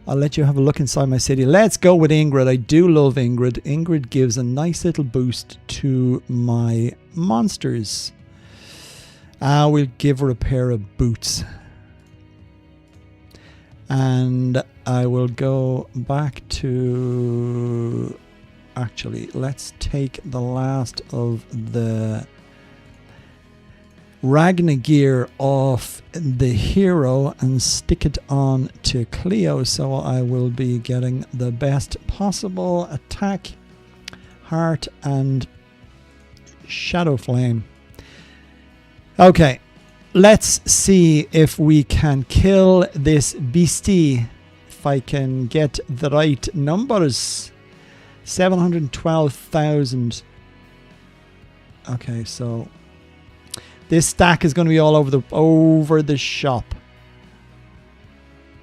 A: I'll let you have a look inside my city. Let's go with Ingrid. I do love Ingrid. Ingrid gives a nice little boost to my monsters. We'll give her a pair of boots. And I will go back to... Actually, let's take the last of the Ragnar gear off the hero and stick it on to Cleo, so I will be getting the best possible attack, heart, and shadow flame. Okay, let's see if we can kill this beastie. If I can get the right numbers. 712,000. Okay, so this stack is going to be all over the shop.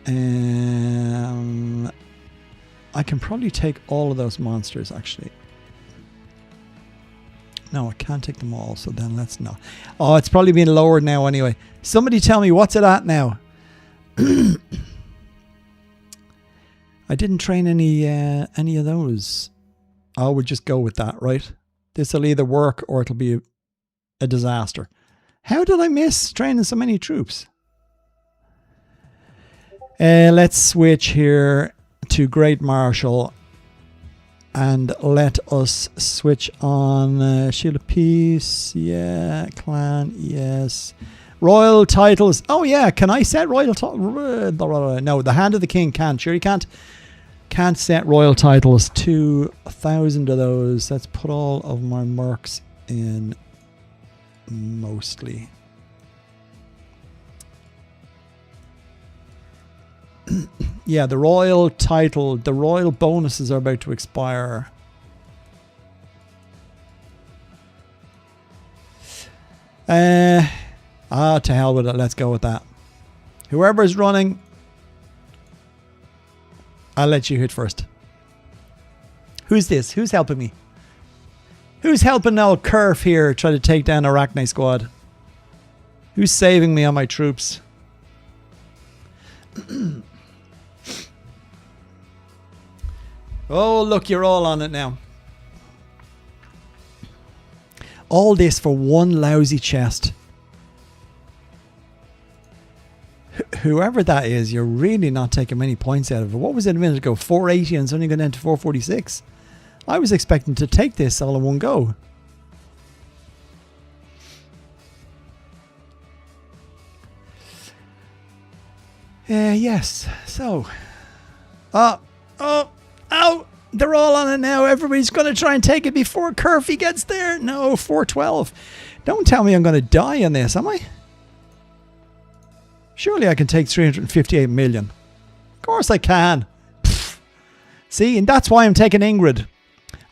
A: I can probably take all of those monsters, actually. No, I can't take them all, so then let's not. Oh, it's probably been lowered now anyway. Somebody tell me, what's it at now? I didn't train any of those. I would just go with that, right? This will either work or it'll be a disaster. How did I miss training so many troops? Let's switch here to Great Marshal and let us switch on Shield of Peace. Yeah, Clan, yes. Royal titles. Oh yeah, can I set royal titles? No, the Hand of the King can't. Sure you can't. Can't set royal titles. 2,000 of those. Let's put all of my mercs in mostly. Yeah, the royal title, the royal bonuses are about to expire. To hell with it. Let's go with that. Whoever's running, I'll let you hit first. Who's this? Who's helping me? Who's helping old Curve here try to take down Arachne squad? Who's saving me on my troops? Oh, look, you're all on it now. All this for one lousy chest. Whoever that is, you're really not taking many points out of it. What was it a minute ago? 480 and it's only going down to 446. I was expecting to take this all in one go. Yes. So. Oh. They're all on it now. Everybody's going to try and take it before Curfy gets there. No, 412. Don't tell me I'm going to die on this, am I? Surely I can take 358 million. Of course I can. Pfft. See, and that's why I'm taking Ingrid.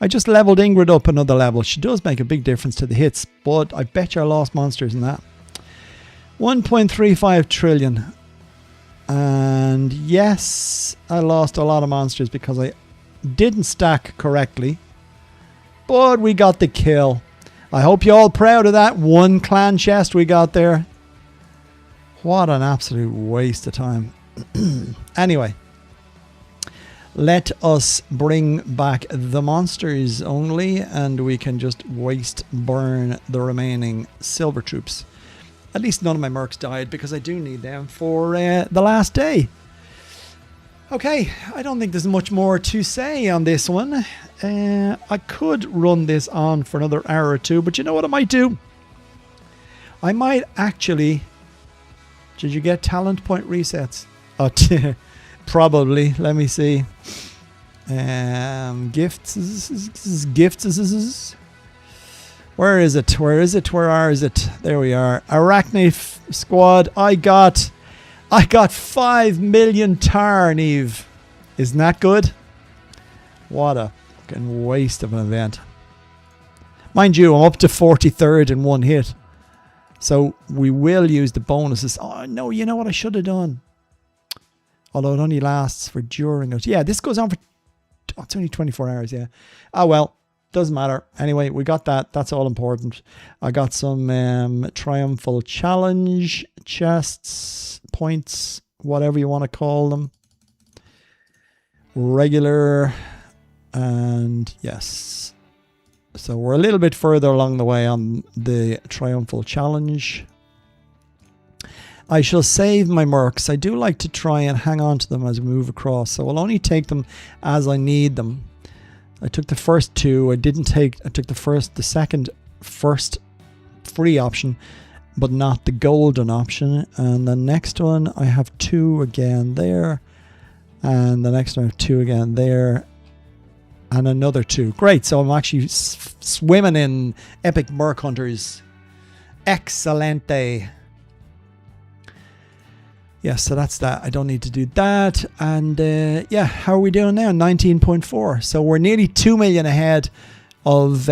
A: I just leveled Ingrid up another level. She does make a big difference to the hits, but I bet you I lost monsters in that. 1.35 trillion. And yes, I lost a lot of monsters because I didn't stack correctly. But we got the kill. I hope you're all proud of that one clan chest we got there. What an absolute waste of time. Anyway, let us bring back the monsters only, and we can just burn the remaining silver troops. At least none of my mercs died, because I do need them for the last day. Okay, I don't think there's much more to say on this one. I could run this on for another hour or two, but you know what I might do? I might actually... Did you get talent point resets? Oh, probably. Let me see. Gifts. Where is it? Where is it? Where is it? There we are. Arachne squad. I got 5 million Tarniv. Isn't that good? What a fucking waste of an event. Mind you, I'm up to 43rd in one hit. So we will use the bonuses. Oh, no, you know what I should have done? Although it only lasts for during it. Yeah, this goes on for... Oh, it's only 24 hours, yeah. Oh, well, doesn't matter. Anyway, we got that. That's all important. I got some triumphal challenge chests, points, whatever you want to call them. Regular, and yes. So we're a little bit further along the way on the triumphal challenge. I shall save my mercs. I do like to try and hang on to them as we move across. So I'll only take them as I need them. I took the first two. I took the second first free option, but not the golden option. And the next one, I have 2 again there. And the next one, I have 2 again there. And another 2. Great. So I'm actually swimming in epic merc hunters. Excelente. Yeah, so that's that. I don't need to do that. And yeah, how are we doing now? 19.4. So we're nearly 2 million ahead of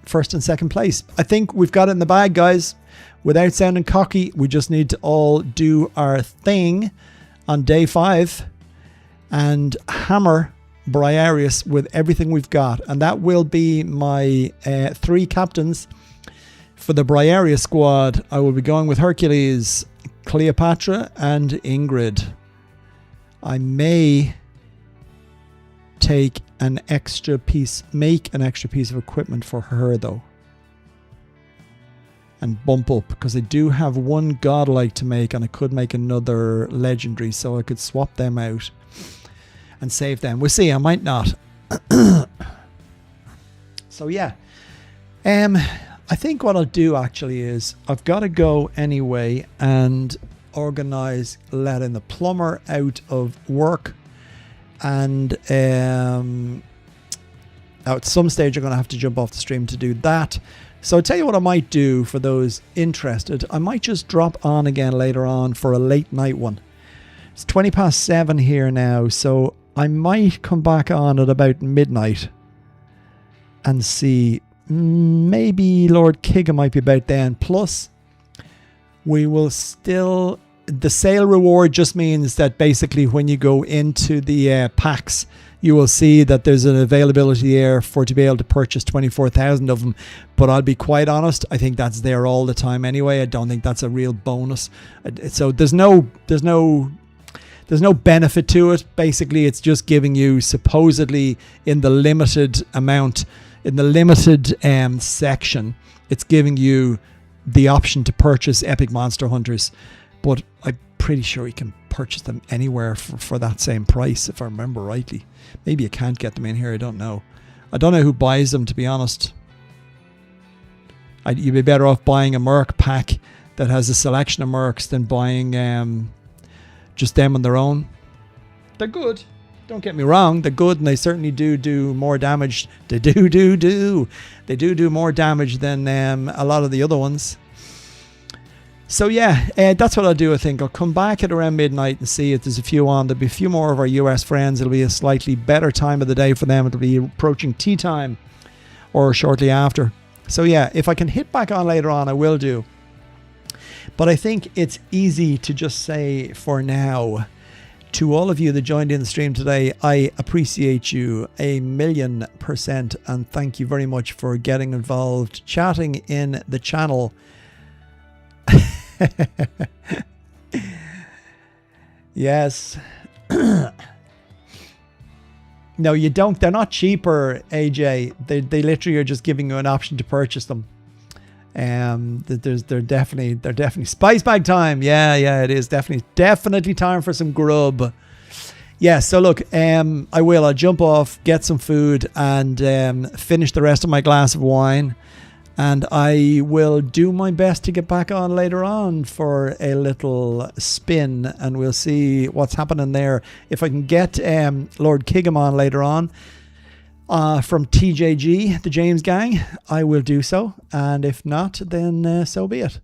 A: first and second place. I think we've got it in the bag, guys. Without sounding cocky, we just need to all do our thing on day 5 and hammer Briareus with everything we've got. And that will be my 3 captains for the Briareus squad. I will be going with Hercules, Cleopatra, and Ingrid. I may make an extra piece of equipment for her though, and bump up, because I do have 1 godlike to make, and I could make another legendary, so I could swap them out and save them. We'll see. I might not. So yeah, I think what I'll do actually is I've got to go anyway and organize letting the plumber out of work, and at some stage I'm going to have to jump off the stream to do that. So I'll tell you what I might do for those interested. I might just drop on again later on for a late night one. It's 7:20 here now, so I might come back on at about midnight and see. Maybe Lord Kiga might be about then. Plus, we will still... The sale reward just means that basically when you go into the packs, you will see that there's an availability there to be able to purchase 24,000 of them. But I'll be quite honest, I think that's there all the time anyway. I don't think that's a real bonus. So there's no benefit to it. Basically, it's just giving you supposedly in the limited amount... In the limited section, it's giving you the option to purchase epic monster hunters, but I'm pretty sure you can purchase them anywhere for that same price, if I remember rightly. Maybe you can't get them in here. I don't know. I don't know who buys them, to be honest. You'd be better off buying a merc pack that has a selection of mercs than buying just them on their own. They're good. Don't get me wrong, they're good, and they certainly do more damage. They do more damage than a lot of the other ones. So yeah, that's what I'll do. I think I'll come back at around midnight and see if there's a few on. There'll be a few more of our US friends. It'll be a slightly better time of the day for them. It'll be approaching tea time or shortly after. So yeah, if I can hit back on later on, I will do. But I think it's easy to just say for now, to all of you that joined in the stream today, I appreciate you 1,000,000%, and thank you very much for getting involved, chatting in the channel. Yes. No, you don't. They're not cheaper, AJ. They literally are just giving you an option to purchase them. They're definitely spice bag time. Yeah, it is definitely time for some grub. Yeah, so look, I'll jump off, get some food, and finish the rest of my glass of wine, and I will do my best to get back on later on for a little spin, and we'll see what's happening there. If I can get Lord Kigam on later on from TJG, the James Gang, I will do so. And if not, then so be it.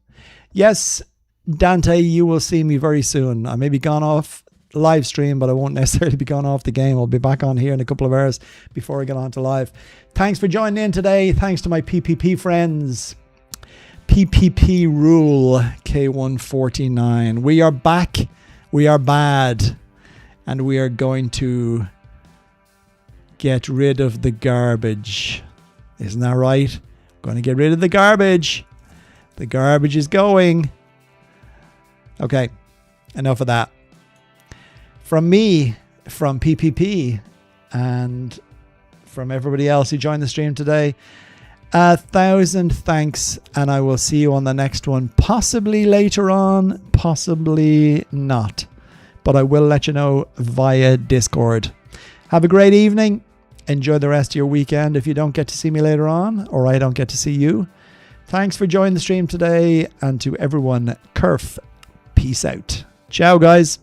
A: Yes, Dante, you will see me very soon. I may be gone off live stream, but I won't necessarily be gone off the game. I'll be back on here in a couple of hours before I get on to live. Thanks for joining in today. Thanks to my PPP friends. PPP rule K149. We are back. We are bad. And we are going to get rid of the garbage. Isn't that right? Going to get rid of the garbage. The garbage is going. Okay. Enough of that. From me, from PPP, and from everybody else who joined the stream today, 1,000 thanks, and I will see you on the next one. Possibly later on, possibly not. But I will let you know via Discord. Have a great evening. Enjoy the rest of your weekend if you don't get to see me later on, or I don't get to see you. Thanks for joining the stream today, and to everyone, Kerf, peace out. Ciao, guys.